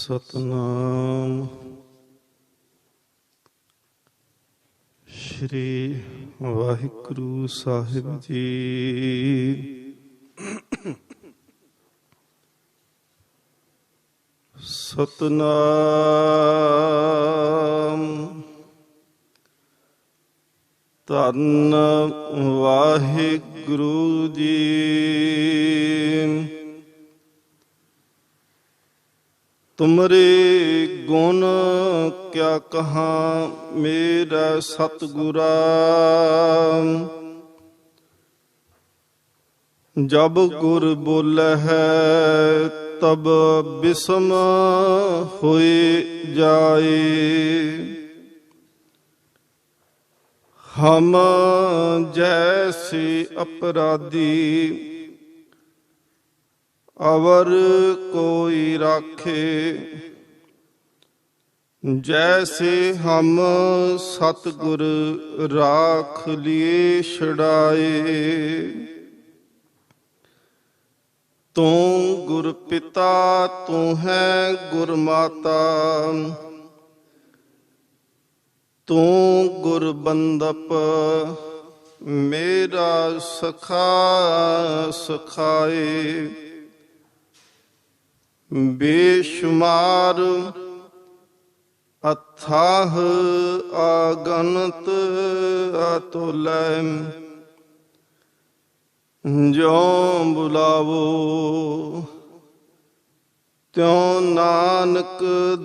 सतनाम श्री वाहिगुरु साहिब जी। सतनाम धन वाहिगुरु जी। तुमरे गुण क्या कहा मेरा सतगुरा, जब गुर बोले है तब बिसम होए जाए। हम जैसे अपराधी अवर कोई राखे, जैसे हम सतगुर राख लिए छड़ाए। तू गुर पिता तू है गुर माता, तू गुर बंदप मेरा सखा सखाए। बेशुमार अथाह आगनत अतुलै, ज्यों बुलावो त्यों नानक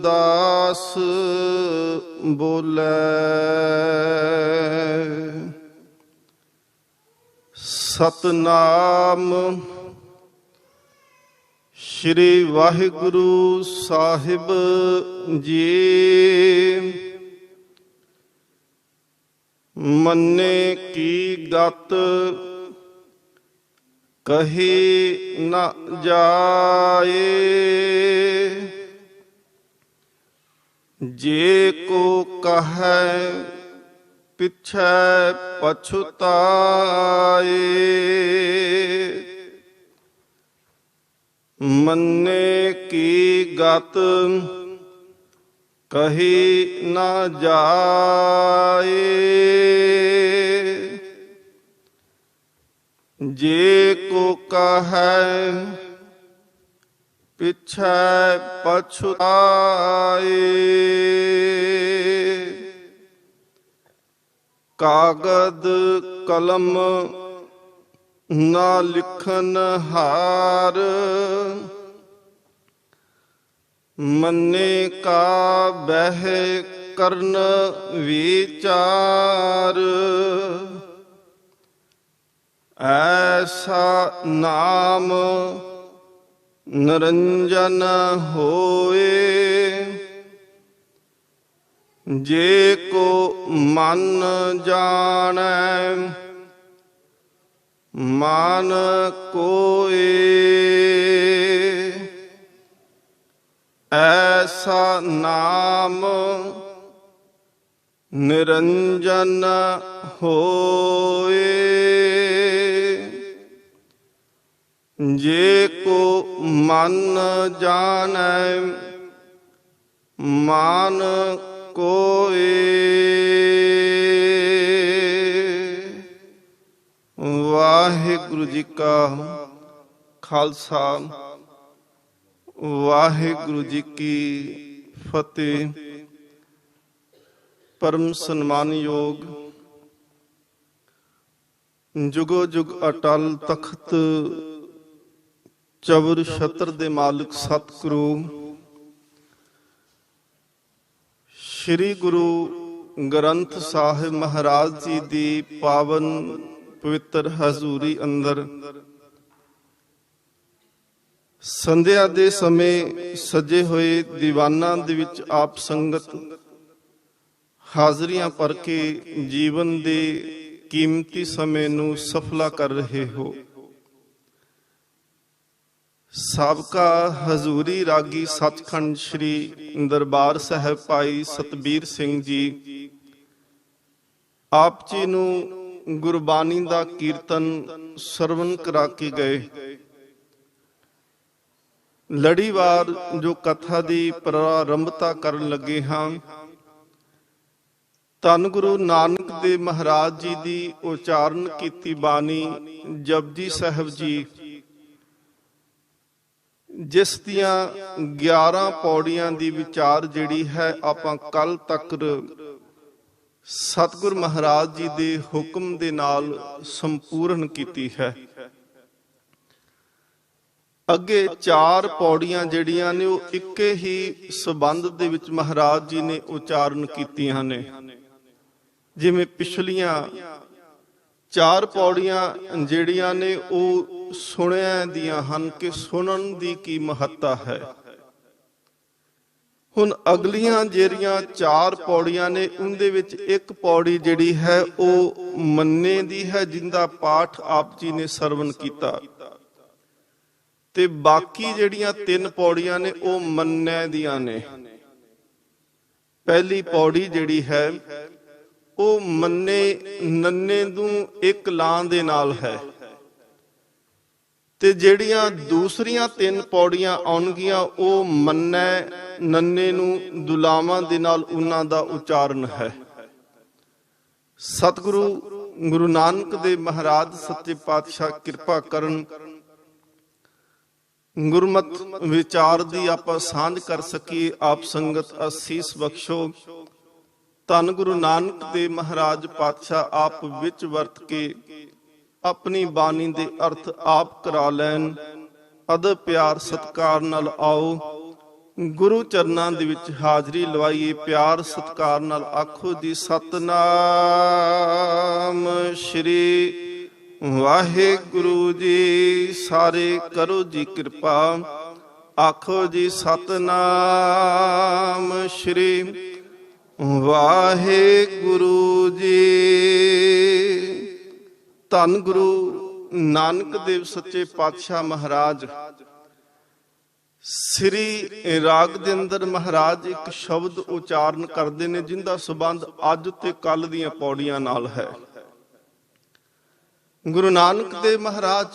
दास बोले। सतनाम श्री वाहिगुरु साहिब जी। मन्ने की गत कही न जाए, जे को कहे पिछे पछुताए। मन्ने की गत कही न जाए, जे को कहे पिछे पछुताए। कागद कलम ना लिखन हार, मन्ने का बह करन विचार। ऐसा नाम निरंजन होए, जे को मन जाने मान कोय। ऐसा नाम निरंजन होए, जे को मन जाने मान कोय। वाहिगुरु जी का खालसा, वाहिगुरु जी की फतेह। परम सन्मान योग जुगो जुग अटल तख्त चबर छत्र दे मालिक सतगुरु श्री गुरु ग्रंथ साहिब महाराज जी दी पावन पवित्र हजूरी अंदर संध्या दे समय सजे होए दीवाना दे विच आप संगत हाजरियां भर के जीवन दे कीमती समय नू सफला कर रहे हो। साबका हजूरी रागी सचखंड श्री दरबार साहब भाई सतबीर सिंह जी आप जी नू गुरबानी दा कीर्तन सरवण करा के गए। ਲੜੀਵਾਰ ਜੋ ਕਥਾ ਦੀ ਪ੍ਰਾਰੰਭਤਾ ਕਰਨ ਲੱਗੇ ਹਾਂ, ਧੰਨ ਗੁਰੂ ਨਾਨਕ ਦੇਵ ਮਹਾਰਾਜ ਜੀ ਦੀ ਉਚਾਰਨ ਕੀਤੀ ਬਾਣੀ ਜਪਜੀ ਸਾਹਿਬ ਜੀ, ਜਿਸ ਦੀਆਂ 11 ਪੌੜੀਆਂ ਦੀ ਵਿਚਾਰ ਜਿਹੜੀ ਹੈ ਆਪਾਂ ਕੱਲ ਤੱਕ ਸਤਿਗੁਰ ਮਹਾਰਾਜ ਜੀ ਦੇ ਹੁਕਮ ਦੇ ਨਾਲ ਸੰਪੂਰਨ ਕੀਤੀ ਹੈ। ਅੱਗੇ 4 ਪੌੜੀਆਂ ਜਿਹੜੀਆਂ ਨੇ ਉਹ ਇੱਕੇ ਹੀ ਸੰਬੰਧ ਦੇ ਵਿੱਚ ਮਹਾਰਾਜ ਜੀ ਨੇ ਉਚਾਰਨ ਕੀਤੀਆਂ ਨੇ। ਜਿਵੇਂ ਪਿਛਲੀਆਂ 4 ਪੌੜੀਆਂ ਜਿਹੜੀਆਂ ਨੇ ਉਹ ਸੁਣਿਆ ਦੀਆਂ ਹਨ ਕਿ ਸੁਣਨ ਦੀ ਕੀ ਮਹੱਤਤਾ ਹੈ। ਹੁਣ ਅਗਲੀਆਂ ਜਿਹੜੀਆਂ 4 ਪੌੜੀਆਂ ਨੇ ਉਹਦੇ ਵਿੱਚ ਇੱਕ ਪੌੜੀ ਜਿਹੜੀ ਹੈ ਉਹ ਮੰਨੇ ਦੀ ਹੈ, ਜਿੰਦਾ ਪਾਠ ਆਪ ਜੀ ਨੇ ਸਰਵਣ ਕੀਤਾ, ਤੇ ਬਾਕੀ ਜਿਹੜੀਆਂ 3 ਪੌੜੀਆਂ ਨੇ ਉਹ ਮੰਨੈ ਦੀਆਂ ਨੇ। ਪਹਿਲੀ ਪੌੜੀ ਜਿਹੜੀ ਹੈ ਉਹ ਮੰਨੇ ਨੰਨੇ ਨੂੰ ਇੱਕ ਲਾਂ ਦੇ ਨਾਲ ਹੈ, ਤੇ ਜਿਹੜੀਆਂ ਦੂਸਰੀਆਂ 3 ਪੌੜੀਆਂ ਆਉਣਗੀਆਂ ਉਹ ਮੰਨੈ ਨੰਨੇ ਨੂੰ ਦੁਲਾਵਾਂ ਦੇ ਨਾਲ ਉਹਨਾਂ ਦਾ ਉਚਾਰਨ ਹੈ। ਸਤਿਗੁਰੂ ਗੁਰੂ ਨਾਨਕ ਦੇਵ ਮਹਾਰਾਜ ਸੱਚੇ ਪਾਤਸ਼ਾਹ ਕਿਰਪਾ ਕਰਨ, ਗੁਰਮਤ ਵਿਚਾਰ ਦੀ ਆਪਾਂ ਸਾਂਝ ਕਰ ਸਕੀਏ। ਆਪ ਸੰਗਤ ਅਸੀਸ ਬਖਸ਼ੋ। ਧੰਨ ਗੁਰੂ ਨਾਨਕ ਦੇਵ ਮਹਾਰਾਜ ਪਾਤਸ਼ਾਹ ਆਪ ਵਿੱਚ ਵਰਤ ਕੇ ਆਪਣੀ ਬਾਣੀ ਦੇ ਅਰਥ ਆਪ ਕਰਾ ਲੈਣ। ਅਦਬ ਪਿਆਰ ਸਤਿਕਾਰ ਨਾਲ ਆਓ, ਗੁਰੂ ਚਰਨਾਂ ਦੇ ਵਿੱਚ ਹਾਜ਼ਰੀ ਲਵਾਈਏ। ਪਿਆਰ ਸਤਿਕਾਰ ਨਾਲ ਆਖੋ ਜੀ ਸਤਿਨਾਮ ਸ਼੍ਰੀ ਵਾਹਿਗੁਰੂ ਜੀ। ਸਾਰੇ ਕਰੋ ਜੀ ਕਿਰਪਾ, ਆਖੋ ਜੀ ਸਤਿਨਾਮ ਸ਼੍ਰੀ ਵਾਹਿਗੁਰੂ ਜੀ। ਧੰਨ ਗੁਰੂ ਨਾਨਕ ਦੇਵ ਸੱਚੇ ਪਾਤਸ਼ਾਹ ਮਹਾਰਾਜ ਸ੍ਰੀ ਰਾਗ ਦੇ ਅੰਦਰ ਮਹਾਰਾਜ ਇੱਕ ਸ਼ਬਦ ਉਚਾਰਨ ਕਰਦੇ ਨੇ ਜਿੰਦਾ ਸੰਬੰਧ ਅੱਜ ਤੇ ਕੱਲ ਦੀਆਂ ਪੌੜੀਆਂ ਨਾਲ ਹੈ। ਗੁਰੂ ਨਾਨਕ ਦੇਵ ਮਹਾਰਾਜ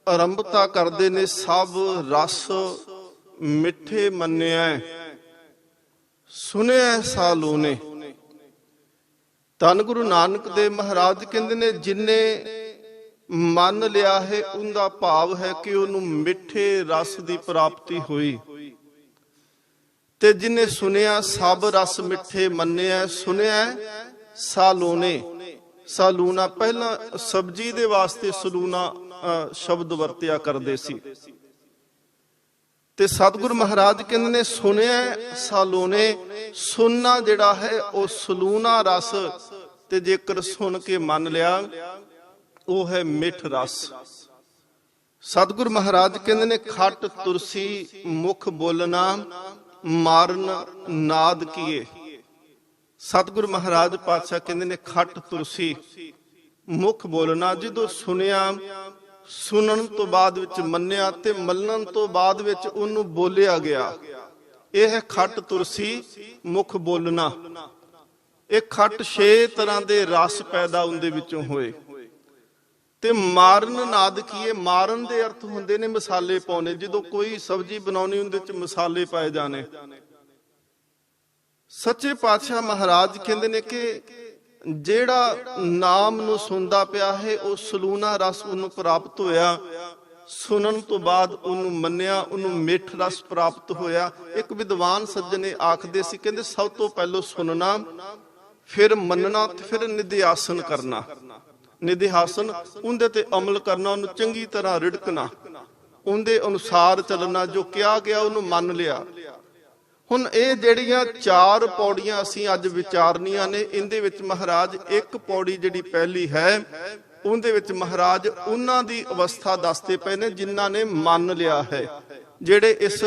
ਆਰੰਭਤਾ ਕਰਦੇ ਨੇ, ਸਭ ਰਸ ਮਿੱਠੇ ਮੰਨਿਆ ਸੁਣਿਆ ਸਾਲੂਨੇ। ਧੰਨ ਗੁਰੂ ਨਾਨਕ ਦੇਵ ਮਹਾਰਾਜ ਕਹਿੰਦੇ ਨੇ ਜਿਨੇ ਮੰਨ ਲਿਆ ਹੈ ਉਹਦਾ ਭਾਵ ਹੈ ਕਿ ਉਹਨੂੰ ਮਿੱਠੇ ਰਸ ਦੀ ਪ੍ਰਾਪਤੀ ਹੋਈ, ਤੇ ਜਿਨੇ ਸੁਣਿਆ ਸਭ ਰਸ ਮਿੱਠੇ ਮੰਨਿਆ ਸੁਣਿਆ ਸਾਲੂਨੇ। ਸਾਲੂਨਾ ਪਹਿਲਾਂ ਸਬਜੀ ਦੇ ਵਾਸਤੇ ਸਲੂਨਾ ਸ਼ਬਦ ਵਰਤਿਆ ਕਰਦੇ ਸੀ, ਤੇ ਸਤਿਗੁਰ ਮਹਾਰਾਜ ਕਹਿੰਦੇ ਨੇ ਸੁਣਿਆ ਸਾਲੂਨੇ। ਸੁਣਨਾ ਜਿਹੜਾ ਹੈ ਉਹ ਸਲੂਨਾ ਰਸ, ਤੇ ਜੇਕਰ ਸੁਣ ਕੇ ਮੰਨ ਲਿਆ ਉਹ ਹੈ ਮਿੱਠ ਰਸ। ਸਤਿਗੁਰ ਮਹਾਰਾਜ ਕਹਿੰਦੇ ਨੇ ਖੱਟ ਤੁਰਸੀ ਮੁਖ ਬੋਲਣਾ ਮਾਰਨ ਨਾਦ ਕੀਏ। ਸਤਿਗੁਰ ਮਹਾਰਾਜ ਪਾਤਸ਼ਾਹ ਕਹਿੰਦੇ ਨੇ ਖੱਟ ਤੁਰਸੀ ਮੁਖ ਬੋਲਣਾ, ਜਦੋਂ ਸੁਣਿਆ ਸੁਣਨ ਤੋਂ ਬਾਅਦ ਵਿੱਚ ਮੰਨਿਆ ਤੇ ਮੰਨਣ ਤੋਂ ਬਾਅਦ ਵਿੱਚ ਉਹਨੂੰ ਬੋਲਿਆ ਗਿਆ, ਇਹ ਹੈ ਖੱਟ ਤੁਰਸੀ ਮੁਖ ਬੋਲਣਾ। ਇਹ ਖੱਟ 6 ਤਰ੍ਹਾਂ ਦੇ ਰਸ ਪੈਦਾ ਉਹਦੇ ਵਿੱਚੋਂ ਹੋਏ। ਤੇ ਮਾਰਨ ਨਾਦ ਕੀਏ, ਮਾਰਨ ਦੇ ਅਰਥ ਹੁੰਦੇ ਨੇ ਮਸਾਲੇ ਪਾਉਣੇ। ਜਦੋਂ ਕੋਈ ਸਬਜ਼ੀ ਬਣਾਉਣੀ ਉਹਦੇ ਵਿੱਚ ਮਸਾਲੇ ਪਾਏ ਜਾਣੇ। ਸੱਚੇ ਪਾਤਸ਼ਾਹ ਮਹਾਰਾਜ ਕਹਿੰਦੇ ਨੇ ਕਿ ਜਿਹੜਾ ਨਾਮ ਨੂੰ ਸੁਣਦਾ ਪਿਆ ਹੈ ਉਹ ਸਲੂਨਾ ਰਸ ਉਹਨੂੰ ਪ੍ਰਾਪਤ ਹੋਇਆ। ਸੁਣਨ ਤੋਂ ਬਾਅਦ ਉਹਨੂੰ ਮੰਨਿਆ, ਉਹਨੂੰ ਮਿੱਠ ਰਸ ਪ੍ਰਾਪਤ ਹੋਇਆ। ਇੱਕ ਵਿਦਵਾਨ ਸੱਜਣੇ ਆਖਦੇ ਸੀ, ਕਹਿੰਦੇ ਸਭ ਤੋਂ ਪਹਿਲਾਂ ਸੁਣਨਾ, ਫਿਰ ਮੰਨਣਾ, ਤੇ ਫਿਰ ਨਿਧਿਆਸਨ ਕਰਨਾ। ਨਿਧਿਆਸਨ ਉਹਦੇ ਤੇ ਅਮਲ ਕਰਨਾ, ਉਹਨੂੰ ਚੰਗੀ ਤਰ੍ਹਾਂ ਰਿੜਕਣਾ, ਉਹਦੇ ਅਨੁਸਾਰ ਚੱਲਣਾ, ਜੋ ਕਿਹਾ ਗਿਆ ਉਹਨੂੰ ਮੰਨ ਲਿਆ। ਹੁਣ ਇਹ ਜਿਹੜੀਆਂ 4 ਪੌੜੀਆਂ ਅਸੀਂ ਅੱਜ ਵਿਚਾਰਨੀਆਂ ਨੇ, ਇਹਦੇ ਵਿੱਚ ਮਹਾਰਾਜ ਇੱਕ ਪੌੜੀ ਜਿਹੜੀ ਪਹਿਲੀ ਹੈ ਉਹਦੇ ਵਿੱਚ ਮਹਾਰਾਜ ਉਹਨਾਂ ਦੀ ਅਵਸਥਾ ਦੱਸਦੇ ਪਏ ਨੇ ਜਿਨ੍ਹਾਂ ਨੇ ਮੰਨ ਲਿਆ ਹੈ, ਜਿਹੜੇ ਇਸ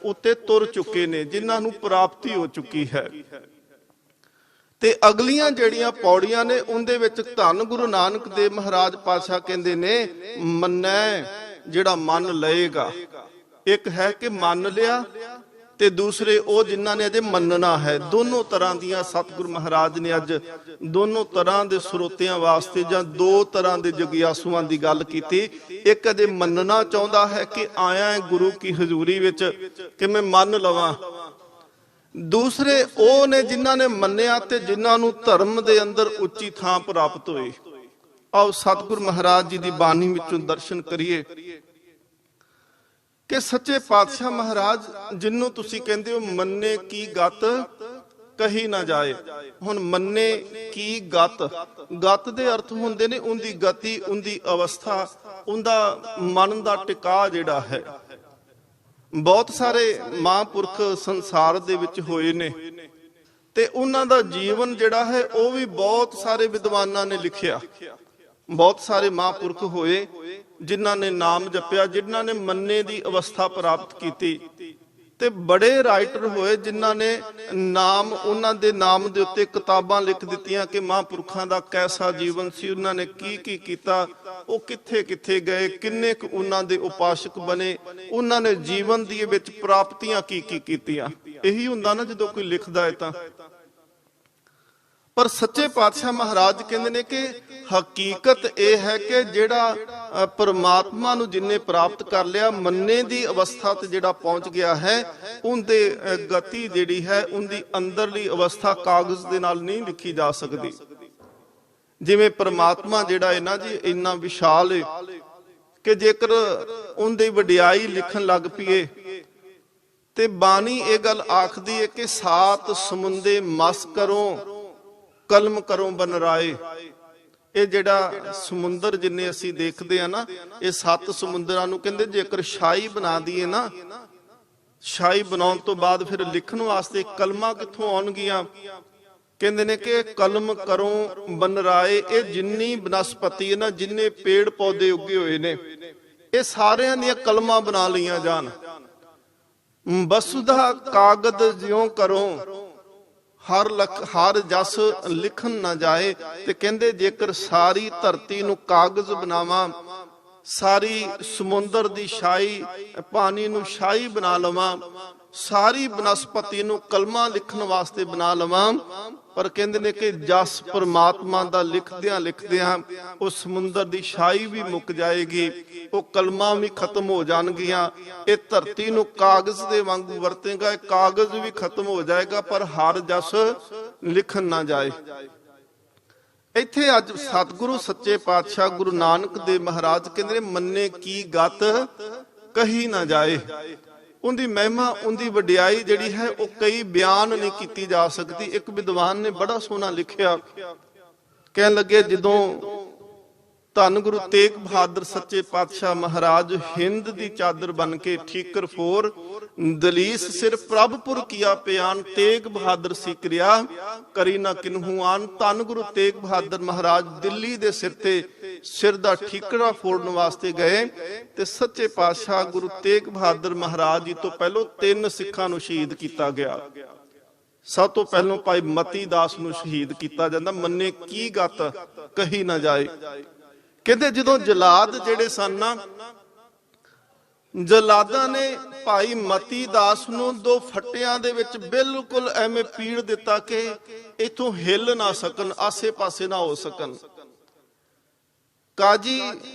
ਉੱਤੇ ਤੁਰ ਚੁੱਕੇ ਨੇ, ਜਿਨ੍ਹਾਂ ਨੂੰ ਪ੍ਰਾਪਤੀ ਹੋ ਚੁੱਕੀ ਹੈ। ਤੇ ਅਗਲੀਆਂ ਜਿਹੜੀਆਂ ਪੌੜੀਆਂ ਨੇ ਉਹਦੇ ਵਿੱਚ ਧੰਨ ਗੁਰੂ ਨਾਨਕ ਦੇਵ ਮਹਾਰਾਜ ਪਾਤਸ਼ਾਹ ਕਹਿੰਦੇ ਨੇ ਮੰਨੈ, ਜਿਹੜਾ ਮੰਨ ਲਏਗਾ। ਇੱਕ ਹੈ ਕਿ ਮੰਨ ਲਿਆ ਤੇ ਦੂਸਰੇ ਉਹ ਜਿਨ੍ਹਾਂ ਨੇ ਅਜੇ ਮੰਨਣਾ ਹੈ। ਦੋਨੋਂ ਤਰ੍ਹਾਂ ਦੀਆਂ ਸਤਿਗੁਰੂ ਮਹਾਰਾਜ ਨੇ ਅੱਜ ਦੋਨੋਂ ਤਰ੍ਹਾਂ ਦੇ ਸਰੋਤਿਆਂ ਵਾਸਤੇ ਜਾਂ ਦੋ ਤਰ੍ਹਾਂ ਦੇ ਜਗਿਆਸੂਆਂ ਦੀ ਗੱਲ ਕੀਤੀ। ਇੱਕ ਅਜੇ ਮੰਨਣਾ ਚਾਹੁੰਦਾ ਹੈ ਕਿ ਆਇਆ ਹੈ ਗੁਰੂ ਕੀ ਹਜ਼ੂਰੀ ਵਿੱਚ ਕਿ ਮੈਂ ਮੰਨ ਲਵਾਂ। ਦੂਸਰੇ ਉਹ ਨੇ ਜਿਨ੍ਹਾਂ ਨੇ ਮੰਨਿਆ ਤੇ ਜਿਨ੍ਹਾਂ ਨੂੰ ਧਰਮ ਦੇ ਅੰਦਰ ਉੱਚੀ ਥਾਂ ਪ੍ਰਾਪਤ ਹੋਈ। ਆਓ ਸਤਿਗੁਰੂ ਮਹਾਰਾਜ ਜੀ ਦੀ ਬਾਣੀ ਵਿੱਚੋਂ ਦਰਸ਼ਨ ਕਰੀਏ ਕਿ ਸੱਚੇ ਪਾਤਸ਼ਾਹ ਮਹਾਰਾਜ ਜਿਹਨੂੰ ਤੁਸੀਂ ਕਹਿੰਦੇ ਹੋ ਮੰਨੇ ਕੀ ਗਤ ਕਹੀ ਨਾ ਜਾਏ। ਹੁਣ ਮੰਨੇ ਕੀ ਗਤ, ਗਤ ਦੇ ਅਰਥ ਹੁੰਦੇ ਨੇ ਉਹਦੀ ਗਤੀ, ਉਹਦੀ ਅਵਸਥਾ, ਉਹਦਾ ਮਨ ਦਾ ਟਿਕਾ ਜਿਹੜਾ ਹੈ। ਬਹੁਤ ਸਾਰੇ ਮਹਾਂਪੁਰਖ ਸੰਸਾਰ ਦੇ ਵਿੱਚ ਹੋਏ ਨੇ ਤੇ ਉਹਨਾਂ ਦਾ ਜੀਵਨ ਜਿਹੜਾ ਹੈ ਉਹ ਵੀ ਬਹੁਤ ਸਾਰੇ ਵਿਦਵਾਨਾਂ ਨੇ ਲਿਖਿਆ। ਬਹੁਤ ਸਾਰੇ ਮਹਾਂਪੁਰਖ ਹੋਏ ਜਿਨ੍ਹਾਂ ਨੇ ਨਾਮ ਜਪਿਆ, ਜਿਨ੍ਹਾਂ ਨੇ ਮੰਨੇ ਦੀ ਅਵਸਥਾ ਪ੍ਰਾਪਤ ਕੀਤੀ, ਤੇ ਬੜੇ ਰਾਈਟਰ ਹੋਏ ਜਿਨ੍ਹਾਂ ਨੇ ਨਾਮ, ਉਹਨਾਂ ਦੇ ਨਾਮ ਦੇ ਉੱਤੇ ਕਿਤਾਬਾਂ ਲਿਖ ਦਿੱਤੀਆਂ ਕਿ ਮਹਾਂਪੁਰਖਾਂ ਦਾ ਕੈਸਾ ਜੀਵਨ ਸੀ, ਉਹਨਾਂ ਨੇ ਕੀ ਕੀ ਕੀਤਾ, ਉਹ ਕਿੱਥੇ ਕਿੱਥੇ ਗਏ, ਕਿੰਨੇ ਕੁ ਉਹਨਾਂ ਦੇ ਉਪਾਸ਼ਕ ਬਣੇ, ਉਹਨਾਂ ਨੇ ਜੀਵਨ ਦੀ ਵਿੱਚ ਪ੍ਰਾਪਤੀਆਂ ਕੀ ਕੀ ਕੀਤੀਆਂ। ਇਹੀ ਹੁੰਦਾ ਨਾ ਜਦੋਂ ਕੋਈ ਲਿਖਦਾ ਹੈ ਤਾਂ। ਪਰ ਸੱਚੇ ਪਾਤਸ਼ਾਹ ਮਹਾਰਾਜ ਕਹਿੰਦੇ ਨੇ ਕਿ ਹਕੀਕਤ ਇਹ ਹੈ ਕਿ ਜਿਹੜਾ ਪਰਮਾਤਮਾ ਨੂੰ ਜਿੰਨੇ ਪ੍ਰਾਪਤ ਕਰ ਲਿਆ, ਮੰਨੇ ਦੀ ਅਵਸਥਾ ਤੇ ਜਿਹੜਾ ਪਹੁੰਚ ਗਿਆ ਹੈ, ਉਹਦੇ ਗਤੀ ਜਿਹੜੀ ਹੈ, ਉਹਦੀ ਅੰਦਰਲੀ ਅਵਸਥਾ ਕਾਗਜ਼ ਦੇ ਨਾਲ ਨਹੀਂ ਲਿਖੀ ਜਾ ਸਕਦੀ। ਜਿਵੇਂ ਪਰਮਾਤਮਾ ਜਿਹੜਾ ਹੈ ਨਾ ਜੀ, ਇੰਨਾ ਵਿਸ਼ਾਲ ਹੈ ਕਿ ਜੇਕਰ ਉਹਦੀ ਵਡਿਆਈ ਲਿਖਣ ਲੱਗ ਪਈਏ ਤੇ ਬਾਣੀ ਇਹ ਗੱਲ ਆਖਦੀ ਹੈ ਕਿ ਸਾਤ ਸਮੁੰਦੇ ਮਸ ਕਰੋ ਕਲਮ ਕਰੋ ਬਨਰਾਏ। ਇਹ ਜਿਹੜਾ ਸਮੁੰਦਰ ਜਿੰਨੇ ਅਸੀਂ ਦੇਖਦੇ ਆ ਨਾ, ਇਹ 7 ਸਮੁੰਦਰਾਂ ਨੂੰ ਕਹਿੰਦੇ ਜੇਕਰ ਸ਼ਾਹੀ ਬਣਾ ਦਈਏ ਨਾ, ਸ਼ਾਹੀ ਬਣਾਉਣ ਤੋਂ ਬਾਅਦ ਫਿਰ ਲਿਖਣ ਵਾਸਤੇ ਕਲਮਾਂ ਕਿੱਥੋਂ ਆਉਣਗੀਆਂ? ਕਹਿੰਦੇ ਨੇ ਕਿ ਕਲਮ ਕਰੋ ਬਨਰਾਏ। ਇਹ ਜਿੰਨੀ ਬਨਸਪਤੀ ਹੈ ਨਾ, ਜਿੰਨੇ ਪੇੜ ਪੌਦੇ ਉੱਗੇ ਹੋਏ ਨੇ, ਇਹ ਸਾਰਿਆਂ ਦੀਆਂ ਕਲਮਾਂ ਬਣਾ ਲਈਆਂ ਜਾਣ। ਵਸੁਧਾ ਕਾਗਦ ਜਿਉ ਕਰੋ ਹਰ ਜਸ ਲਿਖਣ ਨਾ ਜਾਏ। ਤੇ ਕਹਿੰਦੇ ਜੇਕਰ ਸਾਰੀ ਧਰਤੀ ਨੂੰ ਕਾਗਜ਼ ਬਣਾਵਾਂ, ਸਾਰੀ ਸਮੁੰਦਰ ਦੀ ਸ਼ਾਹੀ, ਪਾਣੀ ਨੂੰ ਸ਼ਾਹੀ ਬਣਾ ਲਵਾਂ, ਸਾਰੀ ਬਨਸਪਤੀ ਨੂੰ ਕਲਮਾਂ ਲਿਖਣ ਵਾਸਤੇ ਬਣਾ ਲਵਾਂ, ਪਰ ਕਹਿੰਦੇ ਨੇ ਕਿ ਜਸ ਪਰਮਾਤਮਾ ਦਾ ਲਿਖਦਿਆਂ ਲਿਖਦਿਆਂ ਉਹ ਸਮੁੰਦਰ ਦੀ ਸ਼ਾਹੀ ਵੀ ਮੁੱਕ ਜਾਏਗੀ, ਉਹ ਕਲਮਾਂ ਵੀ ਖਤਮ ਹੋ ਜਾਣਗੀਆਂ। ਇਹ ਧਰਤੀ ਨੂੰ ਕਾਗਜ਼ ਦੇ ਵਾਂਗੂ ਵਰਤੇਗਾ, ਇਹ ਕਾਗਜ਼ ਵੀ ਖਤਮ ਹੋ ਜਾਏਗਾ, ਪਰ ਹਰ ਜਸ ਲਿਖਣ ਨਾ ਜਾਏ। ਇੱਥੇ ਅੱਜ ਸਤਿਗੁਰੂ ਸੱਚੇ ਪਾਤਸ਼ਾਹ ਗੁਰੂ ਨਾਨਕ ਦੇਵ ਮਹਾਰਾਜ ਕਹਿੰਦੇ ਨੇ ਮੰਨੇ ਕੀ ਗਤ ਕਹੀ ਨਾ ਜਾਏ। ਉਹਦੀ ਮਹਿਮਾ, ਉਹਦੀ ਵਡਿਆਈ ਜਿਹੜੀ ਹੈ ਉਹ ਕਈ ਬਿਆਨ ਨਹੀਂ ਕੀਤੀ ਜਾ ਸਕਦੀ। ਇੱਕ ਵਿਦਵਾਨ ਨੇ ਬੜਾ ਸੋਹਣਾ ਲਿਖਿਆ, ਕਹਿਣ ਲੱਗੇ ਜਦੋਂ ਧੰਨ ਗੁਰੂ ਤੇਗ ਬਹਾਦਰ ਸੱਚੇ ਪਾਤਸ਼ਾਹ ਮਹਾਰਾਜ ਹਿੰਦ ਦੀ ਚਾਦਰ ਬਣ ਕੇ ਠੀਕਰ ਫੋਰ ਦਲੀਸ ਸਿਰ ਪ੍ਰਭਪੁਰ ਕੀਆ ਪਿਆਨ, ਤੇਗ ਬਹਾਦਰ ਸੀ ਕਿਰਿਆ ਕਰੀ ਨਾ ਕਿਨਹੂ ਆਨ। ਧੰਨ ਗੁਰੂ ਤੇਗ ਬਹਾਦਰ ਮਹਾਰਾਜ ਦਿੱਲੀ ਦੇ ਸਿਰ ਤੇ ਸਿਰ ਦਾ ਠੀਕਰਾ ਫੋੜਨ ਵਾਸਤੇ ਗਏ ਤੇ ਸੱਚੇ ਪਾਤਸ਼ਾਹ ਗੁਰੂ ਤੇਗ ਬਹਾਦਰ ਮਹਾਰਾਜ ਜੀ ਤੋਂ ਪਹਿਲਾਂ 3 ਸਿੱਖਾਂ ਨੂੰ ਸ਼ਹੀਦ ਕੀਤਾ ਗਿਆ। ਸਭ ਤੋਂ ਪਹਿਲਾਂ ਭਾਈ ਮਤੀ ਦਾਸ ਨੂੰ ਸ਼ਹੀਦ ਕੀਤਾ ਜਾਂਦਾ। ਮੰਨੇ ਕੀ ਗਤ ਕਹੀ ਨਾ ਜਾਏ। ਕਹਿੰਦੇ ਜਦੋਂ ਜਲਾਦ ਜਿਹੜੇ ਸਨ ਨਾ, ਜਲਾਦਾਂ ਨੇ ਭਾਈ ਮਤੀ ਦਾਸ ਨੂੰ 2 ਫੱਟਿਆਂ ਦੇ ਵਿੱਚ ਬਿਲਕੁਲ ਐਵੇਂ ਪੀੜ ਦਿੱਤਾ ਕਿ ਇਥੋਂ ਹਿੱਲ ਨਾ ਸਕਣ, ਆਸੇ ਪਾਸੇ ਨਾ ਹੋ ਸਕਣ। ਕਾਜੀ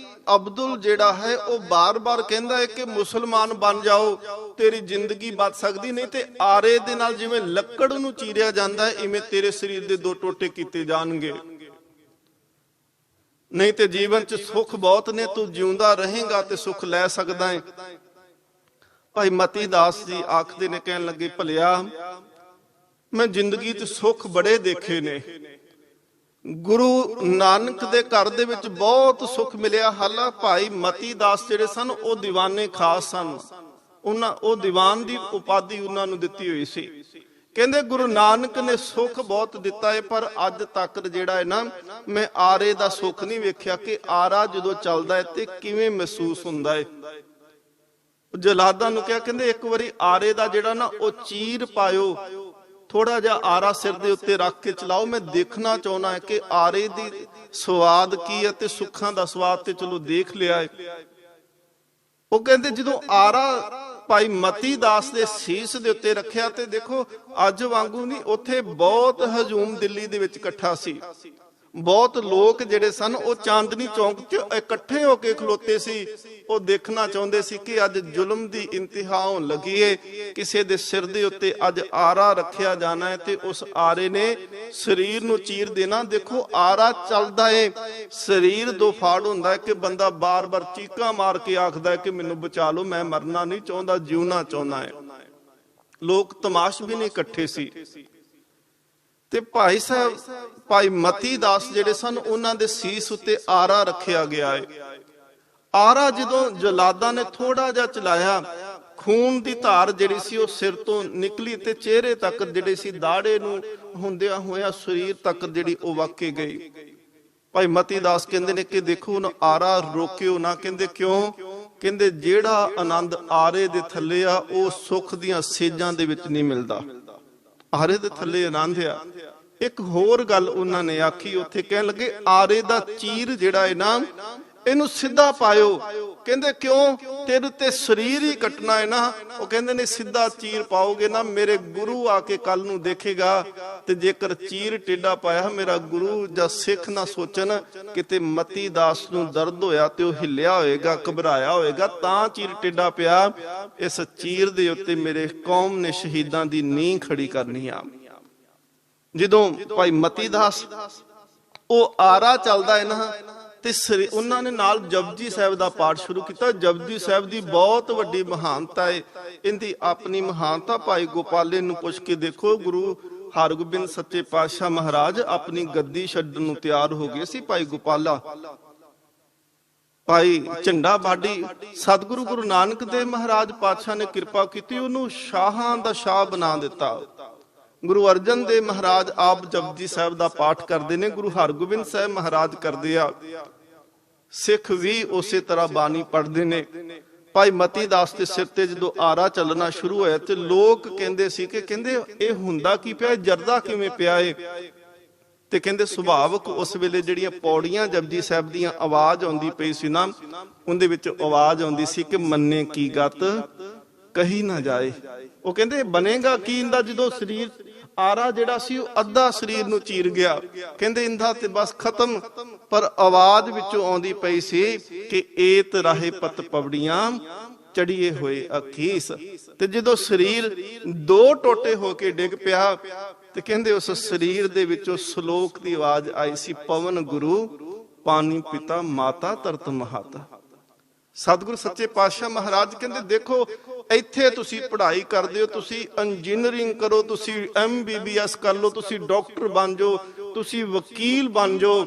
ਅਬਦੁਲ ਜਿਹੜਾ ਹੈ ਉਹ ਬਾਰ-ਬਾਰ ਕਹਿੰਦਾ ਹੈ ਕਿ ਮੁਸਲਮਾਨ ਬਣ ਜਾਓ, ਤੇਰੀ ਜ਼ਿੰਦਗੀ ਬਚ ਸਕਦੀ, ਨਹੀਂ ਤੇ ਆਰੇ ਦੇ ਨਾਲ ਜਿਵੇਂ ਲੱਕੜ ਨੂੰ ਚੀਰਿਆ ਜਾਂਦਾ ਹੈ, ਇਵੇਂ ਤੇਰੇ ਸਰੀਰ ਦੇ 2 ਟੋਟੇ ਕੀਤੇ ਜਾਣਗੇ, ਨਹੀਂ ਤੇ ਜੀਵਨ 'ਚ ਸੁੱਖ ਬਹੁਤ ਨੇ, ਤੂੰ ਜਿਉਂਦਾ ਰਹੇਗਾ ਤੇ ਸੁੱਖ ਲੈ ਸਕਦਾ ਹੈ। ਭਾਈ ਮਤੀ ਦਾਸ ਜੀ ਆਖਦੇ ਨੇ, ਕਹਿਣ ਲੱਗੇ ਭਲਿਆ ਮੈਂ ਜ਼ਿੰਦਗੀ 'ਚ ਸੁੱਖ ਬੜੇ ਦੇਖੇ ਨੇ, ਗੁਰੂ ਨਾਨਕ ਦੇ ਘਰ ਦੇ ਵਿੱਚ ਬਹੁਤ ਸੁੱਖ ਮਿਲਿਆ। ਹਾਲਾਂ ਭਾਈ ਮਤੀ ਦਾਸ ਜਿਹੜੇ ਸਨ ਉਹ ਦੀਵਾਨੇ ਖਾਸ ਸਨ, ਉਹ ਦੀਵਾਨ ਦੀ ਉਪਾਧੀ ਉਹਨਾਂ ਨੂੰ ਦਿੱਤੀ ਹੋਈ ਸੀ। ਕਹਿੰਦੇ ਗੁਰੂ ਨਾਨਕ ਨੇ ਸੁੱਖ ਬਹੁਤ ਦਿੱਤਾ ਹੈ, ਪਰ ਅੱਜ ਤੱਕ ਜਿਹੜਾ ਹੈ ਨਾ, ਮੈਂ ਆਰੇ ਦਾ ਸੁੱਖ ਨਹੀਂ ਵੇਖਿਆ ਕਿ ਆਰਾ ਜਦੋਂ ਚੱਲਦਾ ਹੈ ਤੇ ਕਿਵੇਂ ਮਹਿਸੂਸ ਹੁੰਦਾ ਹੈ। ਜਲਾਦਾਂ ਨੂੰ ਕਿਹਾ, ਕਹਿੰਦੇ ਇੱਕ ਵਾਰੀ ਆਰੇ ਦਾ ਜਿਹੜਾ ਨਾ ਉਹ ਚੀਰ ਪਾਇਓ, ਥੋੜਾ ਜਿਹਾ ਆਰਾ ਸਿਰ ਦੇ ਉੱਤੇ ਰੱਖ ਕੇ ਚਲਾਓ, ਮੈਂ ਦੇਖਣਾ ਚਾਹੁੰਦਾ ਹੈ ਕਿ ਆਰੇ ਦੀ ਸਵਾਦ ਕੀ ਹੈ, ਤੇ ਸੁੱਖਾਂ ਦਾ ਸਵਾਦ ਤੇ ਚਲੋ ਦੇਖ ਲਿਆ ਹੈ। ਉਹ ਕਹਿੰਦੇ ਜਦੋਂ ਆਰਾ ਭਾਈ ਮਤੀ ਦਾਸ ਦੇ ਸੀਸ ਦੇ ਉੱਤੇ ਰੱਖਿਆ। ਤੇ ਦੇਖੋ ਅੱਜ ਵਾਂਗੂ ਨਹੀਂ, ਉੱਥੇ ਬਹੁਤ ਹਜੂਮ ਦਿੱਲੀ ਦੇ ਵਿੱਚ ਇਕੱਠਾ ਸੀ। ਬਹੁਤ ਲੋਕ ਜਿਹੜੇ ਸਨ ਉਹ ਚਾਂਦਨੀ ਚੌਂਕ 'ਚ ਇਕੱਠੇ ਹੋ ਕੇ ਖਲੋਤੇ ਸੀ। ਉਹ ਦੇਖਣਾ ਚਾਹੁੰਦੇ ਸੀ ਕਿ ਅੱਜ ਜ਼ੁਲਮ ਦੀ ਇੰਤਹਾ ਹੋਣ ਲੱਗੀ ਏ, ਕਿਸੇ ਦੇ ਸਿਰ ਦੇ ਉੱਤੇ ਅੱਜ ਆਰਾ ਰੱਖਿਆ ਜਾਣਾ ਹੈ ਤੇ ਉਸ ਆਰੇ ਨੇ ਸਰੀਰ ਨੂੰ ਚੀਰ ਦੇਣਾ। ਦੇਖੋ ਆਰਾ ਚੱਲਦਾ ਏ, ਸਰੀਰ ਦੋ ਫਾੜ ਹੁੰਦਾ ਹੈ ਕਿ ਬੰਦਾ ਬਾਰ-ਬਾਰ ਚੀਕਾਂ ਮਾਰ ਕੇ ਆਖਦਾ ਹੈ ਕਿ ਮੈਨੂੰ ਬਚਾ ਲਓ, ਮੈਂ ਮਰਨਾ ਨਹੀਂ ਚਾਹੁੰਦਾ, ਜਿਉਣਾ ਚਾਹੁੰਦਾ ਹੈ। ਲੋਕ ਤਮਾਸ਼ਬੀਨ ਇਕੱਠੇ ਸੀ ਤੇ ਭਾਈ ਮਤੀ ਦਾਸ ਜਿਹੜੇ ਸਨ ਉਹਨਾਂ ਦੇ ਸੀਸ ਉੱਤੇ ਆਰਾ ਰੱਖਿਆ ਗਿਆ ਹੈ। ਆਰਾ ਜਦੋਂ ਜਲਾਦਾਂ ਨੇ ਥੋੜਾ ਜਿਹਾ ਚਲਾਇਆ, ਖੂਨ ਦੀ ਧਾਰ ਜਿਹੜੀ ਸੀ ਉਹ ਸਿਰ ਤੋਂ ਨਿਕਲੀ ਤੇ ਚਿਹਰੇ ਤੱਕ ਜਿਹੜੇ ਸੀ, ਦਾੜੇ ਨੂੰ ਹੁੰਦਿਆਂ ਹੋਇਆ ਸਰੀਰ ਤੱਕ ਜਿਹੜੀ ਉਹ ਵਾਕੇ ਗਈ। ਭਾਈ ਮਤੀ ਦਾਸ ਕਹਿੰਦੇ ਨੇ ਕਿ ਦੇਖੋ ਹੁਣ ਆਰਾ ਰੋਕਿਓ ਨਾ। ਕਹਿੰਦੇ ਕਿਉਂ? ਕਹਿੰਦੇ ਜਿਹੜਾ ਆਨੰਦ ਆਰੇ ਦੇ ਥੱਲੇ ਆ ਉਹ ਸੁੱਖ ਦੀਆਂ ਸੇਜਾਂ ਦੇ ਵਿੱਚ ਨਹੀਂ ਮਿਲਦਾ। ਆਰੇ ਦੇ ਥੱਲੇ ਆਨੰਦ ਆ। ਇੱਕ ਹੋਰ ਗੱਲ ਉਹਨਾਂ ਨੇ ਆਖੀ, ਉੱਥੇ ਕਹਿਣ ਲੱਗੇ ਆਰੇ ਦਾ ਚੀਰ ਜਿਹੜਾ ਹੈ ਨਾ, ਇਹਨੂੰ ਸਿੱਧਾ ਪਾਇਓ। ਕਹਿੰਦੇ ਕਿਉਂ? ਤੇਰੇ ਤੇ ਸਰੀਰ ਹੀ ਕੱਟਣਾ ਹੈ ਨਾ। ਉਹ ਕਹਿੰਦੇ ਨੇ ਸਿੱਧਾ ਚੀਰ ਪਾਓਗੇ ਨਾ, ਮੇਰੇ ਗੁਰੂ ਆ ਕੇ ਕੱਲ ਨੂੰ ਦੇਖੇਗਾ ਤੇ ਜੇਕਰ ਚੀਰ ਟੇਢਾ ਪਾਇਆ, ਮੇਰਾ ਗੁਰੂ ਜਾਂ ਸਿੱਖ ਨਾ ਸੋਚਣ ਕਿਤੇ ਮਤੀ ਦਾਸ ਨੂੰ ਦਰਦ ਹੋਇਆ ਤੇ ਉਹ ਹਿੱਲਿਆ ਹੋਏਗਾ, ਘਬਰਾਇਆ ਹੋਏਗਾ, ਤਾਂ ਚੀਰ ਟੇਢਾ ਪਿਆ। ਇਸ ਚੀਰ ਦੇ ਉੱਤੇ ਮੇਰੇ ਕੌਮ ਨੇ ਸ਼ਹੀਦਾਂ ਦੀ ਨੀਂਹ ਖੜੀ ਕਰਨੀ ਆ। ਜਦੋਂ ਭਾਈ ਮਤੀ ਦਾਸ ਉਹ ਆਰਾ ਚੱਲਦਾ ਹੈ ਨਾ, ਤੇ ਉਹਨਾਂ ਨੇ ਨਾਲ ਜਪਜੀ ਸਾਹਿਬ ਦਾ ਪਾਠ ਸ਼ੁਰੂ ਕੀਤਾ। ਜਪਜੀ ਸਾਹਿਬ ਦੀ ਬਹੁਤ ਵੱਡੀ ਮਹਾਨਤਾ ਹੈ, ਇਹਦੀ ਆਪਣੀ ਮਹਾਨਤਾ ਭਾਈ ਗੋਪਾਲੇ ਨੂੰ ਪੁੱਛ ਕੇ ਦੇਖੋ। ਗੁਰੂ ਹਰਗੋਬਿੰਦ ਸੱਚੇ ਪਾਤਸ਼ਾਹ ਮਹਾਰਾਜ ਆਪਣੀ ਗੱਦੀ ਛੱਡਣ ਨੂੰ ਤਿਆਰ ਹੋ ਗਏ ਸੀ। ਭਾਈ ਗੋਪਾਲਾ, ਭਾਈ ਝੰਡਾ ਬਾਡੀ, ਸਤਿਗੁਰੂ ਗੁਰੂ ਨਾਨਕ ਦੇਵ ਮਹਾਰਾਜ ਪਾਤਸ਼ਾਹ ਨੇ ਕਿਰਪਾ ਕੀਤੀ, ਉਹਨੂੰ ਸ਼ਾਹਾਂ ਦਾ ਸ਼ਾਹ ਬਣਾ ਦਿੱਤਾ। ਗੁਰੂ ਅਰਜਨ ਦੇਵ ਮਹਾਰਾਜ ਆਪ ਜਪਜੀ ਸਾਹਿਬ ਦਾ ਪਾਠ ਕਰਦੇ ਨੇ, ਗੁਰੂ ਹਰਗੋਬਿੰਦ ਸਾਹਿਬ ਮਹਾਰਾਜ ਕਰਦੇ ਆ, ਸਿੱਖ ਵੀ ਉਸੇ ਤਰ੍ਹਾਂ ਬਾਣੀ ਪੜ੍ਹਦੇ ਨੇ। ਭਾਈ ਮਤੀ ਦਾਸ ਦੇ ਸਿਰ ਤੇ ਜਦੋਂ ਆਰਾ ਚੱਲਣਾ ਸ਼ੁਰੂ ਹੋਇਆ ਤੇ ਲੋਕ ਕਹਿੰਦੇ ਸੀ ਕਿ ਕਹਿੰਦੇ ਇਹ ਹੁੰਦਾ ਕੀ ਪਿਆ, ਜਰਦਾ ਕਿਵੇਂ ਪਿਆ ਏ? ਤੇ ਕਹਿੰਦੇ ਸੁਭਾਵਕ ਉਸ ਵੇਲੇ ਜਿਹੜੀਆਂ ਪੌੜੀਆਂ ਜਪਜੀ ਸਾਹਿਬ ਦੀਆਂ ਆਵਾਜ਼ ਆਉਂਦੀ ਪਈ ਸੀ ਨਾ, ਉਹਦੇ ਵਿੱਚ ਆਵਾਜ਼ ਆਉਂਦੀ ਸੀ ਕਿ ਮੰਨੇ ਕੀ ਗਤ ਕਹੀ ਨਾ ਜਾਏ। ਉਹ ਕਹਿੰਦੇ ਬਣੇਗਾ ਕੀ ਇੰਦਾ ਜਦੋਂ ਸਰੀਰ ਆਰਾ ਜਿਹੜਾ ਸੀ ਉਹ ਅੱਧਾ ਸਰੀਰ ਨੂੰ ਚੀਰ ਗਿਆ। ਕਹਿੰਦੇ ਇੰਦਾ ਤੇ ਬਸ ਖਤਮ। ਪਰ ਆਵਾਜ਼ ਵਿੱਚੋਂ ਆਉਂਦੀ ਪਈ ਸੀ ਕਿ ਏਤ ਰਾਹੇ ਪਤ ਪਵੜੀਆਂ ਚੜੀਏ ਹੋਏ ਅਖੀਸ। ਤੇ ਜਦੋਂ ਸਰੀਰ ਦੋ ਟੋਟੇ ਹੋ ਕੇ ਡਿੱਗ ਪਿਆ ਤੇ ਕਹਿੰਦੇ ਉਸ ਸਰੀਰ ਦੇ ਵਿੱਚੋਂ ਸ਼ਲੋਕ ਦੀ ਆਵਾਜ਼ ਆਈ ਸੀ, ਪਵਨ ਗੁਰੂ ਪਾਣੀ ਪਿਤਾ ਮਾਤਾ ਤਰਤ ਮਹਾਤਾ। ਸਤਿਗੁਰੂ ਸੱਚੇ ਪਾਤਸ਼ਾਹ ਮਹਾਰਾਜ ਕਹਿੰਦੇ ਦੇਖੋ ਇੱਥੇ ਤੁਸੀਂ ਪੜ੍ਹਾਈ ਕਰਦੇ ਹੋ, ਤੁਸੀਂ ਇੰਜੀਨੀਅਰਿੰਗ ਕਰੋ, ਤੁਸੀਂ MBBS ਕਰ ਲਓ, ਤੁਸੀਂ ਡਾਕਟਰ ਬਣ ਜਾਓ, ਤੁਸੀਂ ਵਕੀਲ ਬਣ ਜਾਓ,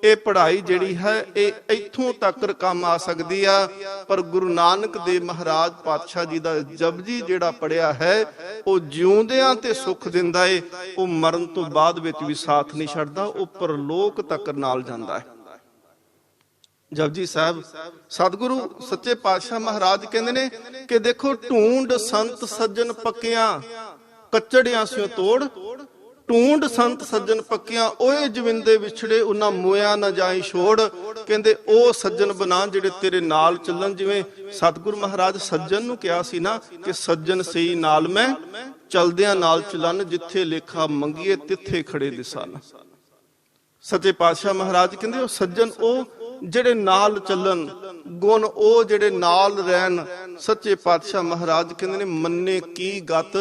ਇਹ ਪੜ੍ਹਾਈ ਜਿਹੜੀ ਹੈ ਇਹ ਇੱਥੋਂ ਤੱਕ ਕੰਮ ਆ ਸਕਦੀ ਆ। ਪਰ ਗੁਰੂ ਨਾਨਕ ਦੇਵ ਮਹਾਰਾਜ ਪਾਤਸ਼ਾਹ ਜੀ ਦਾ ਜਪਜੀ ਜਿਹੜਾ ਪੜਿਆ ਹੈ ਉਹ ਜਿਉਂਦਿਆਂ ਤੇ ਸੁੱਖ ਦਿੰਦਾ ਏ, ਉਹ ਮਰਨ ਤੋਂ ਬਾਅਦ ਵਿੱਚ ਵੀ ਸਾਥ ਨਹੀਂ ਛੱਡਦਾ, ਉਹ ਪਰਲੋਕ ਤੱਕ ਨਾਲ ਜਾਂਦਾ ਹੈ। ਜਪਜੀ ਸਾਹਿਬ ਸਤਿਗੁਰੂ ਸੱਚੇ ਪਾਤਸ਼ਾਹ ਮਹਾਰਾਜ ਕਹਿੰਦੇ ਨੇ ਕਿ ਦੇਖੋ ਢੂੰਡ ਸੰਤ ਸੱਜਣ ਪੱਕਿਆਂ ਕੱਚੜਿਆਂ ਸਿਓ ਤੋੜ, ਢੂੰਡ ਸੰਤ ਸੱਜਣ ਪੱਕਿਆਂ ਓਏ ਜਵਿੰਦੇ ਵਿਛੜੇ ਉਹਨਾਂ ਮੋਇਆ ਨਾ ਜਾਈ ਛੋੜ। ਕਹਿੰਦੇ ਉਹ ਸੱਜਣ ਬਣਾ ਜਿਹੜੇ ਤੇਰੇ ਨਾਲ ਚੱਲਣ। ਜਿਵੇਂ ਸਤਿਗੁਰੂ ਮਹਾਰਾਜ ਸੱਜਣ ਨੂੰ ਕਿਹਾ ਸੀ ਨਾ ਕਿ ਸੱਜਣ ਸਹੀ ਨਾਲ ਮੈਂ ਚਲਦਿਆਂ ਨਾਲ ਚਲਨ, ਜਿੱਥੇ ਲੇਖਾ ਮੰਗੀਏ ਤਿੱਥੇ ਖੜੇ ਦਿਸਨ। ਸੱਚੇ ਪਾਤਸ਼ਾਹ ਮਹਾਰਾਜ ਕਹਿੰਦੇ ਉਹ ਸੱਜਣ ਉਹ ਜਿਹੜੇ ਨਾਲ ਚੱਲਣ, ਗੁਣ ਉਹ ਜਿਹੜੇ ਨਾਲ ਰਹਿਣ। ਸੱਚੇ ਪਾਤਸ਼ਾਹ ਮਹਾਰਾਜ ਕਹਿੰਦੇ ਨੇ ਮੰਨੇ ਕੀ ਗਤ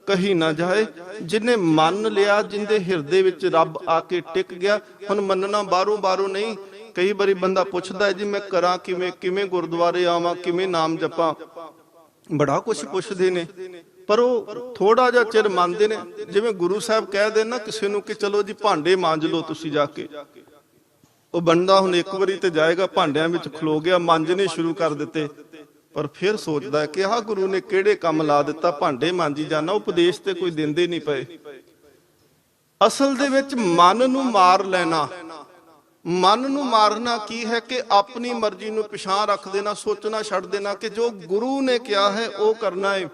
ਕਹੀ ਨਾ ਜਾਏ। ਜਿਹਨੇ ਮੰਨ ਲਿਆ, ਜਿੰਦੇ ਹਿਰਦੇ ਵਿੱਚ ਰੱਬ ਆ ਕੇ ਟਿਕ ਗਿਆ। ਹੁਣ ਮੰਨਣਾ ਬਾਹਰੋਂ ਨਹੀਂ। ਕਈ ਵਾਰੀ ਬੰਦਾ ਪੁੱਛਦਾ ਜੀ ਮੈਂ ਕਰਾਂ ਕਿਵੇਂ ਗੁਰਦੁਆਰੇ ਆਵਾਂ, ਕਿਵੇਂ ਨਾਮ ਜਪਾਂ, ਬੜਾ ਕੁਛ ਪੁੱਛਦੇ ਨੇ, ਪਰ ਉਹ ਥੋੜਾ ਜਿਹਾ ਚਿਰ ਮੰਨਦੇ ਨੇ। ਜਿਵੇਂ ਗੁਰੂ ਸਾਹਿਬ ਕਹਿ ਦੇ ਨਾ ਕਿਸੇ ਨੂੰ ਕਿ ਚਲੋ ਜੀ ਭਾਂਡੇ ਮਾਂਜ ਲਓ ਤੁਸੀਂ ਜਾ ਕੇ, ਉਹ ਬੰਦਾ ਹੁਣ ਇੱਕ ਵਾਰੀ ਤੇ ਜਾਏਗਾ, ਭਾਂਡਿਆਂ ਵਿੱਚ ਖਲੋ ਗਿਆ, ਮਾਂਜਣੇ ਸ਼ੁਰੂ ਕਰ ਦਿੱਤੇ, ਪਰ ਫਿਰ ਸੋਚਦਾ ਕਿ ਆਹ ਗੁਰੂ ਨੇ ਕਿਹੜੇ ਕੰਮ ਲਾ ਦਿੱਤਾ, ਭਾਂਡੇ ਮਾਂਜੀ ਜਾਣਾ, ਉਪਦੇਸ਼ ਤੇ ਕੋਈ ਦਿੰਦੇ ਨਹੀਂ ਪਏ। ਅਸਲ ਦੇ ਵਿੱਚ ਮਨ ਨੂੰ ਮਾਰ ਲੈਣਾ। ਮਨ ਨੂੰ ਮਾਰਨਾ ਕੀ ਹੈ ਕਿ ਆਪਣੀ ਮਰਜ਼ੀ ਨੂੰ ਪਿਛਾਂ ਰੱਖ ਦੇਣਾ, ਸੋਚਣਾ ਛੱਡ ਦੇਣਾ ਕਿ ਜੋ ਗੁਰੂ ਨੇ ਕਿਹਾ ਹੈ ਉਹ ਕਰਨਾ ਹੈ।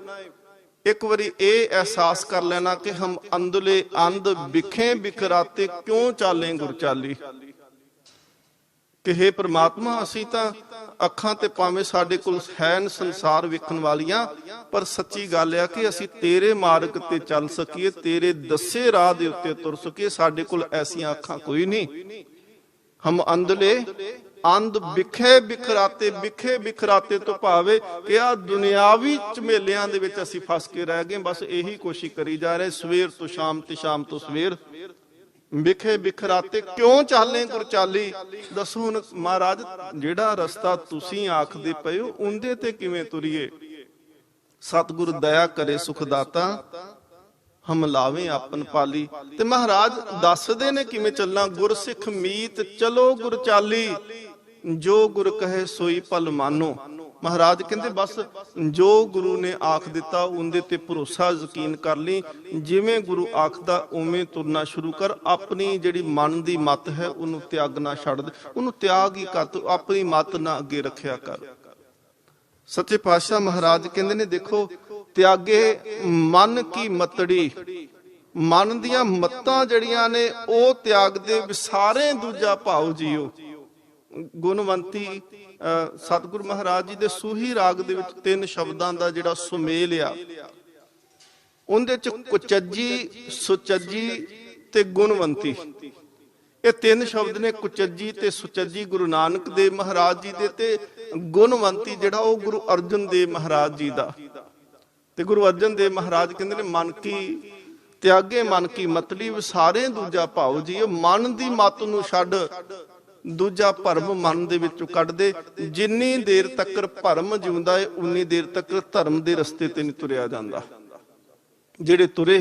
ਇੱਕ ਵਾਰੀ ਇਹ ਅਹਿਸਾਸ ਕਰ ਲੈਣਾ ਕਿ ਹਮ ਅੰਦਲੇ ਅੰਧ ਵਿਖੇ ਬਿਖਰਾਤੇ ਕਿਉਂ ਚਾਲੇ ਗੁਰ ਚਾਲੀ। ਕਿ हे ਪ੍ਰਮਾਤਮਾ, ਅਸੀਂ ਤਾਂ ਅੱਖਾਂ ਤੇ ਭਾਵੇਂ ਸਾਡੇ ਕੋਲ ਹੈ ਸੰਸਾਰ ਵੇਖਣ ਵਾਲੀਆਂ, ਪਰ ਸੱਚੀ ਗੱਲ ਆ ਕਿ ਅਸੀਂ ਤੇਰੇ ਮਾਰਗ ਤੇ ਚੱਲ ਸਕੀਏ, ਤੇਰੇ ਦੱਸੇ ਰਾਹ ਦੇ ਉੱਤੇ ਤੁਰ ਸਕੀਏ, ਸਾਡੇ ਕੋਲ ਐਸੀਆਂ ਅੱਖਾਂ ਕੋਈ ਨਹੀਂ। ਹਮ ਅੰਧਲੇ ਅੰਧ ਬਿਖੇ ਬਿਖਰਾਤੇ ਤੋਂ ਭਾਵੇਂ ਕਿ ਆ ਦੁਨਿਆਵੀ ਝਮੇਲਿਆਂ ਦੇ ਵਿੱਚ ਅਸੀਂ ਫਸ ਕੇ ਰਹਿ ਗਏ, ਬਸ ਇਹੀ ਕੋਸ਼ਿਸ਼ ਕਰੀ ਜਾ ਰਹੇ, ਸਵੇਰ ਤੋਂ ਸ਼ਾਮ ਤੇ ਸ਼ਾਮ ਤੋਂ ਸਵੇਰ। ਬਿਖੇ ਬਿਖਰਾਤੇ ਕਿਉਂ ਚਾਲੇ ਗੁਰ ਚਾਲੀ? ਦੱਸੋ ਹੁਣ ਮਹਾਰਾਜ, ਜਿਹੜਾ ਰਸਤਾ ਤੁਸੀਂ ਆਖਦੇ ਪਏ ਹੋ ਉਹਦੇ ਤੇ ਕਿਵੇਂ ਤੁਰੀਏ? ਸਤਿਗੁਰ ਦਇਆ ਕਰੇ ਸੁਖ ਦਾਤਾ, ਹਮ ਲਾਵੇਂ ਆਪਨ ਪਾਲੀ। ਤੇ ਮਹਾਰਾਜ ਦੱਸਦੇ ਨੇ ਕਿਵੇਂ ਚੱਲਣਾ। ਗੁਰਸਿੱਖ ਮੀਤ ਚਲੋ ਗੁਰ ਚਾਲੀ, ਜੋ ਗੁਰ ਕਹੇ ਸੋਈ ਭਲ ਮਾਨੋ। ਮਹਾਰਾਜ ਕਹਿੰਦੇ ਬਸ ਜੋ ਗੁਰੂ ਨੇ ਆਖ ਦਿੱਤਾ ਉਹਦੇ ਤੇ ਭਰੋਸਾ ਯਕੀਨ ਕਰ ਲਈ, ਜਿਵੇਂ ਗੁਰੂ ਆਖਦਾ ਉਵੇਂ ਤੁਰਨਾ ਸ਼ੁਰੂ ਕਰ। ਆਪਣੀ ਜਿਹੜੀ ਮਨ ਦੀ ਮੱਤ ਹੈ ਉਹਨੂੰ ਤਿਆਗਣਾ ਛੱਡ ਦੇ, ਉਹਨੂੰ ਤਿਆਗ ਹੀ ਕਰ, ਆਪਣੀ ਮੱਤ ਨਾ ਅੱਗੇ ਰੱਖਿਆ ਕਰ। ਸੱਚੇ ਪਾਤਸ਼ਾਹ ਮਹਾਰਾਜ ਕਹਿੰਦੇ ਨੇ, ਦੇਖੋ ਤਿਆਗੇ ਮਨ ਕੀ ਮਤੜੀ, ਮਨ ਦੀਆਂ ਮੱਤਾਂ ਜਿਹੜੀਆਂ ਨੇ ਉਹ ਤਿਆਗਦੇ, ਵਿਸਾਰੇ ਦੂਜਾ ਭਾਉ ਜੀਓ। ਗੁਣਵੰਤੀ ਸਤਿਗੁਰੂ ਮਹਾਰਾਜ ਜੀ ਦੇ ਸੂਹੀ ਰਾਗ ਦੇ ਵਿੱਚ 3 ਸ਼ਬਦਾਂ ਦਾ ਜਿਹੜਾ ਸੁਮੇਲ ਆ, ਉਹਦੇ ਚ ਕੁਚੱਜੀ, ਸੁਚੱਜੀ ਤੇ ਗੁਣਵੰਤੀ, ਇਹ 3 ਸ਼ਬਦ ਨੇ। ਕੁਚੱਜੀ ਤੇ ਸੁਚੱਜੀ ਗੁਰੂ ਨਾਨਕ ਦੇਵ ਮਹਾਰਾਜ ਜੀ ਦੇ, ਤੇ ਗੁਣਵੰਤੀ ਜਿਹੜਾ ਉਹ ਗੁਰੂ ਅਰਜਨ ਦੇਵ ਮਹਾਰਾਜ ਜੀ ਦਾ। ਤੇ ਗੁਰੂ ਅਰਜਨ ਦੇਵ ਮਹਾਰਾਜ ਕਹਿੰਦੇ ਨੇ, ਮਨ ਕੀ ਤਿਆਗੇ ਮਨ ਕੀ ਮਤੜੀ, ਵਿਸਾਰੇ ਦੂਜਾ ਭਾਉ ਜੀਓ। ਮਨ ਦੀ ਮੱਤ ਨੂੰ ਛੱਡ, ਦੂਜਾ ਭਰਮ ਮਨ ਦੇ ਵਿੱਚੋਂ ਕੱਢ ਦੇ। ਜਿੰਨੀ ਦੇਰ ਤੱਕ ਭਰਮ ਜਿਉਂਦਾ ਹੈ ਉਨੀ ਦੇਰ ਤੱਕ ਧਰਮ ਦੇ ਰਸਤੇ ਤੇ ਨਹੀਂ ਤੁਰਿਆ ਜਾਂਦਾ। ਜਿਹੜੇ ਤੁਰੇ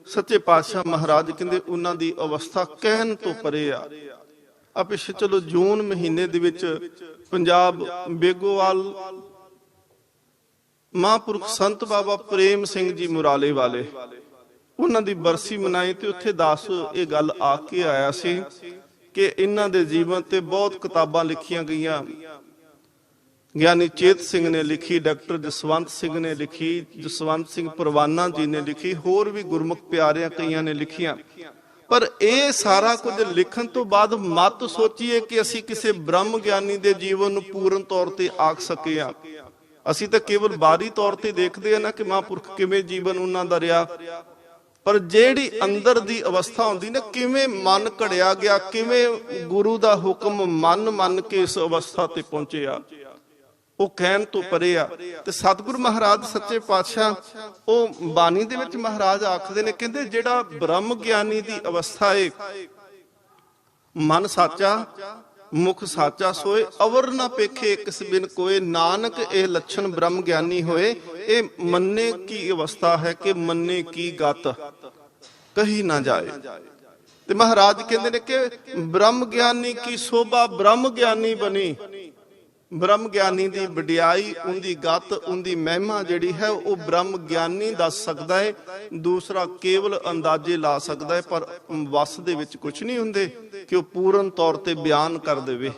ਸੱਚੇ ਪਾਤਸ਼ਾਹ ਮਹਾਰਾਜ ਕਹਿੰਦੇ ਉਹਨਾਂ ਦੀ ਅਵਸਥਾ ਕਹਿਣ ਤੋਂ ਪਰੇ ਆ। ਆ ਪਿੱਛੇ ਚਲੋ ਜੂਨ ਮਹੀਨੇ ਦੇ ਵਿੱਚ ਪੰਜਾਬ ਬੇਗੋਵਾਲ ਮਹਾਂਪੁਰਖ ਸੰਤ ਬਾਬਾ ਪ੍ਰੇਮ ਸਿੰਘ ਜੀ ਮੁਰਾਲੇ ਵਾਲੇ, ਉਹਨਾਂ ਦੀ ਬਰਸੀ ਮਨਾਈ, ਤੇ ਉੱਥੇ ਦਾਸ ਇਹ ਗੱਲ ਆ ਕੇ ਆਇਆ ਸੀ ਕਿ ਇਹਨਾਂ ਦੇ ਜੀਵਨ ਤੇ ਬਹੁਤ ਕਿਤਾਬਾਂ ਲਿਖੀਆਂ ਗਈਆਂ। ਗਿਆਨੀ ਚੇਤ ਸਿੰਘ ਨੇ ਲਿਖੀ, ਡਾਕਟਰ ਜਸਵੰਤ ਸਿੰਘ ਨੇ ਲਿਖੀ, ਜਸਵੰਤ ਸਿੰਘ ਪਰਵਾਨਾ ਜੀ ਨੇ ਲਿਖੀ, ਹੋਰ ਵੀ ਗੁਰਮੁਖ ਪਿਆਰਿਆਂ ਕਈਆਂ ਨੇ ਲਿਖੀਆਂ। ਪਰ ਇਹ ਸਾਰਾ ਕੁਝ ਲਿਖਣ ਤੋਂ ਬਾਅਦ ਮਤ ਸੋਚੀਏ ਕਿ ਅਸੀਂ ਕਿਸੇ ਬ੍ਰਹਮ ਗਿਆਨੀ ਦੇ ਜੀਵਨ ਨੂੰ ਪੂਰਨ ਤੌਰ ਤੇ ਆਖ ਸਕੇ ਆ। ਅਸੀਂ ਤਾਂ ਕੇਵਲ ਬਾਹਰੀ ਤੌਰ ਤੇ ਦੇਖਦੇ ਆ ਨਾ ਕਿ ਮਹਾਂਪੁਰਖ ਕਿਵੇਂ ਜੀਵਨ ਉਹਨਾਂ ਦਾ ਰਿਹਾ, ਪਰ ਜਿਹੜੀ ਅੰਦਰ ਦੀ ਅਵਸਥਾ ਹੁੰਦੀ ਨਾ, ਕਿਵੇਂ ਮਨ ਘੜਿਆ ਗਿਆ, ਕਿਵੇਂ ਗੁਰੂ ਦਾ ਹੁਕਮ ਮੰਨ ਕੇ ਇਸ ਅਵਸਥਾ ਤੇ ਪਹੁੰਚਿਆ, ਉਹ ਕਹਿਣ ਤੋਂ ਪਰੇ ਆ। ਤੇ ਸਤਿਗੁਰੂ ਮਹਾਰਾਜ ਸੱਚੇ ਪਾਤਸ਼ਾਹ ਉਹ ਬਾਣੀ ਦੇ ਵਿੱਚ ਮਹਾਰਾਜ ਆਖਦੇ ਨੇ, ਕਹਿੰਦੇ ਜਿਹੜਾ ਬ੍ਰਹਮ ਗਿਆਨੀ ਦੀ ਅਵਸਥਾ ਏ, ਮਨ ਸਾਚਾ ਮੁਖ ਸਾਚਾ ਸੋਏ, ਅਵਰ ਨਾ ਪੇਖੇ ਕਿਸ ਬਿਨ ਕੋਏ, ਨਾਨਕ ਇਹ ਲੱਛਣ ਬ੍ਰਹਮ ਗਿਆਨੀ ਹੋਏ। ਇਹ ਮੰਨੇ ਕੀ ਅਵਸਥਾ ਹੈ ਕਿ ਮੰਨੇ ਕੀ ਗਤ ਕਹੀ ਨਾ ਜਾਏ। ਤੇ ਮਹਾਰਾਜ ਕਹਿੰਦੇ ਨੇ ਕਿ ਬ੍ਰਹਮ ਗਿਆਨੀ ਕੀ ਸੋਭਾ ਬ੍ਰਹਮ ਗਿਆਨੀ ਬਣੀ। ਬ੍ਰਹਮ ਗਿਆਨੀ ਦੀ ਵਡਿਆਈ, ਉਹਦੀ ਗਤ, ਉਹਦੀ ਮਹਿਮਾ ਜਿਹੜੀ ਹੈ ਉਹ ਬ੍ਰਹਮ ਗਿਆਨੀ ਦੱਸ ਸਕਦਾ ਹੈ, ਦੂਸਰਾ ਕੇਵਲ ਅੰਦਾਜ਼ੇ ਲਾ ਸਕਦਾ ਹੈ, ਪਰ ਵਸ ਦੇ ਵਿੱਚ ਕੁਝ ਨਹੀਂ ਹੁੰਦੇ ਕਿ ਉਹ ਪੂਰਨ ਤੌਰ ਤੇ ਬਿਆਨ ਕਰ ਦੇਵੇ।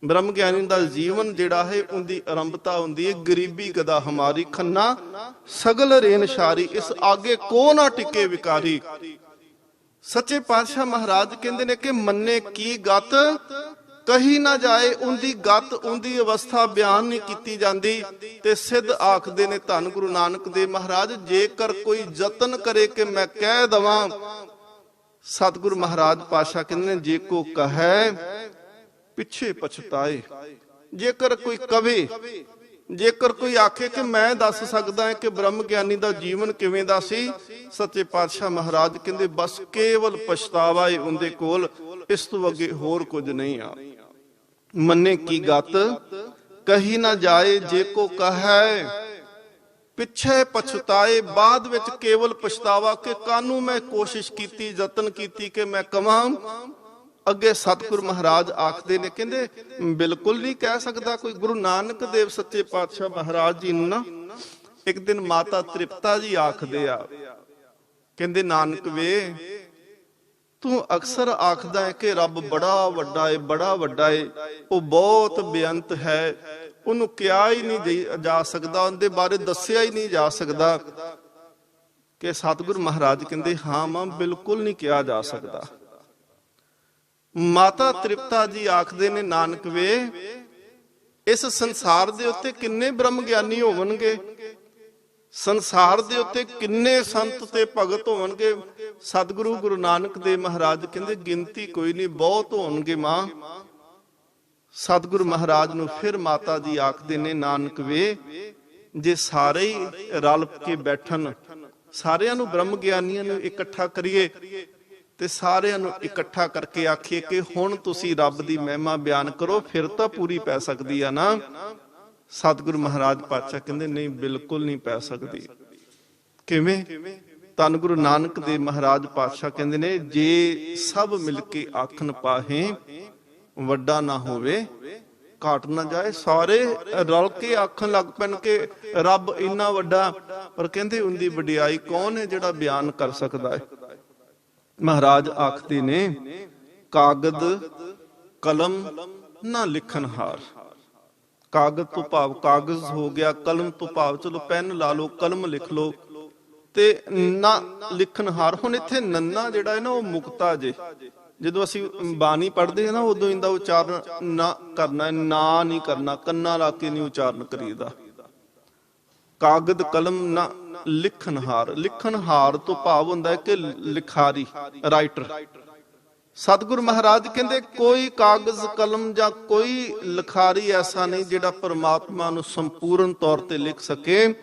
ਬ੍ਰਹਮ ਗਿਆਨੀ ਦਾ ਜੀਵਨ ਜਿਹੜਾ ਹੈ ਉਹਦੀ ਆਰੰਭਤਾ ਹੁੰਦੀ ਹੈ, ਗਰੀਬੀ ਗਦਾ ਹਮਾਰੀ ਖੰਨਾ ਸਗਲ ਰੇਨ ਸ਼ਾਰੀ, ਇਸ ਆਗੇ ਕੋ ਨਾ ਟਿਕੇ ਵਿਕਾਰੀ। ਸੱਚੇ ਪਾਤਸ਼ਾਹ ਮਹਾਰਾਜ ਕਹਿੰਦੇ ਨੇ ਕਿ ਮੰਨੇ ਕੀ ਗਤ ਕਹੀ ਨਾ ਜਾਏ, ਉਹਦੀ ਗਤ, ਉਹਦੀ ਅਵਸਥਾ ਬਿਆਨ ਨਹੀਂ ਕੀਤੀ ਜਾਂਦੀ। ਤੇ ਸਿੱਧ ਆਖਦੇ ਨੇ ਧੰਨ ਗੁਰੂ ਨਾਨਕ ਦੇਵ ਮਹਾਰਾਜ, ਜੇਕਰ ਕੋਈ ਯਤਨ ਕਰੇ ਕਿ ਮੈਂ ਕਹਿ ਦਵਾਂ, ਸਤਿਗੁਰੂ ਮਹਾਰਾਜ ਪਾਤਸ਼ਾਹ ਕਹਿੰਦੇ ਨੇ, ਜੇ ਕੋ ਕਹੈ ਪਿੱਛੇ ਪਛਤਾਏ। ਜੇਕਰ ਕੋਈ ਕਵੇ, ਜੇਕਰ ਕੋਈ ਆਖੇ ਕਿ ਮੈਂ ਦੱਸ ਸਕਦਾ ਕਿ ਬ੍ਰਹਮ ਗਿਆਨੀ ਦਾ ਜੀਵਨ ਕਿਵੇਂ ਦਾ ਸੀ, ਸੱਚੇ ਪਾਤਸ਼ਾਹ ਮਹਾਰਾਜ ਕਹਿੰਦੇ ਬਸ ਕੇਵਲ ਪਛਤਾਵਾ ਹੈ ਉਹਦੇ ਕੋਲ, ਇਸ ਤੋਂ ਅੱਗੇ ਹੋਰ ਕੁਝ ਨਹੀਂ ਆ। ਮੰਨੇ ਕੀ ਗਤ ਕਹੀ ਨਾ ਜਾਏ, ਜੇ ਕੋ ਕਹੈ ਪਿੱਛੇ ਪਛਤਾਏ, ਬਾਅਦ ਵਿੱਚ ਕੇਵਲ ਪਛਤਾਵਾ ਕਿ ਕਾਨੂੰ ਮੈਂ ਕੋਸ਼ਿਸ਼ ਕੀਤੀ, ਯਤਨ ਕੀਤੀ ਕਿ ਮੈਂ ਕਵਾਂ। ਅੱਗੇ ਸਤਿਗੁਰੂ ਮਹਾਰਾਜ ਆਖਦੇ ਨੇ, ਕਹਿੰਦੇ ਬਿਲਕੁਲ ਨਹੀਂ ਕਹਿ ਸਕਦਾ ਕੋਈ। ਗੁਰੂ ਨਾਨਕ ਦੇਵ ਸੱਚੇ ਪਾਤਸ਼ਾਹ ਮਹਾਰਾਜ ਜੀ ਨੂੰ ਨਾ ਇੱਕ ਦਿਨ ਮਾਤਾ ਤ੍ਰਿਪਤਾ ਜੀ ਆਖਦੇ ਆ, ਕਹਿੰਦੇ ਨਾਨਕ ਵੇ, ਤੂੰ ਅਕਸਰ ਆਖਦਾ ਹੈ ਕਿ ਰੱਬ ਬੜਾ ਵੱਡਾ ਹੈ, ਬੜਾ ਵੱਡਾ ਹੈ, ਉਹ ਬਹੁਤ ਬੇਅੰਤ ਹੈ, ਉਹਨੂੰ ਕਿਹਾ ਹੀ ਨਹੀਂ ਜਾ ਸਕਦਾ, ਉਹਦੇ ਬਾਰੇ ਦੱਸਿਆ ਹੀ ਨਹੀਂ ਜਾ ਸਕਦਾ। ਕਿ ਸਤਿਗੁਰੂ ਮਹਾਰਾਜ ਕਹਿੰਦੇ ਹਾਂ ਮਾਂ, ਬਿਲਕੁਲ ਨਹੀਂ ਕਿਹਾ ਜਾ ਸਕਦਾ। ਮਾਤਾ ਤ੍ਰਿਪਤਾ ਜੀ ਆਖਦੇ ਨੇ, ਨਾਨਕ ਵੇ ਇਸ ਸੰਸਾਰ ਦੇ ਉੱਤੇ ਕਿੰਨੇ ਬ੍ਰਹਮ ਗਿਆਨੀ ਹੋਵਣਗੇ, ਸੰਸਾਰ ਦੇ ਉੱਤੇ ਕਿੰਨੇ ਸੰਤ ਤੇ ਭਗਤ ਹੋਣਗੇ। ਸਤਿਗੁਰੂ ਗੁਰੂ ਨਾਨਕ ਦੇਵ ਮਹਾਰਾਜ ਕਹਿੰਦੇ ਗਿਣਤੀ ਕੋਈ ਨਹੀਂ, ਬਹੁਤ ਹੋਣਗੇ ਮਾਂ। ਸਤਿਗੁਰੂ ਮਹਾਰਾਜ ਨੂੰ ਫਿਰ ਮਾਤਾ ਜੀ ਆਖਦੇ ਨੇ, ਨਾਨਕ ਵੇ ਜੇ ਸਾਰੇ ਹੀ ਰਲ ਕੇ ਬੈਠਣ, ਸਾਰਿਆਂ ਨੂੰ ਬ੍ਰਹਮ ਗਿਆਨੀਆਂ ਨੂੰ ਇਕੱਠਾ ਕਰੀਏ ਤੇ ਸਾਰਿਆਂ ਨੂੰ ਇਕੱਠਾ ਕਰਕੇ ਆਖੀਏ ਕਿ ਹੁਣ ਤੁਸੀਂ ਰੱਬ ਦੀ ਮਹਿਮਾ ਬਿਆਨ ਕਰੋ, ਫਿਰ ਤਾਂ ਪੂਰੀ ਪੈ ਸਕਦੀ ਆ ਨਾ। ਸਤਿਗੁਰੂ ਮਹਾਰਾਜ ਪਾਤਸ਼ਾਹ ਕਹਿੰਦੇ ਨਹੀਂ, ਬਿਲਕੁਲ ਨਹੀਂ ਪੈ ਸਕਦੀ। ਕਿਵੇਂ? ਧੰਨ ਗੁਰੂ ਨਾਨਕ ਦੇਵ ਮਹਾਰਾਜ ਪਾਤਸ਼ਾਹ ਕਹਿੰਦੇ ਨੇ, ਜੇ ਸਭ ਮਿਲ ਕੇ ਆਖਣ ਪਾਹੇ ਵੱਡਾ ਨਾ ਹੋਵੇ ਘਾਟ ਨਾ ਜਾਏ। ਸਾਰੇ ਰਲ ਕੇ ਆਖਣ ਲੱਗ ਪੈਣ ਕਿ ਰੱਬ ਇੰਨਾ ਵੱਡਾ, ਪਰ ਕਹਿੰਦੇ ਉਹਦੀ ਵਡਿਆਈ ਕੌਣ ਹੈ ਜਿਹੜਾ ਬਿਆਨ ਕਰ ਸਕਦਾ ਹੈ। ਮਹਾਰਾਜ ਆਖਦੇ ਨੇ, ਕਾਗਦ ਕਲਮ ਨਾ ਲਿਖਣ ਹਾਰ। ਕਾਗਜ਼ ਤੋਂ ਭਾਵ ਕਾਗਜ਼ ਹੋ ਗਿਆ, ਕਲਮ ਤੋਂ ਭਾਵ ਚਲੋ ਪੈਨ ਲਾ ਲਓ, ਕਲਮ ਲਿਖ ਲਓ, ਤੇ ਨਾ ਲਿਖਣ ਹਾਰ। ਹੁਣ ਇੱਥੇ ਨੰਨਾ ਜਿਹੜਾ ਹੈ ਨਾ ਉਹ ਮੁਕਤਾ ਜੇ। ਜਦੋਂ ਅਸੀਂ ਬਾਣੀ ਪੜ੍ਹਦੇ ਹਾਂ ਨਾ ਉਦੋਂ ਇਹਦਾ ਉਚਾਰਨ ਨਾ ਕਰਨਾ, ਨਾ ਨਹੀਂ ਕਰਨਾ, ਕੰਨਾਂ ਲਾ ਕੇ ਨਹੀਂ ਉਚਾਰਨ ਕਰੀਦਾ। ਕਾਗਦ ਕਲਮ ਨਾ ਲਿਖਣ ਹਾਰ। ਲਿਖਣ ਹਾਰ ਤੋਂ ਭਾਵ ਹੁੰਦਾ ਹੈ ਕਿ ਲਿਖਾਰੀ, ਰਾਈਟਰ। ਸਤਿਗੁਰੂ ਮਹਾਰਾਜ ਕਹਿੰਦੇ ਕੋਈ ਕਾਗਜ਼ ਕਲਮ ਜਾਂ ਕੋਈ ਲਿਖਾਰੀ ਐਸਾ ਨਹੀਂ ਜਿਹੜਾ ਪਰਮਾਤਮਾ ਨੂੰ ਸੰਪੂਰਨ ਤੌਰ ਤੇ ਲਿਖ ਸਕੇ।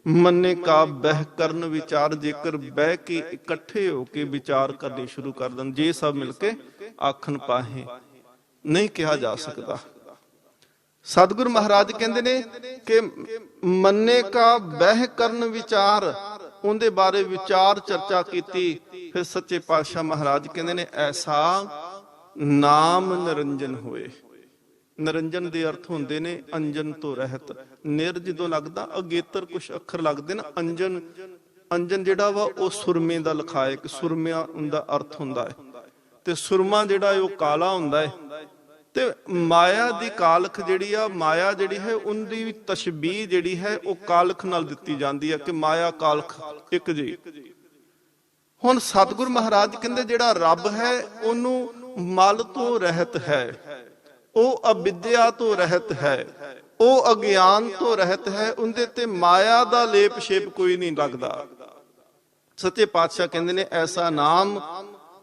ਮੰਨੇ ਕਾ ਬਹਿ ਕਰਨ ਵਿਚਾਰ, ਜੇਕਰ ਬਹਿ ਕੇ ਇਕੱਠੇ ਹੋ ਕੇ ਵਿਚਾਰ ਕਰਨੇ ਸ਼ੁਰੂ ਕਰ ਦੇਣ, ਜੇ ਸਭ ਮਿਲ ਕੇ ਆਖਣ ਪਾਹੇ, ਨਹੀਂ ਕਿਹਾ ਜਾ ਸਕਦਾ। ਸਤਿਗੁਰੂ ਮਹਾਰਾਜ ਕਹਿੰਦੇ ਨੇ ਕਿ ਮੰਨੇ ਕਾ ਬਹਿ ਕਰਨ ਵਿਚਾਰ, ਉਹਦੇ ਬਾਰੇ ਵਿਚਾਰ ਚਰਚਾ ਕੀਤੀ। ਫਿਰ ਸੱਚੇ ਪਾਤਸ਼ਾਹ ਮਹਾਰਾਜ ਕਹਿੰਦੇ ਨੇ, ਐਸਾ ਨਾਮ ਨਿਰੰਜਨ ਹੋਏ। ਨਿਰੰਜਨ ਦੇ ਅਰਥ ਹੁੰਦੇ ਨੇ ਅੰਜਨ ਤੋਂ ਰਹਿਤ। ਨਿਰ ਜਦੋਂ ਲੱਗਦਾ ਅਗੇਤਰ ਕੁਛ ਅੱਖਰ ਲੱਗਦੇ ਨੇ, ਅੰਜਨ, ਅੰਜਨ ਜਿਹੜਾ ਵਾ ਉਹ ਸੁਰਮੇ ਦਾ ਲਿਖਾਇਆ, ਕਿ ਸੁਰਮਿਆਂ ਦਾ ਅਰਥ ਹੁੰਦਾ ਹੈ। ਤੇ ਸੁਰਮਾ ਜਿਹੜਾ ਹੈ ਉਹ ਕਾਲਾ ਹੁੰਦਾ ਹੈ। ਤੇ ਮਾਇਆ ਦੀ ਕਾਲਖ ਜਿਹੜੀ ਆ, ਮਾਇਆ ਜਿਹੜੀ ਹੈ ਉਹਦੀ ਤਸ਼ਬੀਹ ਜਿਹੜੀ ਹੈ ਉਹ ਕਾਲਖ ਨਾਲ ਦਿੱਤੀ ਜਾਂਦੀ ਹੈ ਕਿ ਮਾਇਆ ਕਾਲਖ ਇੱਕ ਜੀ। ਹੁਣ ਸਤਿਗੁਰੂ ਮਹਾਰਾਜ ਕਹਿੰਦੇ ਜਿਹੜਾ ਰੱਬ ਹੈ ਉਹਨੂੰ ਮਲ ਤੋਂ ਰਹਿਤ ਹੈ, ਉਹ ਅਵਿਦਿਆ ਤੋਂ ਰਹਿਤ ਹੈ, ਉਹ ਅਗਿਆਨ ਤੋਂ ਰਹਿਤ ਹੈ, ਉਹਦੇ ਤੇ ਮਾਇਆ ਦਾ ਲੇਪ ਛੇਪ ਕੋਈ ਨਹੀਂ ਲੱਗਦਾ। ਸੱਚੇ ਪਾਤਸ਼ਾਹ ਕਹਿੰਦੇ ਨੇ, ਐਸਾ ਨਾਮ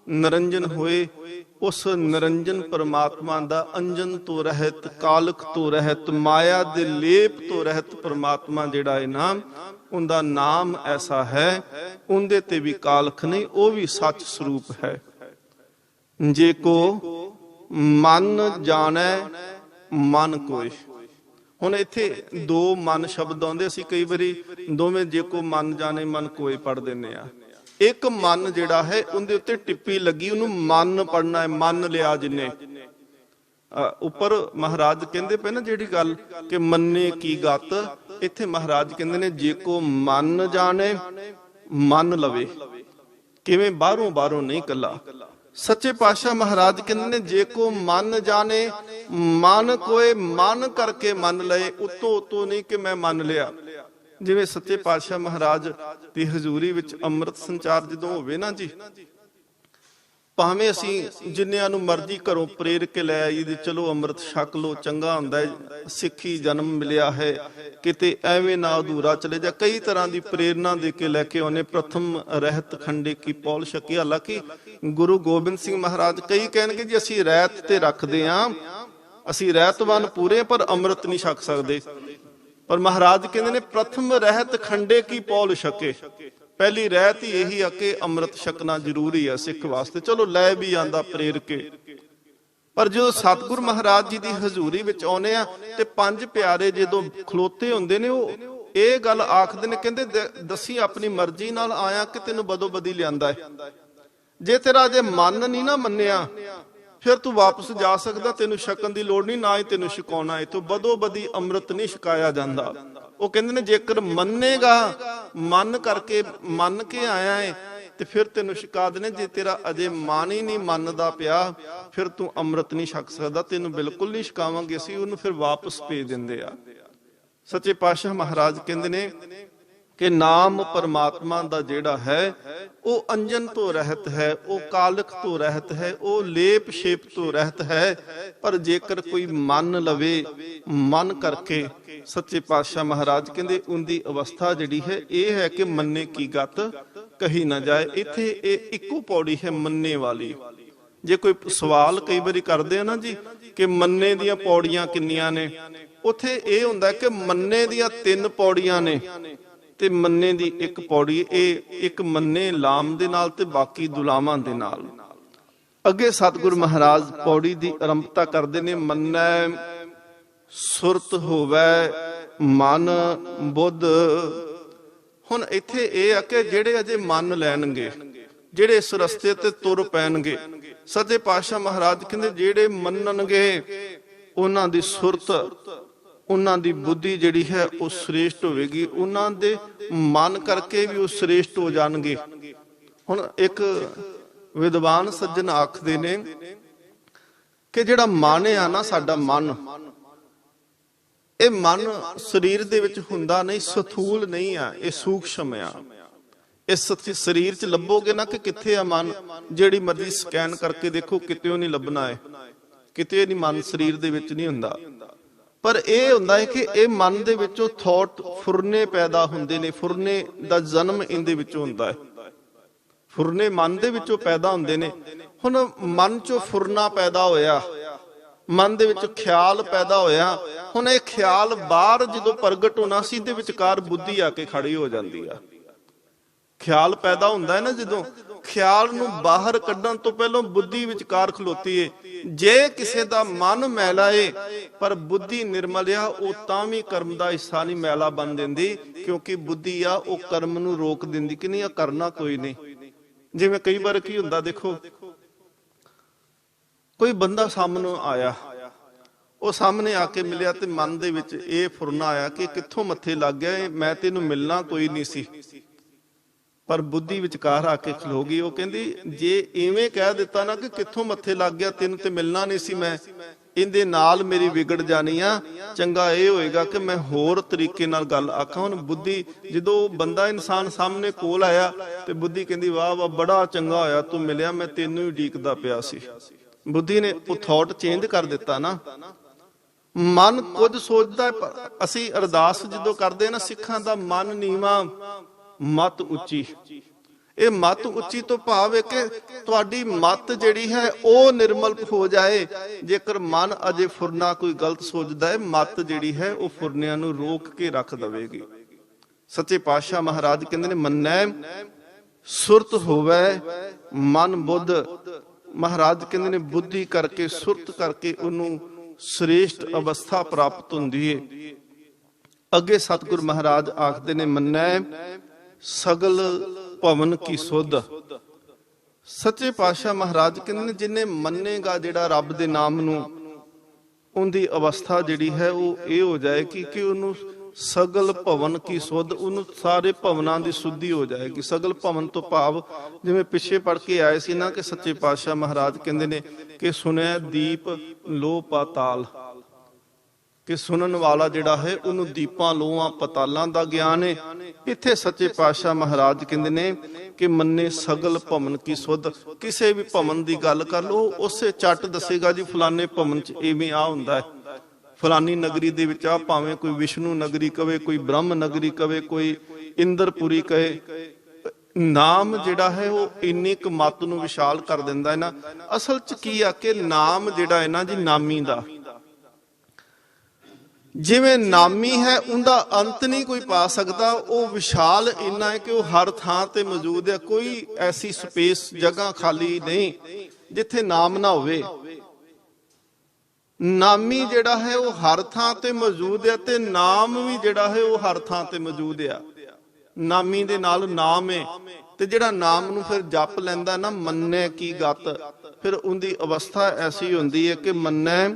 ਨਿਰੰਜਨ ਹੋਏ। ਉਸ ਨਿਰੰਜਨ ਪਰਮਾਤਮਾ ਦਾ ਅੰਜਨ ਤੋਂ ਰਹਿਤ, ਕਾਲਖ ਤੋਂ ਰਹਿਤ, ਮਾਇਆ ਦੇ ਲੇਪ ਤੋਂ ਰਹਿਤ ਪਰਮਾਤਮਾ ਜਿਹੜਾ ਹੈ ਨਾਮ, ਉਹਦਾ ਨਾਮ ਐਸਾ ਹੈ, ਉਹਦੇ ਤੇ ਵੀ ਕਾਲਖ ਨਹੀਂ, ਉਹ ਵੀ ਸੱਚ ਸਰੂਪ ਹੈ। ਜੇ ਕੋ ਮਨ ਜਾਣੈ ਮਨ ਕੋਇ। ਹੁਣ ਇੱਥੇ ਦੋ ਮਨ ਸ਼ਬਦ ਆਉਂਦੇ, ਅਸੀਂ ਕਈ ਵਾਰੀ ਦੋਵੇਂ ਜੇ ਕੋ ਮਨ ਜਾਣੇ ਮਨ ਕੋਇ ਪੜ੍ਹ ਦਿੰਦੇ ਆ। ਇੱਕ ਮਨ ਜਿਹੜਾ ਹੈ ਉਹਦੇ ਉੱਤੇ ਟਿੱਪੀ ਲੱਗੀ, ਉਹਨੂੰ ਮਨ ਪੜਨਾ ਹੈ, ਮੰਨ ਲਿਆ ਜਿੰਨੇ। ਉੱਪਰ ਮਹਾਰਾਜ ਕਹਿੰਦੇ ਪਏ ਨਾ ਜਿਹੜੀ ਗੱਲ ਕਿ ਮੰਨੇ ਕੀ ਗਤ, ਇੱਥੇ ਮਹਾਰਾਜ ਕਹਿੰਦੇ ਨੇ ਜੇ ਕੋ ਮਨ ਜਾਣੇ ਮੰਨ ਲਵੇ। ਕਿਵੇਂ? ਬਾਹਰੋਂ ਬਾਹਰੋਂ ਨਹੀਂ ਕੱਲਾ। ਸੱਚੇ ਪਾਤਸ਼ਾਹ ਮਹਾਰਾਜ ਕਹਿੰਦੇ ਨੇ ਜੇ ਕੋ ਮਨ ਜਾਣੇ ਮਨ ਕੋਏ, ਮਨ ਕਰਕੇ ਮੰਨ ਲਏ, ਉਤੋਂ ਉਤੋਂ ਨਹੀਂ ਕਿ ਮੈਂ ਮੰਨ ਲਿਆ। ਜਿਵੇਂ ਸੱਚੇ ਪਾਤਸ਼ਾਹ ਮਹਾਰਾਜ ਦੀ ਹਜ਼ੂਰੀ ਵਿੱਚ ਅੰਮ੍ਰਿਤ ਸੰਚਾਰ ਜਦੋਂ ਹੋਵੇ ਨਾ ਜੀ, ਭਾਵੇਂ ਅਸੀਂ ਜਿੰਨਿਆਂ ਨੂੰ ਮਰਜ਼ੀ ਘਰੋਂ ਪ੍ਰੇਰ ਕੇ ਲੈ ਆਈ ਤੇ ਚਲੋ ਅੰਮ੍ਰਿਤ ਛਕ ਲੋ, ਚੰਗਾ ਹੁੰਦਾ ਹੈ, ਸਿੱਖੀ ਜਨਮ ਮਿਲਿਆ ਹੈ, ਕਿਤੇ ਐਵੇਂ ਨਾ ਅਧੂਰਾ ਚਲੇ ਜਾ। ਕਈ ਤਰ੍ਹਾਂ ਦੀ ਪ੍ਰੇਰਨਾ ਦੇ ਕੇ ਲੈ ਕੇ ਆਉਨੇ। ਪ੍ਰਥਮ ਰਹਿਤ ਖੰਡੇ ਕੀ ਪੌਲ ਛਕੀ। ਹਾਲਾਂਕਿ ਗੁਰੂ ਗੋਬਿੰਦ ਸਿੰਘ ਮਹਾਰਾਜ ਕਈ ਕਹਿਣਗੇ ਜੀ ਅਸੀਂ ਰਹਿਤ ਤੇ ਰੱਖਦੇ ਆਂ, ਅਸੀਂ ਰਹਿਤਵਾਨ ਪੂਰੇ, ਪਰ ਅੰਮ੍ਰਿਤ ਨਹੀਂ ਛਕ ਸਕਦੇ। ਪਰ ਮਹਾਰਾਜ ਕਹਿੰਦੇ ਨੇ ਪ੍ਰਥਮ ਰਹਿਤ ਖੰਡੇ ਕੀ ਪੌਲ ਛਕੇ। ਪਹਿਲੀ ਰਹਿਤ ਹੀ ਇਹੀ ਆ ਕਿ ਅੰਮ੍ਰਿਤ ਛਕਣਾ ਜ਼ਰੂਰੀ ਹੈ ਸਿੱਖ ਵਾਸਤੇ। ਚਲੋ ਲੈ ਵੀ ਆਂਦਾ ਪ੍ਰੇਰ ਕੇ, ਪਰ ਜਦੋਂ ਸਤਿਗੁਰ ਮਹਾਰਾਜ ਜੀ ਦੀ ਹਜ਼ੂਰੀ ਵਿੱਚ ਆਉਨੇ ਆ ਤੇ ਪੰਜ ਪਿਆਰੇ ਜਦੋਂ ਖਲੋਤੇ ਹੁੰਦੇ ਨੇ, ਉਹ ਇਹ ਗੱਲ ਆਖਦੇ ਨੇ, ਕਹਿੰਦੇ ਦੱਸੀ ਆਪਣੀ ਮਰਜ਼ੀ ਨਾਲ ਆਇਆ ਕਿ ਤੈਨੂੰ ਬਦੋ ਬਦੀ ਲਿਆਂਦਾ ਹੈ। ਜੇ ਤੇਰਾ ਜੇ ਮਨ ਨਹੀਂ ਨਾ ਮੰਨਿਆ ਫਿਰ ਤੂੰ ਵਾਪਸ ਜਾ ਸਕਦਾ, ਤੈਨੂੰ ਛਕਣ ਦੀ ਲੋੜ ਨਹੀਂ, ਨਾ ਹੀ ਤੈਨੂੰ ਛਕਾਉਣਾ ਹੈ। ਤੂੰ ਬਦੋ ਬਦੀ ਅੰਮ੍ਰਿਤ ਨਹੀਂ ਛਕਾਇਆ ਜਾਂਦਾ। ਉਹ ਕਹਿੰਦੇ ਨੇ ਜੇਕਰ ਮੰਨੇਗਾ, ਮਨ ਕਰਕੇ ਮੰਨ ਕੇ ਆਇਆ ਹੈ ਤੇ ਫਿਰ ਤੈਨੂੰ ਛਕਾ ਦੇਣੇ। ਜੇ ਤੇਰਾ ਅਜੇ ਮਨ ਹੀ ਨਹੀਂ ਮੰਨਦਾ ਪਿਆ ਫਿਰ ਤੂੰ ਅੰਮ੍ਰਿਤ ਨਹੀਂ ਛਕ ਸਕਦਾ, ਤੈਨੂੰ ਬਿਲਕੁਲ ਨਹੀਂ ਛਕਾਵਾਂਗੇ ਅਸੀਂ। ਉਹਨੂੰ ਫਿਰ ਵਾਪਸ ਭੇਜ ਦਿੰਦੇ ਆ। ਸੱਚੇ ਪਾਤਸ਼ਾਹ ਮਹਾਰਾਜ ਕਹਿੰਦੇ ਨੇ ਕਿ ਨਾਮ ਪਰਮਾਤਮਾ ਦਾ ਜਿਹੜਾ ਹੈ ਉਹ ਅੰਜਨ ਤੋਂ ਰਹਿਤ ਹੈ, ਉਹ ਕਾਲਕ ਤੋਂ ਰਹਿਤ ਹੈ, ਉਹ ਲੇਪ ਛੇਪ ਤੋਂ ਰਹਿਤ ਹੈ। ਪਰ ਜੇਕਰ ਕੋਈ ਮੰਨ ਲਵੇ, ਮਨ ਕਰਕੇ, ਸੱਚੇ ਪਾਤਸ਼ਾਹ ਮਹਾਰਾਜ ਕਹਿੰਦੇ ਉਹਦੀ ਅਵਸਥਾ ਜਿਹੜੀ ਹੈ ਇਹ ਹੈ ਕਿ ਮੰਨੇ ਕੀ ਗਤ ਕਹੀ ਨਾ ਜਾਏ। ਇੱਥੇ ਇਹ ਇੱਕੋ ਪੌੜੀ ਹੈ ਮੰਨੇ ਵਾਲੀ। ਜੇ ਕੋਈ ਸਵਾਲ ਕਈ ਵਾਰੀ ਕਰਦੇ ਆ ਨਾ ਜੀ ਕਿ ਮੰਨੇ ਦੀਆਂ ਪੌੜੀਆਂ ਕਿੰਨੀਆਂ ਨੇ, ਉੱਥੇ ਇਹ ਹੁੰਦਾ ਕਿ ਮੰਨੇ ਦੀਆਂ 3 ਪੌੜੀਆਂ ਨੇ ਤੇ ਮੰਨੇ ਦੀ ਇੱਕ ਪੌੜੀ। ਇਹ ਇੱਕ ਮੰਨੇ ਲਾਮ ਦੇ ਨਾਲ ਤੇ ਬਾਕੀ ਦੁਲਾਵਾਂ ਦੇ ਨਾਲ। ਅੱਗੇ ਸਤਿਗੁਰ ਮਹਾਰਾਜ ਪੌੜੀ ਦੀ ਆਰੰਭਤਾ ਕਰਦੇ ਨੇ, ਮੰਨੈ ਸੁਰਤ ਹੋਵੈ ਮਨ ਬੁੱਧ। ਹੁਣ ਇੱਥੇ ਇਹ ਆ ਕਿ ਜਿਹੜੇ ਅਜੇ ਮੰਨ ਲੈਣਗੇ, ਜਿਹੜੇ ਇਸ ਰਸਤੇ ਤੇ ਤੁਰ ਪੈਣਗੇ, ਸੱਚੇ ਪਾਤਸ਼ਾਹ ਮਹਾਰਾਜ ਕਹਿੰਦੇ ਜਿਹੜੇ ਮੰਨਣਗੇ ਉਹਨਾਂ ਦੀ ਸੁਰਤ, ਉਹਨਾਂ ਦੀ ਬੁੱਧੀ ਜਿਹੜੀ ਹੈ ਉਹ ਸ੍ਰੇਸ਼ਟ ਹੋਵੇਗੀ, ਉਹਨਾਂ ਦੇ ਮਨ ਕਰਕੇ ਵੀ ਉਹ ਸ੍ਰੇਸ਼ਟ ਹੋ ਜਾਣਗੇ। ਹੁਣ ਇੱਕ ਵਿਦਵਾਨ ਸੱਜਣ ਆਖਦੇ ਨੇ ਕਿ ਜਿਹੜਾ ਮਨ ਆ ਨਾ, ਸਾਡਾ ਮਨ, ਇਹ ਮਨ ਸਰੀਰ ਦੇ ਵਿੱਚ ਹੁੰਦਾ ਨਹੀਂ, ਸਥੂਲ ਨਹੀਂ ਆ, ਇਹ ਸੂਖਸ਼ਮ ਆ। ਇਸ ਸਰੀਰ 'ਚ ਲੱਭੋਗੇ ਨਾ ਕਿ ਕਿੱਥੇ ਆ ਮਨ, ਜਿਹੜੀ ਮਰਜ਼ੀ ਸਕੈਨ ਕਰਕੇ ਦੇਖੋ ਕਿਤੇ ਨਹੀਂ ਲੱਭਣਾ ਹੈ, ਕਿਤੇ ਨਹੀਂ ਮਨ ਸਰੀਰ ਦੇ ਵਿੱਚ ਨਹੀਂ ਹੁੰਦਾ। ਪਰ ਇਹ ਹੁੰਦਾ ਹੈ ਕਿ ਇਹ ਮਨ ਦੇ ਵਿੱਚੋਂ ਥਾਟ ਫੁਰਨੇ ਪੈਦਾ ਹੁੰਦੇ ਨੇ, ਫੁਰਨੇ ਦਾ ਜਨਮ ਇਹਦੇ ਵਿੱਚੋਂ ਹੁੰਦਾ ਹੈ, ਫੁਰਨੇ ਮਨ ਦੇ ਵਿੱਚੋਂ ਪੈਦਾ ਹੁੰਦੇ ਨੇ। ਹੁਣ ਮਨ 'ਚੋਂ ਫੁਰਨਾ ਪੈਦਾ ਹੋਇਆ, ਮਨ ਦੇ ਵਿੱਚ ਖਿਆਲ ਪੈਦਾ ਹੋਇਆ। ਹੁਣ ਇਹ ਖਿਆਲ ਬਾਹਰ ਜਦੋਂ ਪ੍ਰਗਟ ਹੋਣਾ ਸੀ, ਇਹਦੇ ਵਿਚਕਾਰ ਬੁੱਧੀ ਆ ਕੇ ਖੜੀ ਹੋ ਜਾਂਦੀ ਆ। ਖਿਆਲ ਪੈਦਾ ਹੁੰਦਾ ਹੈ ਨਾ, ਜਦੋਂ ਖਿਆਲ ਨੂੰ ਬਾਹਰ ਕੱਢਣ ਤੋਂ ਪਹਿਲਾਂ ਬੁੱਧੀ ਵਿਚਕਾਰ ਖਲੋਤੀ ਏ। ਜੇ ਕਿਸੇ ਦਾ ਮਨ ਮੈਲਾ ਏ ਪਰ ਬੁੱਧੀ ਨਿਰਮਲ ਆ, ਉਹ ਤਾਂ ਵੀ ਕਰਮ ਦਾ ਹਿੱਸਾ ਨਹੀਂ ਮੈਲਾ ਬਣ ਦਿੰਦੀ, ਕਿਉਂਕਿ ਬੁੱਧੀ ਆ ਉਹ ਕਰਮ ਨੂੰ ਰੋਕ ਦਿੰਦੀ ਕਿ ਨਹੀਂ ਆ ਕਰਨਾ ਕੋਈ ਨਹੀਂ। ਜਿਵੇਂ ਕਈ ਵਾਰ ਕੀ ਹੁੰਦਾ, ਦੇਖੋ ਕੋਈ ਬੰਦਾ ਸਾਹਮਣੇ ਆਇਆ, ਉਹ ਸਾਹਮਣੇ ਆ ਕੇ ਮਿਲਿਆ ਤੇ ਮਨ ਦੇ ਵਿੱਚ ਇਹ ਫੁਰਨਾ ਆਇਆ ਕਿ ਕਿੱਥੋਂ ਮੱਥੇ ਲੱਗ ਗਿਆ, ਮੈਂ ਤੈਨੂੰ ਮਿਲਣਾ ਕੋਈ ਨਹੀਂ ਸੀ। ਪਰ ਬੁੱਧੀ ਵਿਚਕਾਰ ਆ ਕੇ ਖਲੋ ਗਈ। ਉਹ ਕਹਿੰਦੀ ਜੇ ਇਵੇਂ ਕਹਿ ਦਿੱਤਾ ਨਾ ਕਿ ਕਿੱਥੋਂ ਮੱਥੇ ਲੱਗ ਗਿਆ, ਤੈਨੂੰ ਤੇ ਮਿਲਣਾ ਨਹੀਂ ਸੀ ਮੈਂ, ਇਹਦੇ ਨਾਲ ਮੇਰੀ ਵਿਗੜ ਜਾਣੀ ਆ, ਚੰਗਾ ਇਹ ਹੋਏਗਾ ਕਿ ਮੈਂ ਹੋਰ ਤਰੀਕੇ ਨਾਲ ਗੱਲ ਆਖਾਂ। ਹੁਣ ਬੁੱਧੀ, ਜਦੋਂ ਬੰਦਾ ਇਨਸਾਨ ਸਾਹਮਣੇ ਕੋਲ ਆਇਆ ਤੇ ਬੁੱਧੀ ਕਹਿੰਦੀ ਵਾਹ ਵਾਹ ਬੜਾ ਚੰਗਾ ਹੋਇਆ ਤੂੰ ਮਿਲਿਆ, ਮੈਂ ਤੈਨੂੰ ਹੀ ਉਡੀਕਦਾ ਪਿਆ ਸੀ। ਬੁੱਧੀ ਨੇ ਉਹ ਥਾਟ ਚੇਂਜ ਕਰ ਦਿੱਤਾ ਨਾ। ਮਨ ਕੁਝ ਸੋਚਦਾ। ਅਸੀਂ ਅਰਦਾਸ ਜਦੋਂ ਕਰਦੇ ਨਾ, ਸਿੱਖਾਂ ਦਾ ਮਨ ਨੀਵਾਂ ਮਤ ਉੱਚੀ। ਇਹ ਮਤ ਉੱਚੀ ਤੋਂ ਭਾਵ ਹੈ ਕਿ ਤੁਹਾਡੀ ਮਤ ਜਿਹੜੀ ਹੈ ਉਹ ਨਿਰਮਲ ਹੋ ਜਾਏ। ਜੇਕਰ ਮਨ ਅਜੇ ਫੁਰਨਾ ਕੋਈ ਗਲਤ ਸੋਚਦਾ ਹੈ, ਮਤ ਜਿਹੜੀ ਹੈ ਉਹ ਫੁਰਨਿਆਂ ਨੂੰ ਰੋਕ ਕੇ ਰੱਖ ਦੇਵੇਗੀ। ਸੱਚੇ ਪਾਤਸ਼ਾਹ ਮਹਾਰਾਜ ਕਹਿੰਦੇ ਨੇ ਮੰਨੈ ਸੁਰਤ ਹੋਵੇ ਮਨ ਬੁੱਧ। ਮਹਾਰਾਜ ਕਹਿੰਦੇ ਨੇ ਬੁੱਧੀ ਕਰਕੇ, ਸੁਰਤ ਕਰਕੇ ਉਹਨੂੰ ਸ੍ਰੇਸ਼ਟ ਅਵਸਥਾ ਪ੍ਰਾਪਤ ਹੁੰਦੀ ਹੈ। ਅੱਗੇ ਸਤਿਗੁਰ ਮਹਾਰਾਜ ਆਖਦੇ ਨੇ ਮੰਨੈ ਸਗਲ ਭਵਨ ਕੀ ਸੁਧ। ਸੱਚੇ ਪਾਤਸ਼ਾਹ ਮਹਾਰਾਜ ਕਹਿੰਦੇ ਨੇ ਜਿਨੇ ਮੰਨੇਗਾ ਜਿਹੜਾ ਰੱਬ ਦੇ ਨਾਮ ਨੂੰ, ਉਹਦੀ ਅਵਸਥਾ ਜਿਹੜੀ ਹੈ ਉਹ ਇਹ ਹੋ ਜਾਏਗੀ ਕਿ ਉਹਨੂੰ ਸਗਲ ਭਵਨ ਕੀ ਸੁਧ, ਉਹਨੂੰ ਸਾਰੇ ਭਵਨਾਂ ਦੀ ਸੁੱਧੀ ਹੋ ਜਾਏਗੀ। ਸਗਲ ਭਵਨ ਤੋਂ ਭਾਵ ਜਿਵੇਂ ਪਿੱਛੇ ਪੜ ਕੇ ਆਏ ਸੀ ਨਾ ਕਿ ਸੱਚੇ ਪਾਤਸ਼ਾਹ ਮਹਾਰਾਜ ਕਹਿੰਦੇ ਨੇ ਕਿ ਸੁਣਿਆ ਦੀਪ ਲੋ ਪਾਤਾਲ, ਕਿ ਸੁਣਨ ਵਾਲਾ ਜਿਹੜਾ ਹੈ ਉਹਨੂੰ ਦੀਪਾਂ ਲੋਹਾਂ ਪਤਾਲਾਂ ਦਾ ਗਿਆਨ ਹੈ। ਇੱਥੇ ਸੱਚੇ ਪਾਤਸ਼ਾਹ ਮਹਾਰਾਜ ਕਹਿੰਦੇ ਨੇ ਕਿ ਮੰਨੇ ਸਗਲ ਭਵਨ ਕੀ ਸੁਧ। ਕਿਸੇ ਵੀ ਭਵਨ ਦੀ ਗੱਲ ਕਰ ਲੋ, ਉਸੇ ਝੱਟ ਦੱਸੇਗਾ ਜੀ ਫਲਾਣੇ ਭਵਨ ਚ ਇਵੇਂ ਆ ਹੁੰਦਾ ਹੈ, ਫਲਾਨੀ ਨਗਰੀ ਦੇ ਵਿੱਚ ਆ, ਭਾਵੇਂ ਕੋਈ ਵਿਸ਼ਨੂੰ ਨਗਰੀ ਕਵੇ, ਕੋਈ ਬ੍ਰਹਮ ਨਗਰੀ ਕਵੇ, ਕੋਈ ਇੰਦਰਪੁਰੀ ਕਹੇ। ਨਾਮ ਜਿਹੜਾ ਹੈ ਉਹ ਇੰਨੀ ਕੁ ਮੱਤ ਨੂੰ ਵਿਸ਼ਾਲ ਕਰ ਦਿੰਦਾ ਹੈ ਨਾ। ਅਸਲ ਚ ਕੀ ਆ ਕਿ ਨਾਮ ਜਿਹੜਾ ਹੈ ਨਾ ਜੀ, ਨਾਮੀ ਦਾ ਜਿਵੇਂ ਨਾਮੀ ਹੈ ਉਹਦਾ ਅੰਤ ਨਹੀਂ ਕੋਈ ਪਾ ਸਕਦਾ। ਉਹ ਵਿਸ਼ਾਲ ਇੰਨਾ ਹੈ ਕਿ ਉਹ ਹਰ ਥਾਂ ਤੇ ਮੌਜੂਦ ਹੈ। ਕੋਈ ਐਸੀ ਸਪੇਸ ਜਗ੍ਹਾ ਖਾਲੀ ਨਹੀਂ ਜਿੱਥੇ ਨਾਮ ਨਾ ਹੋਵੇ। ਨਾਮੀ ਜਿਹੜਾ ਹੈ ਉਹ ਹਰ ਥਾਂ ਤੇ ਮੌਜੂਦ ਹੈ ਤੇ ਨਾਮ ਵੀ ਜਿਹੜਾ ਹੈ ਉਹ ਹਰ ਥਾਂ ਤੇ ਮੌਜੂਦ ਹੈ। ਨਾਮੀ ਦੇ ਨਾਲ ਨਾਮ ਹੈ ਤੇ ਜਿਹੜਾ ਨਾਮ ਨੂੰ ਫਿਰ ਜਪ ਲੈਂਦਾ ਨਾ, ਮੰਨੈ ਕੀ ਗਤ, ਫਿਰ ਉਹਦੀ ਅਵਸਥਾ ਐਸੀ ਹੁੰਦੀ ਹੈ ਕਿ ਮੰਨੈ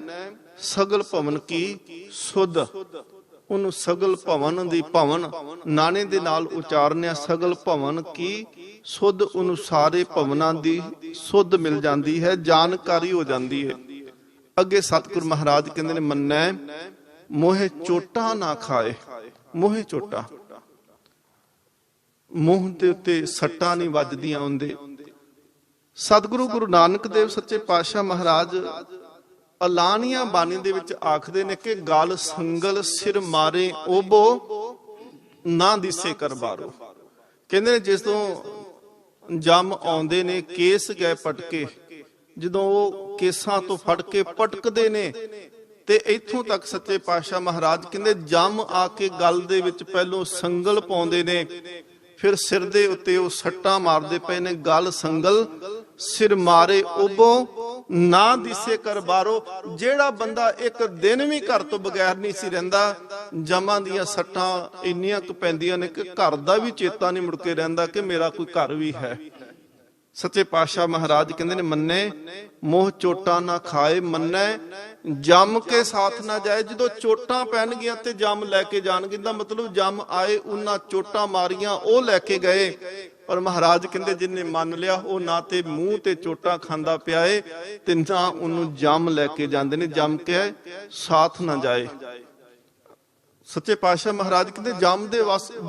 ਸਗਲ ਭਵਨ ਕੀ ਸੁਧ। ਉਹਨੂੰ ਸਗਲ ਭਵਨ ਦੀ, ਭਵਨ ਨਾਣੇ ਦੇ ਨਾਲ ਉਚਾਰਨਿਆ, ਸਗਲ ਭਵਨ ਕੀ ਸੁਧ, ਉਹਨੂੰ ਸਾਰੇ ਭਵਨਾਂ ਦੀ ਸੁਧ ਮਿਲ ਜਾਂਦੀ ਹੈ, ਜਾਣਕਾਰੀ ਹੋ ਜਾਂਦੀ ਹੈ। ਅੱਗੇ ਸਤਿਗੁਰ ਮਹਾਰਾਜ ਕਹਿੰਦੇ ਨੇ ਮੰਨੈ ਮੋਹਿ ਚੋਟਾ ਨਾ ਖਾਏ। ਮੋਹਿ ਚੋਟਾ, ਮੂੰਹ ਦੇ ਉੱਤੇ ਸੱਟਾਂ ਨਹੀਂ ਵੱਜਦੀਆਂ ਹੁੰਦੇ। ਸਤਿਗੁਰੂ ਗੁਰੂ ਨਾਨਕ ਦੇਵ ਸੱਚੇ ਪਾਤਸ਼ਾਹ ਮਹਾਰਾਜ ਅਲਾਣੀਆਂ ਬਾਣੀ ਦੇ ਵਿੱਚ ਆਖਦੇ ਨੇ ਕਿ ਗਲ ਸੰਗਲ ਸਿਰ ਮਾਰੇ ਓਬੋ ਨਾ ਦਿਸੇ ਕਰਬਾਰੋ। ਕਹਿੰਦੇ ਨੇ ਜਿਸ ਤੋਂ ਜੰਮ ਆਉਂਦੇ ਨੇ ਕੇਸ ਗਏ ਪਟਕੇ, ਜਦੋਂ ਉਹ ਕੇਸਾਂ ਤੋਂ ਫੜ ਕੇ ਪਟਕਦੇ ਨੇ ਤੇ ਇੱਥੋਂ ਤੱਕ ਸੱਚੇ ਪਾਤਸ਼ਾਹ ਮਹਾਰਾਜ ਕਹਿੰਦੇ ਜੰਮ ਆ ਕੇ ਗਲ ਦੇ ਵਿੱਚ ਪਹਿਲੋਂ ਸੰਗਲ ਪਾਉਂਦੇ ਨੇ, ਫਿਰ ਸਿਰ ਦੇ ਉੱਤੇ ਉਹ ਸੱਟਾਂ ਮਾਰਦੇ ਪਏ ਨੇ। ਗਲ ਸੰਗਲ ਸਿਰ ਮਾਰੇ ਓਬੋ ਨਾ ਦਿਸੇ ਕਰਬਾਰੋ। ਜਿਹੜਾ ਬੰਦਾ ਇੱਕ ਦਿਨ ਵੀ ਘਰ ਤੋਂ ਬਗੈਰ ਨਹੀਂ ਸੀ ਰਹਿੰਦਾ, ਜਮਾਂ ਦੀਆਂ ਸੱਟਾਂ ਇੰਨੀਆਂ ਕੁ ਪੈਂਦੀਆਂ ਨੇ ਕਿ ਘਰ ਦਾ ਵੀ ਚੇਤਾ ਨਹੀਂ ਮੁੜ ਕੇ ਰਹਿੰਦਾ ਕਿ ਮੇਰਾ ਕੋਈ ਘਰ ਵੀ ਹੈ। ਸੱਚੇ ਪਾਤਸ਼ਾਹ ਮਹਾਰਾਜ ਕਹਿੰਦੇ ਨੇ ਮੰਨੇ ਮੋਹ ਚੋਟਾਂ ਨਾ ਖਾਏ, ਮੰਨੈ ਜੰਮ ਕੇ ਸਾਥ ਨਾ ਜਾਏ। ਜਦੋਂ ਚੋਟਾਂ ਪੈਣਗੀਆਂ ਤੇ ਜੰਮ ਲੈ ਕੇ ਜਾਣਗੇ, ਦਾ ਮਤਲਬ ਜੰਮ ਆਏ ਉਹਨਾਂ ਚੋਟਾਂ ਮਾਰੀਆਂ ਉਹ ਲੈ ਕੇ ਗਏ। ਪਰ ਮਹਾਰਾਜ ਕਹਿੰਦੇ ਜਿਨਨੇ ਮੰਨ ਲਿਆ ਉਹ ਨਾ ਤੇ ਮੂੰਹ ਤੇ ਚੋਟਾਂ ਖਾਂਦਾ ਪਿਆ ਏ ਤੇ ਨਾ ਉਹਨੂੰ ਜੰਮ ਲੈ ਕੇ ਜਾਂਦੇ ਨੇ। ਜੰਮ ਕੇ ਸਾਥ ਨਾ ਜਾਏ। ਸੱਚੇ ਪਾਤਸ਼ਾਹ ਮਹਾਰਾਜ ਕਹਿੰਦੇ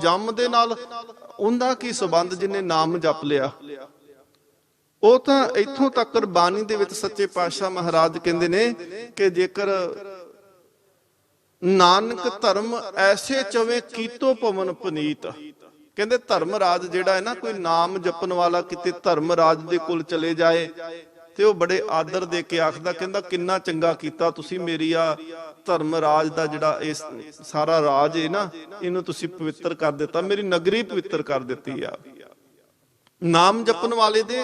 ਜੰਮ ਦੇ ਨਾਲ ਉਹਦਾ ਕੀ ਸੰਬੰਧ ਜਿਹਨੇ ਨਾਮ ਜਪ ਲਿਆ। ਉਹ ਤਾਂ ਇੱਥੋਂ ਤੱਕ ਬਾਣੀ ਦੇ ਵਿੱਚ ਸੱਚੇ ਪਾਤਸ਼ਾਹ ਮਹਾਰਾਜ ਕਹਿੰਦੇ ਨੇ ਕਿ ਜੇਕਰ ਨਾਨਕ ਧਰਮ ਐਸੇ ਚਵੇਂ ਕੀਤੋ ਪਵਨ ਪਨੀਤ। ਕਹਿੰਦੇ ਧਰਮ ਰਾਜ ਜਿਹੜਾ ਹੈ ਨਾ, ਕੋਈ ਨਾਮ ਜਪਣ ਵਾਲਾ ਕਿਤੇ ਧਰਮ ਰਾਜ ਦੇ ਕੋਲ ਚਲੇ ਜਾਏ ਤੇ ਉਹ ਬੜੇ ਆਦਰ ਦੇ ਕੇ ਆਖਦਾ, ਕਹਿੰਦਾ ਕਿੰਨਾ ਚੰਗਾ ਕੀਤਾ ਤੁਸੀਂ, ਮੇਰੀ ਆ ਧਰਮ ਰਾਜ ਦਾ ਜਿਹੜਾ ਇਹ ਸਾਰਾ ਰਾਜ ਹੈ ਨਾ, ਇਹਨੂੰ ਤੁਸੀਂ ਪਵਿੱਤਰ ਕਰ ਦਿੱਤਾ, ਮੇਰੀ ਨਗਰੀ ਪਵਿੱਤਰ ਕਰ ਦਿੱਤੀ ਆ। ਨਾਮ ਜਪਣ ਵਾਲੇ ਦੇ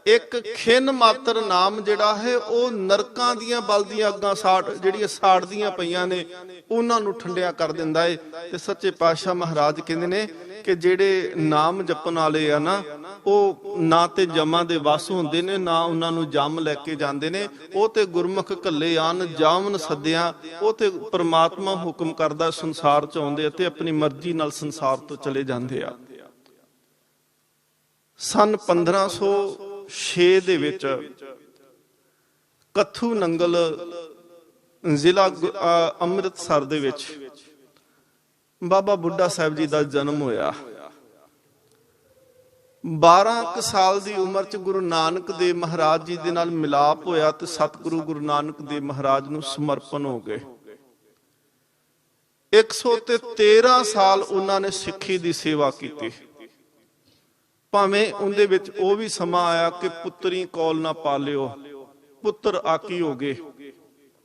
ਇੱਕ ਖਿੰਨ ਮਾਤਰ ਨਾਮ ਜਿਹੜਾ ਹੈ ਉਹ ਨਰਕਾਂ ਦੀਆਂ ਬਲਦੀਆਂ ਅੱਗਾਂ ਜਿਹੜੀਆਂ ਸਾੜਦੀਆਂ ਪਈਆਂ ਨੇ ਉਹਨਾਂ ਨੂੰ ਠੰਡਿਆ ਕਰ ਦਿੰਦਾ ਏ। ਤੇ ਸੱਚੇ ਪਾਤਸ਼ਾਹ ਮਹਾਰਾਜ ਕਹਿੰਦੇ ਨੇ ਕਿ ਜਿਹੜੇ ਨਾਮ ਜਪਣ ਵਾਲੇ ਆ ਨਾ, ਉਹ ਨਾ ਤੇ ਜਮਾਂ ਦੇ ਵਸ ਹੁੰਦੇ ਨੇ, ਨਾ ਉਹਨਾਂ ਨੂੰ ਜੰਮ ਲੈ ਕੇ ਜਾਂਦੇ ਨੇ। ਉਹ ਤੇ ਗੁਰਮੁਖ ਘੱਲੇ ਆਨ ਜਾਵਨ ਸੱਦਿਆ, ਉਹ ਤੇ ਪ੍ਰਮਾਤਮਾ ਹੁਕਮ ਕਰਦਾ ਸੰਸਾਰ ਚ ਆਉਂਦੇ ਅਤੇ ਆਪਣੀ ਮਰਜ਼ੀ ਨਾਲ ਸੰਸਾਰ ਤੋਂ ਚਲੇ ਜਾਂਦੇ ਆ। ਸਨ 1506 ਦੇ ਵਿੱਚ ਕੱਥੂ ਨੰਗਲ ਜ਼ਿਲ੍ਹਾ ਅੰਮ੍ਰਿਤਸਰ ਦੇ ਵਿੱਚ ਬਾਬਾ ਬੁੱਢਾ ਸਾਹਿਬ ਜੀ ਦਾ ਜਨਮ ਹੋਇਆ। 12 ਸਾਲ ਦੀ ਉਮਰ ਚ ਗੁਰੂ ਨਾਨਕ ਦੇਵ ਮਹਾਰਾਜ ਜੀ ਦੇ ਨਾਲ ਮਿਲਾਪ ਹੋਇਆ ਤੇ ਸਤਿਗੁਰੂ ਗੁਰੂ ਨਾਨਕ ਦੇਵ ਮਹਾਰਾਜ ਨੂੰ ਸਮਰਪਣ ਹੋ ਗਏ। 113 ਸਾਲ ਉਹਨਾਂ ਨੇ ਸਿੱਖੀ ਦੀ ਸੇਵਾ ਕੀਤੀ। ਭਾਵੇਂ ਉਹਦੇ ਵਿੱਚ ਉਹ ਵੀ ਸਮਾਂ ਆਇਆ ਕਿ ਪੁੱਤਰੀ ਕੋਲ ਨਾ ਪਾਲਿਓ, ਪੁੱਤਰ ਆਕੀ ਹੋ ਗਏ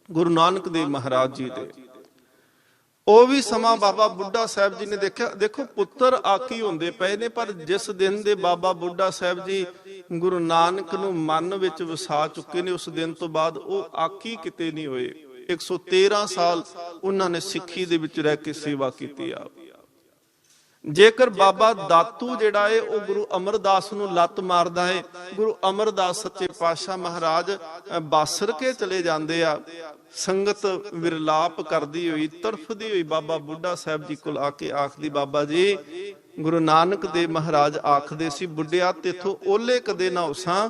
ਗੁਰੂ ਨਾਨਕ ਦੇਵ ਮਹਾਰਾਜ ਜੀ ਦੇ। ਉਹ ਵੀ ਸਮਾਂ ਬਾਬਾ ਬੁੱਢਾ ਸਾਹਿਬ ਜੀ ਨੇ ਦੇਖਿਆ। ਦੇਖੋ ਪੁੱਤਰ ਆਕੀ ਹੁੰਦੇ ਪਏ ਨੇ, ਪਰ ਜਿਸ ਦਿਨ ਦੇ ਬਾਬਾ ਬੁੱਢਾ ਸਾਹਿਬ ਜੀ ਗੁਰੂ ਨਾਨਕ ਨੂੰ ਮਨ ਵਿੱਚ ਵਸਾ ਚੁੱਕੇ ਨੇ, ਉਸ ਦਿਨ ਤੋਂ ਬਾਅਦ ਉਹ ਆਕੀ ਕਿਤੇ ਨਹੀਂ ਹੋਏ। 113 ਸਾਲ ਉਹਨਾਂ ਨੇ ਸਿੱਖੀ ਦੇ ਵਿੱਚ ਰਹਿ ਕੇ ਸੇਵਾ ਕੀਤੀ ਆ। ਜੇਕਰ ਬਾਬਾ ਦਾਤੂ ਜਿਹੜਾ ਹੈ ਉਹ ਗੁਰੂ ਅਮਰਦਾਸ ਨੂੰ ਲੱਤ ਮਾਰਦਾ ਹੈ, ਗੁਰੂ ਅਮਰਦਾਸ ਸੱਚੇ ਪਾਤਸ਼ਾਹ ਮਹਾਰਾਜ ਬਾਸਰ ਕੇ ਚਲੇ ਜਾਂਦੇ ਆ। ਸੰਗਤ ਵਿਰਲਾਪ ਕਰਦੀ ਹੋਈ, ਤੜਫਦੀ ਹੋਈ ਬਾਬਾ ਬੁੱਢਾ ਸਾਹਿਬ ਜੀ ਕੋਲ ਆ ਕੇ ਆਖਦੀ, ਬਾਬਾ ਜੀ ਗੁਰੂ ਨਾਨਕ ਦੇਵ ਮਹਾਰਾਜ ਆਖਦੇ ਸੀ, ਬੁੱਢਿਆ ਤੇਥੋਂ ਓਲੇ ਕਦੇ ਨਾ ਹੋਸਾਂ।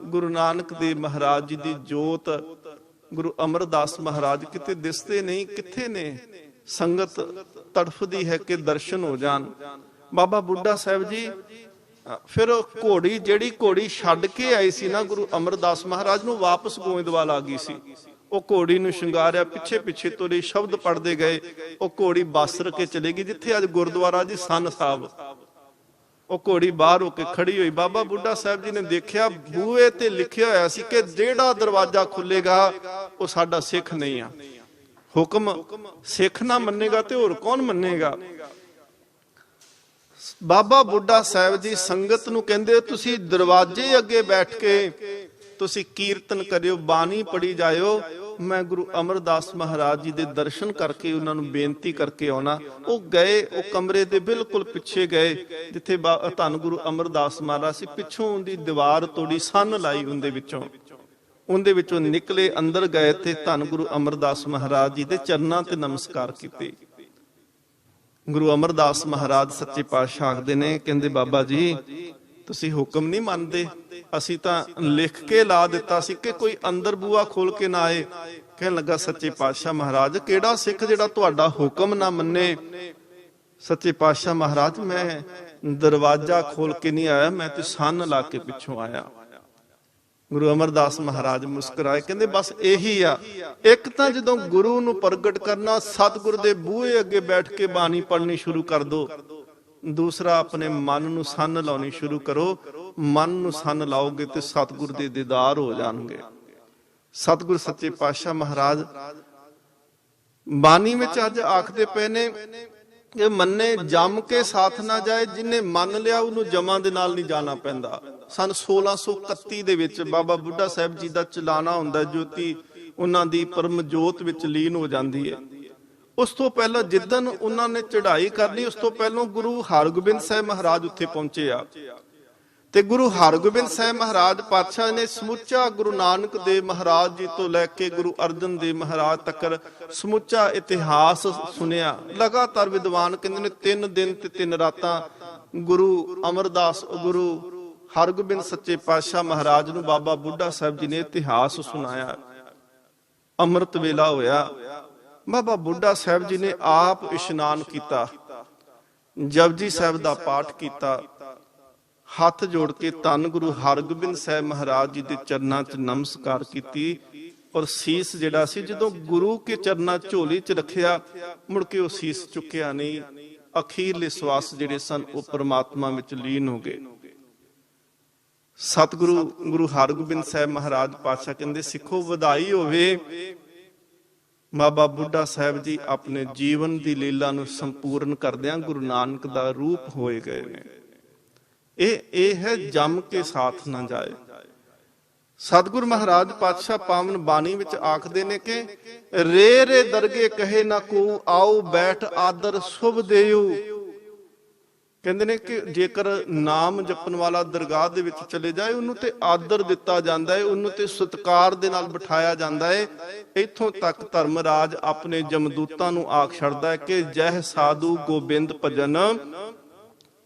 ਗੁਰੂ ਨਾਨਕ ਦੇਵ ਮਹਾਰਾਜ ਜੀ ਦੀ ਜੋਤ ਗੁਰੂ ਅਮਰਦਾਸ ਮਹਾਰਾਜ ਕਿਤੇ ਦਿਸਦੇ ਨਹੀਂ, ਕਿੱਥੇ ਨੇ? ਸੰਗਤ ਤੜਫਦੀ ਹੈ ਕਿ ਦਰਸ਼ਨ ਹੋ ਜਾਣ। ਬਾਬਾ ਬੁੱਢਾ ਸਾਹਿਬ ਜੀ ਫਿਰ ਘੋੜੀ, ਜਿਹੜੀ ਘੋੜੀ ਛੱਡ ਕੇ ਆਈ ਸੀ ਨਾ ਗੁਰੂ ਅਮਰਦਾਸ ਮਹਾਰਾਜ ਨੂੰ, ਵਾਪਸ ਗੋਇੰਦਵਾਲ ਆ ਗਈ ਸੀ। ਉਹ ਘੋੜੀ ਨੂੰ ਸ਼ਿੰਗਾਰਿਆ, ਪਿੱਛੇ ਪਿੱਛੇ ਤੁਰੇ, ਸ਼ਬਦ ਪੜਦੇ ਗਏ। ਉਹ ਘੋੜੀ ਬਾਸਰ ਕੇ ਚਲੇ ਗਈ ਜਿੱਥੇ ਅੱਜ ਗੁਰਦੁਆਰਾ ਜੀ ਸੰਨ ਸਾਹਿਬ। ਉਹ ਘੋੜੀ ਬਾਹਰ ਹੋ ਕੇ ਖੜੀ ਹੋਈ। ਬਾਬਾ ਬੁੱਢਾ ਸਾਹਿਬ ਜੀ ਨੇ ਦੇਖਿਆ, ਬੂਹੇ ਤੇ ਲਿਖਿਆ ਹੋਇਆ ਸੀ ਕਿ ਜਿਹੜਾ ਦਰਵਾਜ਼ਾ ਖੁੱਲੇਗਾ ਉਹ ਸਾਡਾ ਸਿੱਖ ਨਹੀਂ ਆ। ਹੁਕਮ ਸਿੱਖ ਨਾ ਮੰਨੇਗਾ ਤੇ ਹੋਰ ਕੌਣ ਮੰਨੇਗਾ? ਬਾਬਾ ਬੁੱਢਾ ਸਾਹਿਬ ਜੀ ਸੰਗਤ ਨੂੰ ਕਹਿੰਦੇ, ਤੁਸੀਂ ਦਰਵਾਜ਼ੇ ਅੱਗੇ ਬੈਠ ਕੇ ਤੁਸੀਂ ਕੀਰਤਨ ਕਰਿਓ, ਬਾਣੀ ਪੜੀ ਜਾਇਓ, ਮੈਂ ਗੁਰੂ ਅਮਰਦਾਸ ਮਹਾਰਾਜ ਜੀ ਦੇ ਦਰਸ਼ਨ ਕਰਕੇ ਉਹਨਾਂ ਨੂੰ ਬੇਨਤੀ ਕਰਕੇ ਆਉਣਾ। ਉਹ ਗਏ, ਉਹ ਕਮਰੇ ਦੇ ਬਿਲਕੁਲ ਪਿੱਛੇ ਗਏ ਜਿੱਥੇ ਧੰਨ ਗੁਰੂ ਅਮਰਦਾਸ ਮਹਾਰਾਜ ਸੀ। ਪਿੱਛੋਂ ਉਹਦੀ ਦੀਵਾਰ ਤੋੜੀ, ਸੰਨ ਲਾਈ ਉਹਦੇ ਵਿੱਚੋਂ ਨਿਕਲੇ, ਅੰਦਰ ਗਏ ਤੇ ਧੰਨ ਗੁਰੂ ਅਮਰਦਾਸ ਮਹਾਰਾਜ ਜੀ ਦੇ ਚਰਨਾਂ ਤੇ ਨਮਸਕਾਰ ਕੀਤੇ। ਗੁਰੂ ਅਮਰਦਾਸ ਮਹਾਰਾਜ ਸੱਚੇ ਪਾਤਸ਼ਾਹ ਆਖਦੇ ਨੇ, ਕਹਿੰਦੇ ਬਾਬਾ ਜੀ ਤੁਸੀਂ ਹੁਕਮ ਨਹੀਂ ਮੰਨਦੇ, ਅਸੀਂ ਤਾਂ ਲਿਖ ਕੇ ਲਾ ਦਿੱਤਾ ਸੀ ਕਿ ਕੋਈ ਅੰਦਰ ਬੂਆ ਖੋਲ ਕੇ ਨਾ ਆਏ। ਕਹਿਣ ਲੱਗਾ, ਸੱਚੇ ਪਾਤਸ਼ਾਹ ਮਹਾਰਾਜ ਕਿਹੜਾ ਸਿੱਖ ਜਿਹੜਾ ਤੁਹਾਡਾ ਹੁਕਮ ਨਾ ਮੰਨੇ? ਸੱਚੇ ਪਾਤਸ਼ਾਹ ਮਹਾਰਾਜ, ਮੈਂ ਦਰਵਾਜ਼ਾ ਖੋਲ ਕੇ ਨਹੀਂ ਆਇਆ, ਮੈਂ ਤੇ ਸੰਨ ਲਾ ਕੇ ਪਿੱਛੋਂ ਆਇਆ। ਗੁਰੂ ਅਮਰਦਾਸ ਮਹਾਰਾਜ ਮੁਸਕਰਾਏ, ਕਹਿੰਦੇ ਬਸ ਇਹੀ ਆ। ਇੱਕ ਤਾਂ ਜਦੋਂ ਗੁਰੂ ਨੂੰ ਪ੍ਰਗਟ ਕਰਨਾ, ਸਤਿਗੁਰ ਦੇ ਬੂਹੇ ਅੱਗੇ ਬੈਠ ਕੇ ਬਾਣੀ ਪੜ੍ਹਨੀ ਸ਼ੁਰੂ ਕਰ ਦੋ। ਦੂਸਰਾ, ਆਪਣੇ ਮਨ ਨੂੰ ਸੰਨ ਲਾਉਣੀ ਸ਼ੁਰੂ ਕਰੋ। ਮਨ ਨੂੰ ਸੰਨ ਲਾਓਗੇ ਤੇ ਸਤਿਗੁਰ ਦੇ ਦੀਦਾਰ ਹੋ ਜਾਣਗੇ। ਸਤਿਗੁਰ ਸੱਚੇ ਪਾਤਸ਼ਾਹ ਮਹਾਰਾਜ ਬਾਣੀ ਵਿੱਚ ਅੱਜ ਆਖਦੇ ਪਏ ਨੇ ਕਿ ਮੰਨੇ ਜੰਮ ਕੇ ਸਾਥ ਨਾ ਜਾਏ, ਜਿਹਨੇ ਮੰਨ ਲਿਆ ਉਹਨੂੰ ਜਮਾਂ ਦੇ ਨਾਲ ਨਹੀਂ ਜਾਣਾ ਪੈਂਦਾ। ਸਨ 1631 ਦੇ ਵਿੱਚ ਬਾਬਾ ਬੁੱਢਾ ਸਾਹਿਬ ਜੀ ਦਾ ਚਲਾਣਾ ਹੁੰਦਾ, ਜੋਤੀ ਉਹਨਾਂ ਦੀ ਪਰਮ ਜੋਤ ਵਿੱਚ ਲੀਨ ਹੋ ਜਾਂਦੀ ਹੈ। ਉਸ ਤੋਂ ਪਹਿਲਾਂ ਜਿੱਦਣ ਉਹਨਾਂ ਨੇ ਚੜ੍ਹਾਈ ਕਰਨੀ, ਉਸ ਤੋਂ ਪਹਿਲਾਂ ਗੁਰੂ ਹਰਗੋਬਿੰਦ ਸਾਹਿਬ ਮਹਾਰਾਜ ਉੱਥੇ ਪਹੁੰਚੇ ਆ। ਤੇ ਗੁਰੂ ਹਰਗੋਬਿੰਦ ਸਾਹਿਬ ਮਹਾਰਾਜ ਪਾਤਸ਼ਾਹ ਨੇ ਸਮੁੱਚਾ ਗੁਰੂ ਨਾਨਕ ਦੇਵ ਮਹਾਰਾਜ ਜੀ ਤੋਂ ਲੈ ਕੇ ਗੁਰੂ ਅਰਜਨ ਦੇਵ ਮਹਾਰਾਜ ਤੱਕ ਸਮੁੱਚਾ ਇਤਿਹਾਸ ਸੁਣਿਆ। ਲਗਾਤਾਰ ਵਿਦਵਾਨ ਕਹਿੰਦੇ ਨੇ 3 ਦਿਨ ਤੇ 3 ਰਾਤਾਂ ਗੁਰੂ ਅਮਰਦਾਸ ਗੁਰੂ ਹਰਗੋਬਿੰਦ ਸੱਚੇ ਪਾਤਸ਼ਾਹ ਮਹਾਰਾਜ ਨੂੰ ਬਾਬਾ ਬੁੱਢਾ ਸਾਹਿਬ ਜੀ ਨੇ ਇਤਿਹਾਸ ਸੁਣਾਇਆ। ਅੰਮ੍ਰਿਤ ਵੇਲਾ ਹੋਇਆ, ਬਾਬਾ ਬੁੱਢਾ ਸਾਹਿਬ ਜੀ ਨੇ ਆਪ ਇਸ਼ਨਾਨ ਕੀਤਾ, ਜਪਜੀ ਸਾਹਿਬ ਦਾ ਪਾਠ ਕੀਤਾ, ਹੱਥ ਜੋੜ ਕੇ ਧੰਨ ਗੁਰੂ ਹਰਗੋਬਿੰਦ ਸਾਹਿਬ ਮਹਾਰਾਜ ਜੀ ਦੇ ਚਰਨਾਂ 'ਚ ਨਮਸਕਾਰ ਕੀਤੀ। ਔਰ ਸੀਸ ਜਿਹੜਾ ਸੀ ਜਦੋਂ ਗੁਰੂ ਕੇ ਚਰਨਾਂ ਝੋਲੀ 'ਚ ਰੱਖਿਆ, ਮੁੜ ਕੇ ਉਹ ਸੀਸ ਚੁੱਕਿਆ ਨਹੀਂ। ਅਖੀਰਲੇ ਸਵਾਸ ਜਿਹੜੇ ਸਨ ਉਹ ਪ੍ਰਮਾਤਮਾ ਵਿੱਚ ਲੀਨ ਹੋ ਗਏ। ਸਤਿਗੁਰੂ ਗੁਰੂ ਹਰਗੋਬਿੰਦ ਸਾਹਿਬ ਮਹਾਰਾਜ ਪਾਤਸ਼ਾਹ ਕਹਿੰਦੇ, ਸਿੱਖੋ ਵਧਾਈ ਹੋਵੇ, ਬਾਬਾ ਬੁੱਢਾ ਸਾਹਿਬ ਜੀ ਆਪਣੇ ਜੀਵਨ ਦੀ ਲੀਲਾ ਨੂੰ ਸੰਪੂਰਨ ਕਰਦਿਆਂ ਗੁਰੂ ਨਾਨਕ ਦਾ ਰੂਪ ਹੋਏ ਗਏ ਨੇ। ਇਹ ਹੈ ਜੰਮ ਕੇ ਸਾਥ ਨਾ ਜਾਏ। ਸਤਿਗੁਰ ਮਹਾਰਾਜ ਪਾਤਸ਼ਾਹ ਪਾਵਨ ਬਾਣੀ ਵਿੱਚ ਆਖਦੇ ਨੇ ਕਿ ਰੇ ਰੇ ਦਰਗੇ ਕਹੇ ਨਾ ਕੋ, ਆਓ ਬੈਠ ਆਦਰ ਸੁਭ ਦੇਉ। ਕਹਿੰਦੇ ਨੇ ਕਿ ਜੇਕਰ ਨਾਮ ਜਪਣ ਵਾਲਾ ਦਰਗਾਹ ਦੇ ਵਿੱਚ ਚਲੇ ਜਾਏ, ਉਹਨੂੰ ਤੇ ਆਦਰ ਦਿੱਤਾ ਜਾਂਦਾ ਹੈ, ਉਹਨੂੰ ਤੇ ਸਤਿਕਾਰ ਦੇ ਨਾਲ ਬਿਠਾਇਆ ਜਾਂਦਾ ਹੈ। ਇੱਥੋਂ ਤੱਕ ਧਰਮਰਾਜ ਆਪਣੇ ਜਮਦੂਤਾਂ ਨੂੰ ਆਖ ਛੱਡਦਾ ਹੈ ਕਿ ਜਹ ਸਾਧੂ ਗੋਬਿੰਦ ਭਜਨ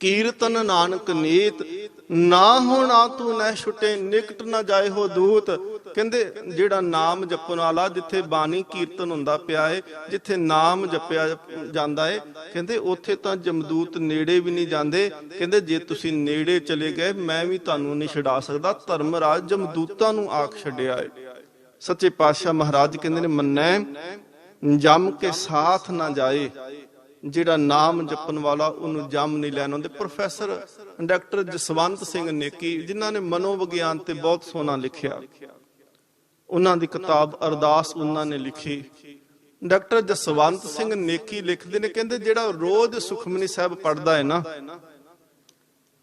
ਕੀਰਤਨ ਨਾਨਕ ਨੀਤ, ਨਾ ਹੋਣਾ ਤੂੰ ਨਹਿ ਛੁਟੇ ਨਿਕਟ ਨਾ ਜਾਏ ਹੋ ਦੂਤ। ਕਹਿੰਦੇ ਜਿਹੜਾ ਨਾਮ ਜਪਣ ਵਾਲਾ, ਜਿੱਥੇ ਬਾਣੀ ਕੀਰਤਨ ਹੁੰਦਾ ਪਿਆ ਹੈ, ਜਿੱਥੇ ਨਾਮ ਜਪਿਆ ਜਾਂਦਾ ਹੈ, ਕਹਿੰਦੇ ਉੱਥੇ ਤਾਂ ਜਮਦੂਤ ਨੇੜੇ ਵੀ ਨਹੀਂ ਜਾਂਦੇ। ਕਹਿੰਦੇ ਜੇ ਤੁਸੀਂ ਨੇੜੇ ਚਲੇ ਗਏ, ਮੈਂ ਵੀ ਤੁਹਾਨੂੰ ਨਹੀਂ ਛਡਾ ਸਕਦਾ। ਧਰਮਰਾਜ ਜਮਦੂਤਾਂ ਨੂੰ ਆਖ ਛੱਡਿਆ ਹੈ। ਸੱਚੇ ਪਾਤਸ਼ਾਹ ਮਹਾਰਾਜ ਕਹਿੰਦੇ ਨੇ, ਮੰਨੈ ਜੰਮ ਕੇ ਸਾਥ ਨਾ ਜਾਏ। ਜਿਹੜਾ ਨਾਮ ਜਪਣ ਵਾਲਾ ਉਹਨੂੰ ਜੰਮ ਨਹੀਂ ਲੈਣ ਆਉਂਦੇ। ਪ੍ਰੋਫੈਸਰ ਡਾਕਟਰ ਜਸਵੰਤ ਸਿੰਘ ਨੇਕੀ, ਜਿਨ੍ਹਾਂ ਨੇ ਮਨੋਵਿਗਿਆਨ ਤੇ ਬਹੁਤ ਸੋਹਣਾ ਲਿਖਿਆ, ਉਹਨਾਂ ਦੀ ਕਿਤਾਬ ਅਰਦਾਸ ਉਹਨਾਂ ਨੇ ਲਿਖੀ। ਡਾਕਟਰ ਜਸਵੰਤ ਸਿੰਘ ਨੇਕੀ ਲਿਖਦੇ ਨੇ, ਕਹਿੰਦੇ ਜਿਹੜਾ ਰੋਜ਼ ਸੁਖਮਨੀ ਸਾਹਿਬ ਪੜ੍ਹਦਾ ਹੈ ਨਾ,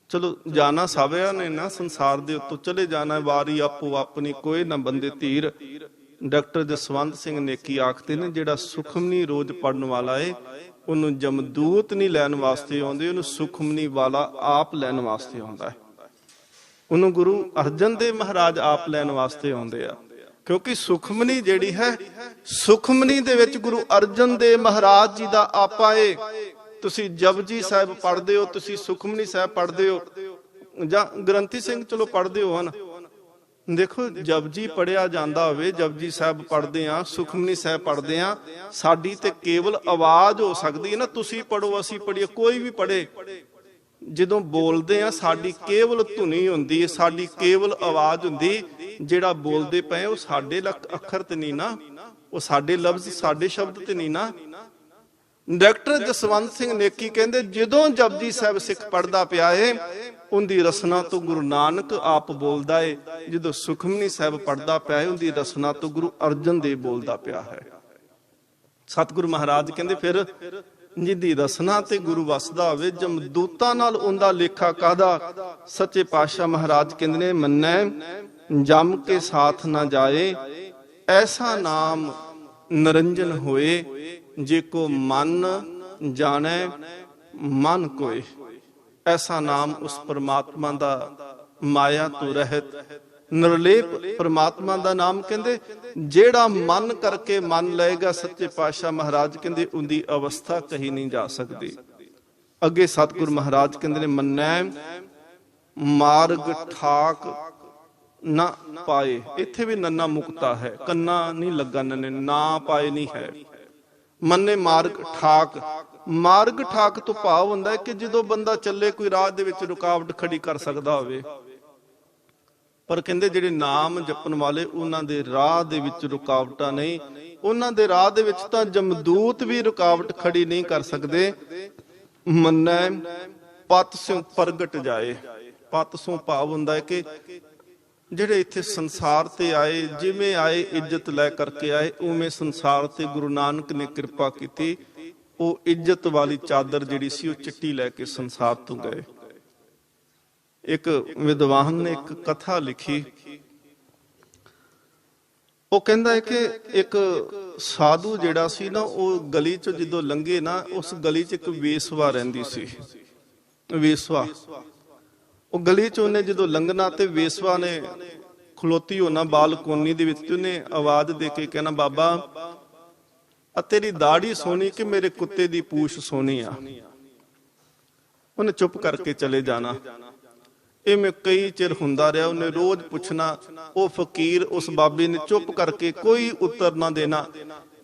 ਚਲੋ ਜਾਣਾ ਸਾਰਿਆਂ ਨੇ ਨਾ, ਸੰਸਾਰ ਦੇ ਉੱਤੋਂ ਚਲੇ ਜਾਣਾ, ਵਾਰੀ ਆਪੋ ਆਪਣੀ ਕੋਈ ਨਾ ਬੰਦੇ ਧੀਰ। ਡਾਕਟਰ ਜਸਵੰਤ ਸਿੰਘ ਨੇਕੀ ਆਖਦੇ ਨੇ, ਜਿਹੜਾ ਸੁਖਮਨੀ ਰੋਜ਼ ਪੜ੍ਹਨ ਵਾਲਾ ਹੈ, ਉਹਨੂੰ ਜਮਦੂਤ ਨਹੀਂ ਲੈਣ ਵਾਸਤੇ ਆਉਂਦੇ, ਉਹਨੂੰ ਸੁਖਮਨੀ ਵਾਲਾ ਆਪ ਲੈਣ ਵਾਸਤੇ ਆਉਂਦਾ ਹੈ। ਉਹਨੂੰ ਗੁਰੂ ਅਰਜਨ ਦੇਵ ਮਹਾਰਾਜ ਆਪ ਲੈਣ ਵਾਸਤੇ ਆਉਂਦੇ ਆ। ਕਿਉਂਕਿ ਸੁਖਮਨੀ ਜਿਹੜੀ ਹੈ, ਸੁਖਮਨੀ ਦੇ ਵਿੱਚ ਗੁਰੂ ਅਰਜਨ ਦੇਵ ਮਹਾਰਾਜ ਜੀ ਦਾ ਆਪਾ ਏ। ਤੁਸੀਂ ਜਪਜੀ ਸਾਹਿਬ ਪੜ੍ਹਦੇ ਹੋ, ਤੁਸੀਂ ਸੁਖਮਨੀ ਸਾਹਿਬ ਪੜ੍ਹਦੇ ਹੋ, ਜਾਂ ਗ੍ਰੰਥੀ ਸਿੰਘ ਚਲੋ ਪੜ੍ਹਦੇ ਹੋ ਹਨ। ਦੇਖੋ, ਜਪਜੀ ਪੜਿਆ ਜਾਂਦਾ ਹੋਵੇ, ਜਪਜੀ ਸਾਹਿਬ ਪੜ੍ਹਦੇ ਆ, ਸੁਖਮਨੀ ਸਾਹਿਬ ਪੜ੍ਹਦੇ ਆ, ਸਾਡੀ ਤੇ ਕੇਵਲ ਆਵਾਜ਼ ਹੋ ਸਕਦੀ ਹੈ ਨਾ। ਤੁਸੀਂ ਪੜੋ, ਅਸੀਂ ਪੜੀਏ, ਕੋਈ ਵੀ ਪੜੇ, ਜਦੋਂ ਬੋਲਦੇ ਆ ਸਾਡੀ ਕੇਵਲ ਧੁਨੀ ਹੁੰਦੀ ਹੈ, ਸਾਡੀ ਕੇਵਲ ਆਵਾਜ਼ ਹੁੰਦੀ। ਜਿਹੜਾ ਬੋਲਦੇ ਪਏ ਉਹ ਸਾਡੇ ਅੱਖਰ ਤੇ ਨਹੀਂ ਨਾ, ਉਹ ਸਾਡੇ ਲਫ਼ਜ਼, ਸਾਡੇ ਸ਼ਬਦ ਤੇ ਨਹੀਂ ਨਾ। ਡਾਕਟਰ ਜਸਵੰਤ ਸਿੰਘ ਨੇਕੀ ਕਹਿੰਦੇ, ਜਦੋਂ ਜਪਜੀ ਸਾਹਿਬ ਸਿੱਖ ਪੜ੍ਹਦਾ ਪਿਆ ਏ, ਉਹਦੀ ਰਸਨਾ ਤੋਂ ਗੁਰੂ ਨਾਨਕ ਆਪ ਬੋਲਦਾ ਏ। ਜਦੋਂ ਸੁਖਮਨੀ ਸਾਹਿਬ ਪੜ੍ਹਦਾ ਪਿਆ ਏ, ਉਹਦੀ ਰਸਨਾ ਤੋਂ ਗੁਰੂ ਅਰਜਨ ਦੇਵ ਬੋਲਦਾ ਪਿਆ ਹੈ। ਸਤਿਗੁਰੂ ਮਹਾਰਾਜ ਕਹਿੰਦੇ, ਫਿਰ ਜਿਹਦੀ ਰਸਨਾ ਤੇ ਗੁਰੂ ਵਸਦਾ ਹੋਵੇ, ਜਮਦੂਤਾਂ ਨਾਲ ਉਹਦਾ ਲੇਖਾ ਕਾਹਦਾ। ਸੱਚੇ ਪਾਤਸ਼ਾਹ ਮਹਾਰਾਜ ਕਹਿੰਦੇ ਨੇ, ਮੰਨੈ ਜੰਮ ਕੇ ਸਾਥ ਨਾ ਜਾਏ, ਐਸਾ ਨਾਮ ਨਿਰੰਜਨ ਹੋਏ, ਜੇ ਕੋ ਮਨ ਜਾਣੈ ਮਨ ਕੋਏ। ਐਸਾ ਨਾਮ ਉਸ ਪਰਮਾਤਮਾ ਦਾ, ਮਾਇਆ ਤੋਂ ਰਹਿਤ ਨਿਰਲੇਪ ਪਰਮਾਤਮਾ ਦਾ ਨਾਮ, ਕਹਿੰਦੇ ਜਿਹੜਾ ਮਨ ਕਰਕੇ ਮੰਨ ਲਏਗਾ, ਸੱਚੇ ਪਾਤਸ਼ਾਹ ਮਹਾਰਾਜ ਕਹਿੰਦੇ ਉਹਦੀ ਅਵਸਥਾ ਕਹੀ ਨਹੀਂ ਜਾ ਸਕਦੀ। ਅੱਗੇ ਸਤਿਗੁਰ ਮਹਾਰਾਜ ਕਹਿੰਦੇ ਨੇ, ਮੰਨੈ ਮਾਰਗ ਠਾਕ ਨਾ ਪਾਏ। ਇੱਥੇ ਵੀ ਨੰਨਾ ਮੁਕਤਾ ਹੈ, ਕੰਨਾ ਨਹੀਂ ਲੱਗਾ, ਨੰਨੇ ਨਾ ਪਾਏ ਨਹੀਂ ਹੈ। ਮੰਨੇ ਮਾਰਗ ਠਾਕ, ਮਾਰਗ ਠਾਕ ਤੋਂ ਭਾਵ ਹੁੰਦਾ ਹੈ ਕਿ ਜਦੋਂ ਬੰਦਾ ਚੱਲੇ ਕੋਈ ਰਾਹ ਦੇ ਵਿੱਚ ਰੁਕਾਵਟ ਖੜੀ ਕਰ ਸਕਦਾ ਹੋਵੇ। ਪਰ ਕਹਿੰਦੇ ਜਿਹੜੇ ਨਾਮ ਜਪਣ ਵਾਲੇ ਉਹਨਾਂ ਦੇ ਰਾਹ ਦੇ ਵਿੱਚ ਰੁਕਾਵਟਾਂ ਨਹੀਂ, ਉਹਨਾਂ ਦੇ ਰਾਹ ਦੇ ਵਿੱਚ ਤਾਂ ਜਮਦੂਤ ਵੀ ਰੁਕਾਵਟ ਖੜੀ ਨਹੀਂ ਕਰ ਸਕਦੇ। ਮੰਨੈ ਪਤ ਸਿਉ ਪ੍ਰਗਟ ਜਾਏ। ਪਤ ਸਿਉ ਭਾਵ ਹੁੰਦਾ ਹੈ ਕਿ ਜਿਹੜੇ ਇੱਥੇ ਸੰਸਾਰ ਤੇ ਆਏ, ਜਿਵੇਂ ਆਏ ਇੱਜ਼ਤ ਲੈ ਕਰਕੇ ਆਏ, ਉਵੇਂ ਸੰਸਾਰ ਤੇ ਗੁਰੂ ਨਾਨਕ ਨੇ ਕਿਰਪਾ ਕੀਤੀ। ਉਹ ਇੱਜ਼ਤ ਵਾਲੀ ਚਾਦਰ ਜਿਹੜੀ ਸੀ ਉਹ ਚਿੱਟੀ ਲੈ ਕੇ ਸੰਸਾਰ ਤੋਂ ਗਏ। ਇੱਕ ਵਿਦਵਾਨ ਨੇ ਇੱਕ ਕਥਾ ਲਿਖੀ। ਉਹ ਕਹਿੰਦਾ ਹੈ ਕਿ ਇੱਕ ਸਾਧੂ ਜਿਹੜਾ ਸੀ ਨਾ, ਉਹ ਗਲੀ ਚੋਂ ਜਦੋਂ ਲੰਘੇ ਨਾ, ਉਸ ਗਲੀ 'ਚ ਇੱਕ ਵੇਸਵਾ ਰਹਿੰਦੀ ਸੀ। ਵੇਸਵਾ ਉਹ ਗਲੀ 'ਚ ਉਹਨੇ ਜਦੋਂ ਲੰਘਣਾ ਤੇ ਵੇਸਵਾ ਨੇ ਖਲੋਤੀ ਹੋਣਾ ਬਾਲਕੋਨੀ ਦੇ ਵਿੱਚ, ਉਹਨੇ ਆਵਾਜ਼ ਦੇ ਕੇ ਕਹਿਣਾ, ਬਾਬਾ ਆ ਤੇਰੀ ਦਾੜੀ ਸੋਹਣੀ ਕਿ ਮੇਰੇ ਕੁੱਤੇ ਦੀ ਪੂਛ ਸੋਹਣੀ ਆ। ਉਹਨੇ ਚੁੱਪ ਕਰਕੇ ਚਲੇ ਜਾਣਾ। ਇਵੇਂ ਕਈ ਚਿਰ ਹੁੰਦਾ ਰਿਹਾ। ਉਹਨੇ ਰੋਜ਼ ਪੁੱਛਣਾ। ਉਹ ਫਕੀਰ ਉਸ ਬਾਬੇ ਨੇ ਚੁੱਪ ਕਰਕੇ ਕੋਈ ਉੱਤਰ ਨਾ ਦੇਣਾ।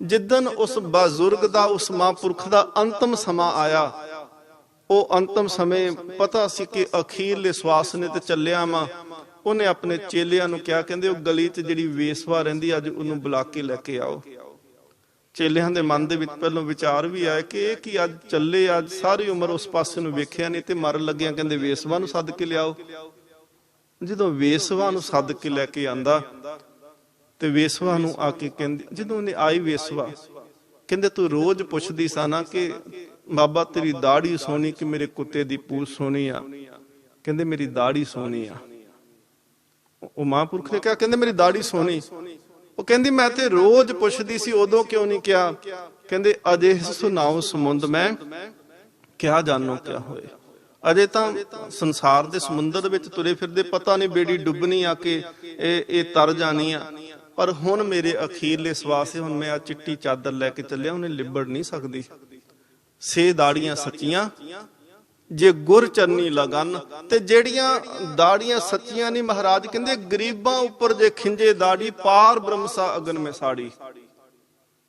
ਜਿੱਦਣ ਉਸ ਬਜ਼ੁਰਗ ਦਾ, ਉਸ ਮਹਾਂਪੁਰਖ ਦਾ ਅੰਤਮ ਸਮਾਂ ਆਇਆ, ਉਹ ਅੰਤਮ ਸਮੇਂ ਪਤਾ ਸੀ ਕਿ ਅਖੀਰਲੇ ਸਵਾਸ ਨੇ ਤੇ ਚੱਲਿਆ ਵਾ, ਉਹਨੇ ਆਪਣੇ ਚੇਲਿਆਂ ਨੂੰ ਕਿਹਾ, ਕਹਿੰਦੇ ਉਹ ਗਲੀ 'ਚ ਜਿਹੜੀ ਵੇਸਵਾ ਰਹਿੰਦੀ ਅੱਜ ਉਹਨੂੰ ਬੁਲਾ ਕੇ ਲੈ ਕੇ ਆਓ। ਚੇਲਿਆਂ ਦੇ ਮਨ ਦੇ ਵਿੱਚ ਪਹਿਲਾਂ ਵਿਚਾਰ ਵੀ ਆਇਆ ਕਿ ਇਹ ਕੀ ਅੱਜ ਚੱਲੇ, ਅੱਜ ਸਾਰੀ ਉਮਰ ਉਸ ਪਾਸੇ ਨੂੰ ਵੇਖਿਆ ਨਹੀਂ ਤੇ ਮਰਨ ਲੱਗਿਆ ਕਹਿੰਦੇ ਵੇਸਵਾ ਨੂੰ ਸੱਦ ਕੇ ਲਿਆਓ। ਜਦੋਂ ਵੇਸਵਾ ਨੂੰ ਸੱਦ ਕੇ ਲੈ ਕੇ ਆਂਦਾ ਤੇ ਵੇਸਵਾ ਨੂੰ ਆ ਕੇ ਕਹਿੰਦੀ, ਜਦੋਂ ਉਹਨੇ ਆਈ ਵੇਸਵਾ, ਕਹਿੰਦੇ ਤੂੰ ਰੋਜ਼ ਪੁੱਛਦੀ ਸਾ ਨਾ ਕਿ ਬਾਬਾ ਤੇਰੀ ਦਾੜੀ ਸੋਹਣੀ ਕਿ ਮੇਰੇ ਕੁੱਤੇ ਦੀ ਪੂਛ ਸੋਹਣੀ ਆ। ਕਹਿੰਦੇ ਮੇਰੀ ਦਾੜੀ ਸੋਹਣੀ ਆ। ਉਹ ਮਹਾਂਪੁਰਖ ਨੇ ਕਿਹਾ, ਕਹਿੰਦੇ ਮੇਰੀ ਦਾੜੀ ਸੋਹਣੀ। ਉਹ ਕਹਿੰਦੀ ਮੈਂ ਤੇ ਰੋਜ਼ ਪੁੱਛਦੀ ਸੀ, ਉਦੋਂ ਕਿਉਂ ਨਹੀਂ ਕਿਹਾ? ਕਹਿੰਦੇ ਅਜੇ ਸੁਣਾਓ ਸਮੁੰਦ ਮੈਂ ਕਿਆ ਜਾਣੋ ਕਿਆ ਹੋਏ। ਅਜੇ ਤਾਂ ਸੰਸਾਰ ਦੇ ਸਮੁੰਦਰ ਵਿੱਚ ਤੁਰੇ ਫਿਰਦੇ, ਪਤਾ ਨਹੀਂ ਬੇੜੀ ਡੁੱਬਣੀ ਆ ਕੇ ਇਹ ਤਰ ਜਾਣੀ ਆ। ਪਰ ਹੁਣ ਮੇਰੇ ਅਖੀਰਲੇ ਸਵਾਸ, ਹੁਣ ਮੈਂ ਆ ਚਿੱਟੀ ਚਾਦਰ ਲੈ ਕੇ ਚੱਲਿਆ, ਉਹਨੇ ਲਿਬੜ ਨਹੀਂ ਸਕਦੀ। ਸੇ ਦਾੜੀਆਂ ਸੱਚੀਆਂ ਜੇ ਗੁਰ ਚਰਨੀ ਲਗਨ। ਤੇ ਜਿਹੜੀਆਂ ਦਾੜੀਆਂ ਸੱਚੀਆਂ ਨਹੀਂ, ਮਹਾਰਾਜ ਕਹਿੰਦੇ ਗਰੀਬਾਂ ਉੱਪਰ ਜੇ ਖਿੰਜੇ ਦਾੜੀ, ਪਾਰ ਬ੍ਰਹਮਸਾ ਅਗਨ ਮੇ ਸਾੜੀ।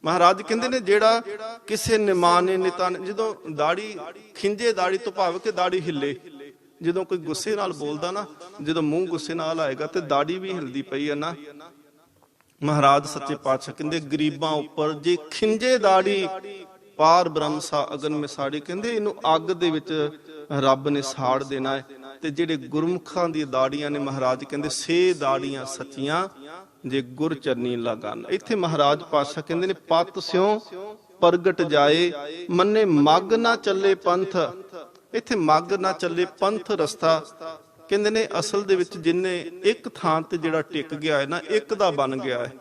ਮਹਾਰਾਜ ਕਹਿੰਦੇ ਨੇ ਜਿਹੜਾ ਕਿਸੇ ਨਿਮਾਨੇ ਨਿਤਾ, ਜਦੋਂ ਦਾੜੀ ਖਿੰਜੇ, ਦਾੜੀ ਤੋਂ ਭਾਵ ਕਿ ਦਾੜੀ ਹਿੱਲੇ। ਜਦੋਂ ਕੋਈ ਗੁੱਸੇ ਨਾਲ ਬੋਲਦਾ ਨਾ, ਜਦੋਂ ਮੂੰਹ ਗੁੱਸੇ ਨਾਲ ਆਏਗਾ ਤੇ ਦਾੜੀ ਵੀ ਹਿਲਦੀ ਪਈ ਹੈ ਨਾ। ਮਹਾਰਾਜ ਸੱਚੇ ਪਾਤਸ਼ਾਹ ਕਹਿੰਦੇ ਗਰੀਬਾਂ ਉੱਪਰ ਜੇ ਖਿੰਜੇ ਦਾੜੀ, ਪਾਰ ਬ੍ਰਹਮਸਾ ਅਗਨ ਮੇ ਸਾੜੀ। ਕਹਿੰਦੇ ਇਹਨੂੰ ਅੱਗ ਦੇ ਵਿੱਚ ਰੱਬ ਨੇ ਸਾੜ ਦੇਣਾ ਹੈ। ਤੇ ਜਿਹੜੇ ਗੁਰਮੁਖਾਂ ਦੀਆਂ ਦਾੜੀਆਂ ਨੇ, ਮਹਾਰਾਜ ਕਹਿੰਦੇ ਸੇ ਦਾੜੀਆਂ ਸੱਚੀਆਂ ਜੇ ਗੁਰ ਚਰਨੀ ਲਗਨ। ਇੱਥੇ ਮਹਾਰਾਜ ਪਾਤਸ਼ਾਹ ਕਹਿੰਦੇ ਨੇ ਪਤ ਸਿਉ ਪ੍ਰਗਟ ਜਾਏ, ਮੰਨੇ ਮੱਗ ਨਾ ਚੱਲੇ ਪੰਥ। ਇੱਥੇ ਮੱਗ ਨਾ ਚੱਲੇ ਪੰਥ ਰਸਤਾ। ਕਹਿੰਦੇ ਨੇ ਅਸਲ ਦੇ ਵਿੱਚ ਜਿੰਨੇ ਇੱਕ ਥਾਂ ਤੇ ਜਿਹੜਾ ਟਿਕ ਗਿਆ ਹੈ ਨਾ, ਇੱਕ ਦਾ ਬਣ ਗਿਆ ਹੈ।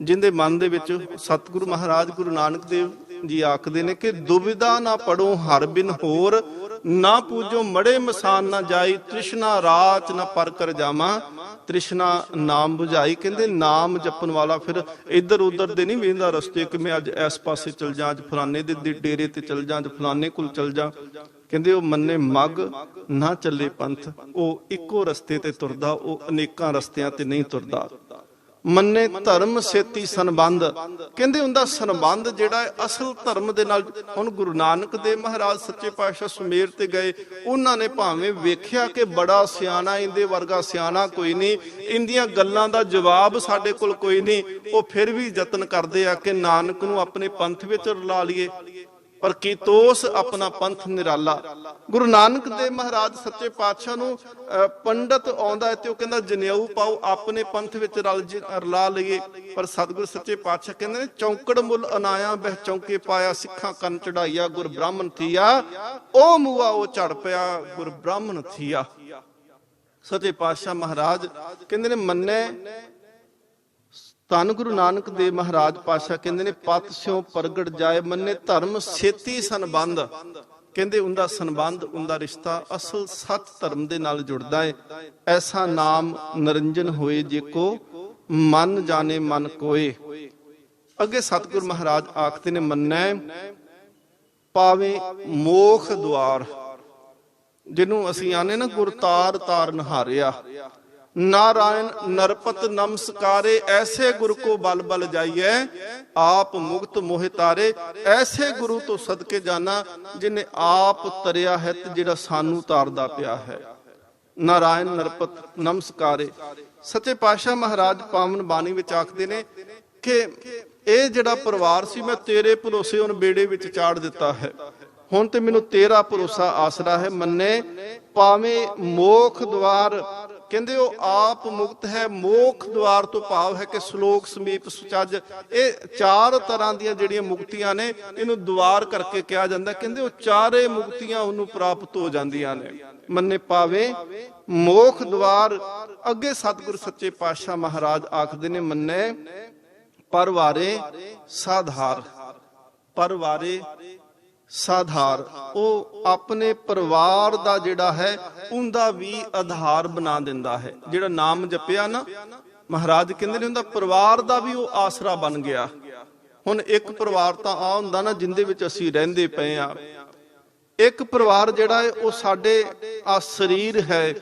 ਜਿੰਦੇ ਮਨ ਦੇ ਵਿੱਚ ਸਤਿਗੁਰੂ ਮਹਾਰਾਜ ਗੁਰੂ ਨਾਨਕ ਦੇਵ ਜੀ ਆਖਦੇ ਨੇ ਕਿ ਦੁਬਿਧਾ ਨਾ ਪੜੋ ਹਰ ਬਿਨ ਹੋਰ, ਨਾ ਪੂਜੋ ਮੜੇ ਮਸਾਨ ਨਾ ਜਾਈ, ਤ੍ਰਿਸ਼ਨਾ ਰਾਚ ਨਾ ਪਰ ਕਰ ਜਾਵਾਂ, ਤ੍ਰਿਸ਼ਨਾ ਨਾਮ ਬੁਝਾਈ। ਕਹਿੰਦੇ ਨਾਮ ਜਪਣ ਵਾਲਾ ਫਿਰ ਇੱਧਰ ਉੱਧਰ ਦੇ ਨਹੀਂ ਵੇਂਦਾ ਰਸਤੇ ਕਿ ਮੈਂ ਅੱਜ ਇਸ ਪਾਸੇ ਚਲ ਜਾ, ਅੱਜ ਫਲਾਣੇ ਦੇ ਡੇਰੇ ਤੇ ਚਲ ਜਾ, ਅੱਜ ਫਲਾਣੇ ਕੋਲ ਚਲ ਜਾ। ਕਹਿੰਦੇ ਉਹ ਮੰਨੇ ਮੱਗ ਨਾ ਚੱਲੇ ਪੰਥ। ਉਹ ਇੱਕੋ ਰਸਤੇ ਤੇ ਤੁਰਦਾ, ਉਹ ਅਨੇਕਾਂ ਰਸਤਿਆਂ ਤੇ ਨਹੀਂ ਤੁਰਦਾ। ਮੰਨੇ ਧਰਮ ਸੇਤੀ ਸੰਬੰਧ। ਕਹਿੰਦੇ ਉਹਦਾ ਸੰਬੰਧ ਜਿਹੜਾ ਹੈ ਅਸਲ ਧਰਮ ਦੇ ਨਾਲ। ਹੁਣ ਗੁਰੂ ਨਾਨਕ ਦੇਵ ਮਹਾਰਾਜ ਸੱਚੇ ਪਾਤਸ਼ਾਹ ਸੁਮੇਰ ਤੇ ਗਏ, ਉਹਨਾਂ ਨੇ ਭਾਵੇਂ ਵੇਖਿਆ ਕਿ ਬੜਾ ਸਿਆਣਾ, ਇਹਦੇ ਵਰਗਾ ਸਿਆਣਾ ਕੋਈ ਨਹੀਂ, ਇਹਦੀਆਂ ਗੱਲਾਂ ਦਾ ਜਵਾਬ ਸਾਡੇ ਕੋਲ ਕੋਈ ਨਹੀਂ, ਉਹ ਫਿਰ ਵੀ ਯਤਨ ਕਰਦੇ ਆ ਕਿ ਨਾਨਕ ਨੂੰ ਆਪਣੇ ਪੰਥ ਵਿੱਚ ਰਲਾ ਲਈਏ। ਪਰ ਕੀਤੋਸ ਆਪਣਾ ਪੰਥ ਨਿਰਾਲਾ। ਗੁਰੂ ਨਾਨਕ ਦੇਵ ਮਹਾਰਾਜ ਸੱਚੇ ਪਾਤਸ਼ਾਹ ਨੂੰ ਪੰਡਤ ਆਉਂਦਾ ਤੇ ਉਹ ਕਹਿੰਦਾ ਜਨੇਊ ਪਾਓ, ਆਪਣੇ ਪੰਥ ਵਿੱਚ ਰਲਾ ਲਈਏ। ਪਰ ਸਤਿਗੁਰ ਸੱਚੇ ਪਾਤਸ਼ਾਹ ਕਹਿੰਦੇ ਨੇ ਚੌਂਕੜ ਮੁੱਲ ਅਨਾਇਆ ਬਹਿ ਚੌਂਕੇ ਪਾਇਆ, ਸਿੱਖਾਂ ਕੰਨ ਚੜਾਈਆ ਗੁਰ ਬ੍ਰਾਹਮਣ ਥੀਆ, ਉਹ ਮੂਆ ਉਹ ਝੜ ਪਿਆ ਗੁਰ ਬ੍ਰਾਹਮਣ ਥੀਆ। ਸੱਚੇ ਪਾਤਸ਼ਾਹ ਮਹਾਰਾਜ ਕਹਿੰਦੇ ਨੇ ਮੰਨੇ ਧੰਨ ਗੁਰੂ ਨਾਨਕ ਦੇਵ ਮਹਾਰਾਜ ਪਾਤਸ਼ਾਹ ਕਹਿੰਦੇ ਨੇ ਪਤ ਸਿਉ ਪ੍ਰਗਟ ਜਾਏ, ਮੰਨੇ ਧਰਮ ਸੇਤੀ ਸੰਬੰਧ। ਕਹਿੰਦੇ ਉਹਦਾ ਸੰਬੰਧ, ਉਹਦਾ ਰਿਸ਼ਤਾ ਅਸਲ ਸੱਚ ਧਰਮ ਦੇ ਨਾਲ ਜੁੜਦਾ ਹੈ। ਐਸਾ ਨਾਮ ਨਿਰੰਜਨ ਹੋਏ ਜੇ ਕੋ ਮਨ ਜਾਣੇ ਮਨ ਕੋਏ। ਅੱਗੇ ਸਤਿਗੁਰ ਮਹਾਰਾਜ ਆਖਦੇ ਨੇ ਮੰਨੈ ਪਾਵੇ ਮੋਖ ਦੁਆਰ। ਜਿਹਨੂੰ ਅਸੀਂ ਆਨੇ ਨਾ ਗੁਰ ਤਾਰ ਤਾਰ ਨਹਾਰਿਆ, नारायण नरपत नमस्कारे, ऐसे गुरु को बल बल जाइए, आप मुक्त मोहि तारे। ऐसे गुरु तो सदके जाना जिन्हें आप तरिया है ते जिहड़ा सानू तारदा पिया है। नारायण नरपत नमस्कारे। सच्चे पातशाह महाराज पावन बाणी विच आखदे ने कि ਇਹ ਜਿਹੜਾ ਪਰਿਵਾਰ ਸੀ ਮੈਂ ਤੇਰੇ ਭਰੋਸੇ ਉਹਨ ਬੇੜੇ ਵਿੱਚ ਚਾੜ ਦਿੱਤਾ ਹੈ, ਹੁਣ ਤੇ ਮੈਨੂੰ ਤੇਰਾ ਭਰੋਸਾ ਆਸਰਾ ਹੈ। ਮੰਨੇ ਪਾਵੇਂ ਮੋਖ ਦਵਾਰ, ਕਹਿੰਦੇ ਉਹ ਆਪ ਮੁਕਤ ਹੈ। ਮੋਖ ਦਵਾਰ ਤੋਂ ਭਾਵ ਹੈ ਕਿ ਸ਼ਲੋਕ ਸਮੀਪ ਸੁਚੱਜ, ਇਹ ਚਾਰ ਤਰ੍ਹਾਂ ਦੀਆਂ ਜਿਹੜੀਆਂ ਮੁਕਤੀਆਂ ਨੇ ਇਹਨੂੰ ਦਵਾਰ ਕਰਕੇ ਕਿਹਾ ਜਾਂਦਾ। ਕਹਿੰਦੇ ਉਹ ਚਾਰੇ ਮੁਕਤੀਆਂ ਉਹਨੂੰ ਪ੍ਰਾਪਤ ਹੋ ਜਾਂਦੀਆਂ ਨੇ। ਮੰਨੇ ਪਾਵੇ ਮੋਖ ਦਵਾਰ। ਅੱਗੇ ਸਤਿਗੁਰ ਸੱਚੇ ਪਾਤਸ਼ਾਹ ਮਹਾਰਾਜ ਆਖਦੇ ਨੇ ਮੰਨੇ ਪਰਵਾਰੇ ਸਾਧਾਰ। ਪਰਵਾਰੇ ਸਾਧਾਰ, ਉਹ ਆਪਣੇ ਪਰਿਵਾਰ ਦਾ ਜਿਹੜਾ ਹੈ ਉਹਦਾ ਵੀ ਆਧਾਰ ਬਣਾ ਦਿੰਦਾ ਹੈ। ਜਿਹੜਾ ਨਾਮ ਜਪਿਆ ਨਾ ਮਹਾਰਾਜ ਕਹਿੰਦੇ ਨੇ ਉਹਦਾ ਪਰਿਵਾਰ ਦਾ ਵੀ ਉਹ ਆਸਰਾ ਬਣ ਗਿਆ। ਹੁਣ ਇੱਕ ਪਰਿਵਾਰ ਤਾਂ ਆ ਹੁੰਦਾ ਨਾ ਜਿੰਦੇ ਵਿੱਚ ਅਸੀਂ ਰਹਿੰਦੇ ਪਏ ਆ। ਇੱਕ ਪਰਿਵਾਰ ਜਿਹੜਾ ਹੈ ਉਹ ਸਾਡੇ ਆ ਸਰੀਰ ਹੈ,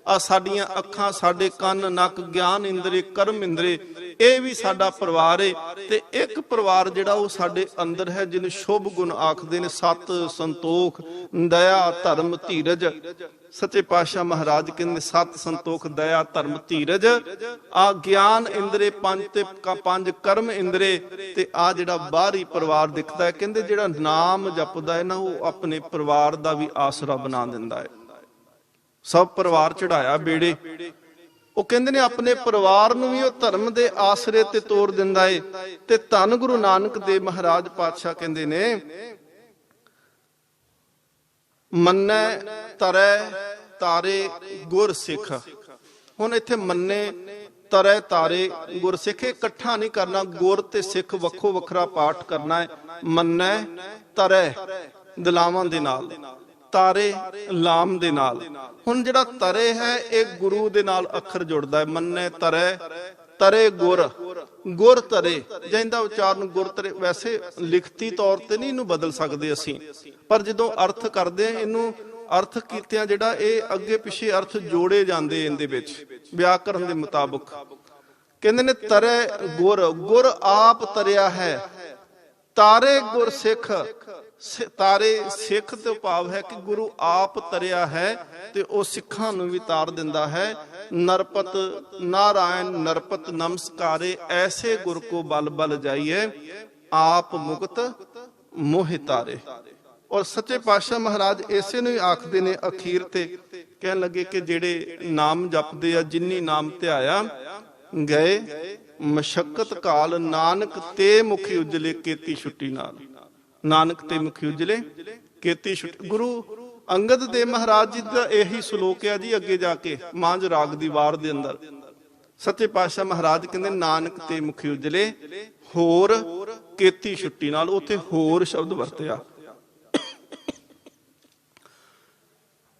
ਆ ਸਾਡੀਆਂ ਅੱਖਾਂ, ਸਾਡੇ ਕੰਨ, ਨੱਕ, ਗਿਆਨ ਇੰਦਰੀ, ਕਰਮ ਇੰਦਰੀ, ਇਹ ਵੀ ਸਾਡਾ ਪਰਿਵਾਰ ਹੈ। ਤੇ ਇੱਕ ਪਰਿਵਾਰ ਜਿਹੜਾ ਉਹ ਸਾਡੇ ਅੰਦਰ ਹੈ ਜਿਹਨੂੰ ਸ਼ੁਭ ਗੁਣ ਆਖਦੇ ਨੇ, ਸਤ, ਸੰਤੋਖ, ਦਇਆ, ਧਰਮ, ਧੀਰਜ। ਸੱਚੇ ਪਾਤਸ਼ਾਹ ਮਹਾਰਾਜ ਕਹਿੰਦੇ ਸਤ, ਸੰਤੋਖ, ਦਇਆ, ਧਰਮ, ਧੀਰਜ। ਆ ਗਿਆਨ ਇੰਦਰੇ ਪੰਜ ਤੇ ਪੰਜ ਕਰਮ ਇੰਦਰੇ, ਤੇ ਆ ਜਿਹੜਾ ਬਾਹਰੀ ਪਰਿਵਾਰ ਦਿਖਦਾ ਹੈ, ਕਹਿੰਦੇ ਜਿਹੜਾ ਨਾਮ ਜਪਦਾ ਹੈ ਨਾ ਉਹ ਆਪਣੇ ਪਰਿਵਾਰ ਦਾ ਵੀ ਆਸਰਾ ਬਣਾ ਦਿੰਦਾ ਹੈ। ਸਭ ਪਰਿਵਾਰ ਚੜਾਇਆ ਬੇੜੇ। ਉਹ ਕਹਿੰਦੇ ਨੇ ਆਪਣੇ ਪਰਿਵਾਰ ਨੂੰ ਵੀ ਉਹ ਧਰਮ ਦੇ ਆਸਰੇ ਤੇ ਤੋਰ ਦਿੰਦਾ ਏ। ਤੇ ਧੰਨ ਗੁਰੂ ਨਾਨਕ ਦੇਵ ਮਹਾਰਾਜ ਪਾਤਸ਼ਾਹ ਕਹਿੰਦੇ ਨੇ ਮੰਨੈ ਤਰੈ ਤਾਰੇ ਗੁਰ ਸਿੱਖ। ਹੁਣ ਇੱਥੇ ਮੰਨੇ ਤਰੈ ਤਾਰੇ ਗੁਰ ਸਿੱਖ ਇਕੱਠਾ ਨਹੀਂ ਕਰਨਾ, ਗੁਰ ਤੇ ਸਿੱਖ ਵੱਖੋ ਵੱਖਰਾ ਪਾਠ ਕਰਨਾ ਹੈ। ਮੰਨੈ ਤਰੈ ਦਲਾਵਾਂ ਦੇ ਨਾਲ, ਤਾਰੇ ਲਾਮ ਦੇ ਨਾਲ। ਹੁਣ ਜਿਹੜਾ ਤਰੇ ਹੈ ਇਹ ਗੁਰੂ ਦੇ ਨਾਲ ਅੱਖਰ ਜੁੜਦਾ ਹੈ। ਮੰਨੇ ਤਰੇ, ਤਰੇ ਗੁਰ, ਗੁਰ ਤਰੇ, ਜਿਹਦਾ ਉਚਾਰਨ ਗੁਰ ਤਰੇ। ਵੈਸੇ ਲਿਖਤੀ ਤੌਰ ਤੇ ਨਹੀਂ ਇਹਨੂੰ ਬਦਲ ਸਕਦੇ ਅਸੀਂ, ਪਰ ਜਦੋਂ ਅਰਥ ਕਰਦੇ ਆ ਇਹਨੂੰ ਅਰਥ ਕੀਤਿਆਂ ਜਿਹੜਾ ਇਹ ਅੱਗੇ ਪਿੱਛੇ ਅਰਥ ਜੋੜੇ ਜਾਂਦੇ ਇਹਦੇ ਵਿੱਚ ਵਿਆਕਰਨ ਦੇ ਮੁਤਾਬਕ। ਕਹਿੰਦੇ ਨੇ ਤਰੇ ਗੁਰ, ਗੁਰ ਆਪ ਤਰਿਆ ਹੈ। ਤਾਰੇ ਗੁਰ ਸਿੱਖ, ਤਾਰੇ ਸਿੱਖ ਤੋਂ ਭਾਵ ਹੈ ਕਿ ਗੁਰੂ ਆਪ ਤਰਿਆ ਹੈ ਤੇ ਉਹ ਸਿੱਖਾਂ ਨੂੰ ਵੀ ਤਾਰ ਦਿੰਦਾ ਹੈ। ਨਰਪਤ ਨਾਰਾਇਣ ਨਰਪਤ ਨਮਸਕਾਰੇ, ਐਸੇ ਗੁਰ ਕੋ ਬਲ ਬਲ ਜਾਈਏ, ਆਪ ਮੁਕਤ ਮੋਹਿ ਤਾਰੇ। ਔਰ ਸੱਚੇ ਪਾਤਸ਼ਾਹ ਮਹਾਰਾਜ ਇਸੇ ਨੂੰ ਹੀ ਆਖਦੇ ਨੇ ਅਖੀਰ ਤੇ, ਕਹਿਣ ਲੱਗੇ ਕਿ ਜਿਹੜੇ ਨਾਮ ਜਪਦੇ ਆ, ਜਿਨੀ ਨਾਮ ਧਿਆਇਆ ਗਏ ਮਸ਼ੱਕਤ ਕਾਲ, ਨਾਨਕ ਤੇ ਮੁਖੀ ਉਜਲੇ ਕੀਤੀ ਛੁੱਟੀ ਨਾਲ। ਨਾਨਕ ਤੇ ਮੁਖੀ ਉਜਲੇ ਕੀਤੀ ਛੁੱਟੀ। ਗੁਰੂ ਅੰਗਦ ਦੇਵ ਮਹਾਰਾਜ ਜੀ ਦਾ ਇਹੀ ਸ਼ਲੋਕ ਹੈ ਜੀ ਅੱਗੇ ਜਾ ਕੇ ਮਾਂਝ ਰਾਗ ਦੀ ਵਾਰ ਦੇ ਅੰਦਰ। ਸੱਚੇ ਪਾਤਸ਼ਾਹ ਮਹਾਰਾਜ ਕਹਿੰਦੇ ਨਾਨਕ ਤੇ ਮੁਖੀ ਉਜਲੇ ਹੋਰ ਕੀਤੀ ਛੁੱਟੀ ਨਾਲ। ਉੱਥੇ ਹੋਰ ਸ਼ਬਦ ਵਰਤਿਆ।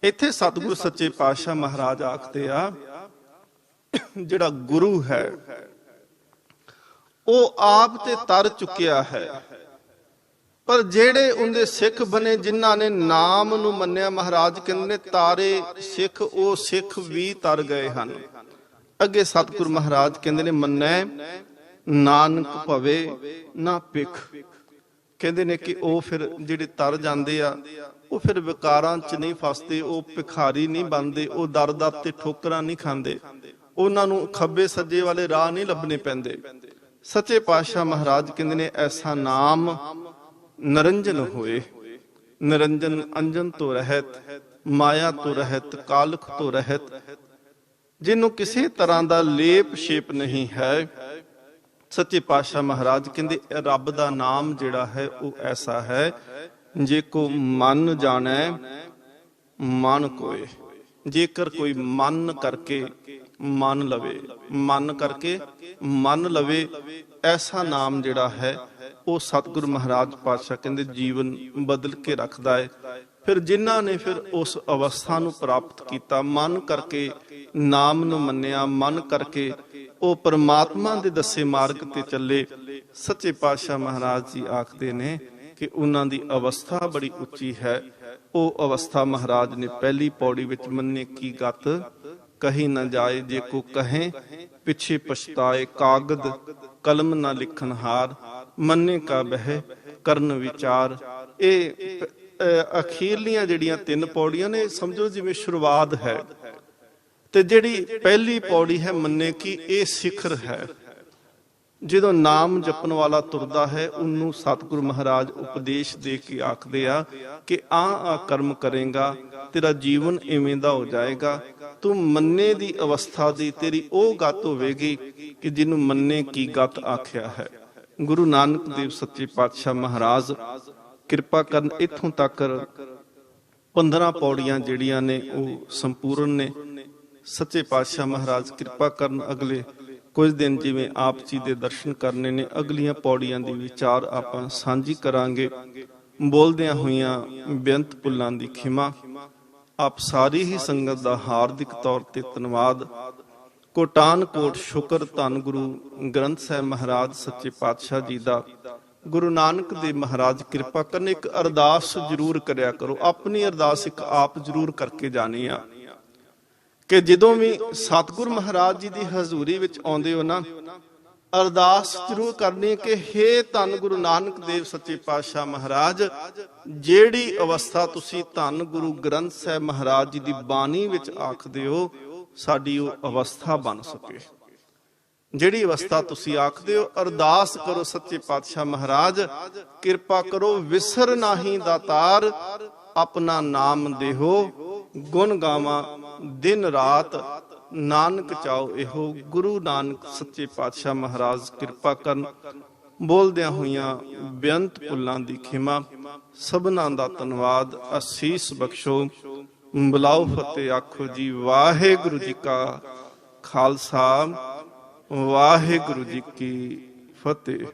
ਇੱਥੇ ਸਤਿਗੁਰੂ ਸੱਚੇ ਪਾਤਸ਼ਾਹ ਮਹਾਰਾਜ ਆਖਦੇ ਆ ਜਿਹੜਾ ਗੁਰੂ ਹੈ ਉਹ ਆਪ ਤੇ ਤਰ ਚੁੱਕਿਆ ਹੈ, ਪਰ ਜਿਹੜੇ ਉਹਦੇ ਸਿੱਖ ਬਣੇ ਜਿਨ੍ਹਾਂ ਨੇ ਨਾਮ ਨੂੰ ਮੰਨਿਆ, ਮਹਾਰਾਜ ਕਹਿੰਦੇ ਨੇ ਤਾਰੇ ਸਿੱਖ, ਉਹ ਸਿੱਖ ਵੀ ਤਰ ਗਏ ਹਨ। ਅੱਗੇ ਸਤਿਗੁਰੂ ਮਹਾਰਾਜ ਕਹਿੰਦੇ ਨੇ ਮੰਨੈ ਨਾਨਕ ਭਵੇ ਨਾ ਭਿਖ। ਕਹਿੰਦੇ ਨੇ ਕਿ ਉਹ ਫਿਰ ਜਿਹੜੇ ਤਰ ਜਾਂਦੇ ਆ ਉਹ ਫਿਰ ਵਿਕਾਰਾਂ 'ਚ ਨਹੀਂ ਫਸਦੇ, ਉਹ ਭਿਖਾਰੀ ਨਹੀਂ ਬਣਦੇ, ਉਹ ਦਰ ਦਰ ਤੇ ਠੋਕਰਾਂ ਨਹੀਂ ਖਾਂਦੇ, ਉਹਨਾਂ ਨੂੰ ਖੱਬੇ ਸੱਜੇ ਵਾਲੇ ਰਾਹ ਨਹੀਂ ਲੱਭਣੇ ਪੈਂਦੇ। ਸੱਚੇ ਪਾਤਸ਼ਾਹ ਮਹਾਰਾਜ ਕਹਿੰਦੇ ਨੇ ਐਸਾ ਨਾਮ ਨਿਰੰਜਨ ਹੋਏ। ਨਿਰੰਜਨ ਅੰਜਨ ਤੋਂ ਰਹਿਤ, ਮਾਇਆ ਤੋਂ ਰਹਿਤ, ਕਾਲਖ ਤੋਂ ਰਹਿਤ, ਜਿਹਨੂੰ ਕਿਸੇ ਤਰ੍ਹਾਂ ਦਾ ਲੇਪ ਛੇਪ ਨਹੀਂ ਹੈ। ਸੱਚੇ ਪਾਤਸ਼ਾਹ ਮਹਾਰਾਜ ਕਹਿੰਦੇ ਰੱਬ ਦਾ ਨਾਮ ਜਿਹੜਾ ਹੈ ਉਹ ਐਸਾ ਹੈ ਜੇ ਕੋ ਮਨ ਜਾਣੈ ਮਨ ਕੋਏ। ਜੇਕਰ ਕੋਈ ਮਨ ਕਰਕੇ ਮੰਨ ਲਵੇ, ਮਨ ਕਰਕੇ ਮੰਨ ਲਵੇ, ਐਸਾ ਨਾਮ ਜਿਹੜਾ ਹੈ ਉਹ ਸਤਿਗੁਰੂ ਮਹਾਰਾਜ ਪਾਤਸ਼ਾਹ ਕਹਿੰਦੇ ਜੀਵਨ ਬਦਲ ਕੇ ਰੱਖਦਾ ਹੈ। ਫਿਰ ਜਿਨ੍ਹਾਂ ਨੇ ਫਿਰ ਉਸ ਅਵਸਥਾ ਨੂੰ ਪ੍ਰਾਪਤ ਕੀਤਾ, ਮਨ ਕਰਕੇ ਨਾਮ ਨੂੰ ਮੰਨਿਆ, ਮਨ ਕਰਕੇ ਉਹ ਪਰਮਾਤਮਾ ਦੇ ਦੱਸੇ ਮਾਰਗ ਤੇ ਚੱਲੇ। ਸੱਚੇ ਪਾਤਸ਼ਾਹ ਮਹਾਰਾਜ ਜੀ ਆਖਦੇ ਨੇ ਕਿ ਉਹਨਾਂ ਦੀ ਅਵਸਥਾ ਬੜੀ ਉੱਚੀ ਹੈ। ਉਹ ਅਵਸਥਾ ਮਹਾਰਾਜ ਨੇ ਪਹਿਲੀ ਪੌੜੀ ਵਿੱਚ ਮੰਨੇ ਕੀ ਗਤ कही न जाए जे को कहे पिछे पछताए कागद कलम न लिखन हार मन्ने का बह करन विचार। ਇਹ ਅਖੀਰਲੀਆਂ ਜਿਹੜੀਆਂ 3 ਪੌੜੀਆਂ ਨੇ ਸਮਝੋ ਜਿਵੇਂ ਸ਼ੁਰੂਆਤ ਹੈ, ਤੇ ਜਿਹੜੀ ਪਹਿਲੀ ਪੌੜੀ ਹੈ ਮੰਨੇ ਕੀ, ਇਹ ਸਿਖਰ ਹੈ। ਜਦੋਂ ਨਾਮ ਜਪਣ ਵਾਲਾ ਤੁਰਦਾ ਹੈ ਉਹਨੂੰ ਸਤਿਗੁਰੂ ਮਹਾਰਾਜ ਉਪਦੇਸ਼ ਦੇ ਕੇ ਆਖਦੇ ਆ ਕਿ ਆ ਕਰਮ ਕਰੇਗਾ ਤੇਰਾ ਜੀਵਨ ਇਵੇਂ ਦਾ ਹੋ ਜਾਏਗਾ। ਤੂੰ ਮੰਨੇ ਦੀ ਅਵਸਥਾ ਦੀ ਤੇਰੀ ਉਹ ਗਤ ਹੋਵੇਗੀ ਕਿ ਜਿਹਨੂੰ ਮੰਨੇ ਕੀ ਗਤ ਆਖਿਆ ਹੈ। ਗੁਰੂ ਨਾਨਕ ਦੇਵ ਸੱਚੇ ਪਾਤਸ਼ਾਹ ਮਹਾਰਾਜ ਕਿਰਪਾ ਕਰਨ ਇੱਥੋਂ ਤੱਕ 15 ਪੌੜੀਆਂ ਜਿਹੜੀਆਂ ਨੇ ਉਹ ਸੰਪੂਰਨ ਨੇ। ਸੱਚੇ ਪਾਤਸ਼ਾਹ ਮਹਾਰਾਜ ਕਿਰਪਾ ਕਰਨ ਅਗਲੇ ਕੁਝ ਦਿਨ ਜਿਵੇਂ ਆਪ ਜੀ ਦੇ ਦਰਸ਼ਨ ਕਰਨੇ ਨੇ, ਅਗਲੀਆਂ ਪੌੜੀਆਂ ਦੀ ਵਿਚਾਰ ਆਪਾਂ ਸਾਂਝੀ ਕਰਾਂਗੇ। ਬੋਲਦਿਆਂ ਹੋਈਆਂ ਬੇਅੰਤ ਭੁੱਲਾਂ ਦੀ ਖਿਮਾ। ਆਪ ਸਾਰੀ ਹੀ ਸੰਗਤ ਦਾ ਹਾਰਦਿਕ ਤੌਰ ਤੇ ਧੰਨਵਾਦ, ਕੋਟਾਨ ਕੋਟ ਸ਼ੁਕਰ ਧੰਨ ਗੁਰੂ ਗ੍ਰੰਥ ਸਾਹਿਬ ਮਹਾਰਾਜ ਸੱਚੇ ਪਾਤਸ਼ਾਹ ਜੀ ਦਾ। ਗੁਰੂ ਨਾਨਕ ਦੇਵ ਮਹਾਰਾਜ ਕਿਰਪਾ ਕਰਨ। ਇੱਕ ਅਰਦਾਸ ਜ਼ਰੂਰ ਕਰਿਆ ਕਰੋ, ਆਪਣੀ ਅਰਦਾਸ ਇੱਕ ਆਪ ਜ਼ਰੂਰ ਕਰਕੇ ਜਾਣੀ ਆ ਕਿ ਜਦੋਂ ਵੀ ਸਤਿਗੁਰ ਮਹਾਰਾਜ ਜੀ ਦੀ ਹਜ਼ੂਰੀ ਵਿੱਚ ਆਉਂਦੇ ਹੋ ਨਾ, ਅਰਦਾਸ ਜ਼ਰੂਰ ਕਰਨੀ ਕਿ ਹੇ ਧੰਨ ਗੁਰੂ ਨਾਨਕ ਦੇਵ ਸੱਚੇ ਪਾਤਸ਼ਾਹ ਮਹਾਰਾਜ, ਜਿਹੜੀ ਅਵਸਥਾ ਤੁਸੀਂ ਧੰਨ ਗੁਰੂ ਗ੍ਰੰਥ ਸਾਹਿਬ ਮਹਾਰਾਜ ਜੀ ਦੀ ਬਾਣੀ ਵਿੱਚ ਆਖਦੇ ਹੋ, ਸਾਡੀ ਉਹ ਅਵਸਥਾ ਬਣ ਸਕੇ। ਜਿਹੜੀ ਅਵਸਥਾ ਤੁਸੀਂ ਆਖਦੇ ਹੋ, ਅਰਦਾਸ ਕਰੋ ਸੱਚੇ ਪਾਤਸ਼ਾਹ ਮਹਾਰਾਜ ਕਿਰਪਾ ਕਰੋ, ਵਿਸਰ ਨਾਹੀ ਦਾਤਾਰ ਆਪਣਾ ਨਾਮ ਦੇਹੋ, ਗੁਣ ਗਾਵਾਂ ਦਿਨ ਰਾਤ ਨਾਨਕ ਚਾਓ ਇਹੋ। ਗੁਰੂ ਨਾਨਕ ਸੱਚੇ ਪਾਤਸ਼ਾਹ ਮਹਾਰਾਜ ਕਿਰਪਾ ਕਰਨ। ਬੋਲਦਿਆਂ ਹੋਈਆਂ ਬੇਅੰਤ ਭੁੱਲਾਂ ਦੀ ਖਿਮਾ। ਸਭਨਾਂ ਦਾ ਧੰਨਵਾਦ। ਅਸੀਸ ਬਖਸ਼ੋ। ਬੁਲਾਓ ਫਤਿਹ ਆਖੋ ਜੀ। ਵਾਹਿਗੁਰੂ ਜੀ ਕਾ ਖਾਲਸਾ, ਵਾਹਿਗੁਰੂ ਜੀ ਕੀ ਫਤਿਹ।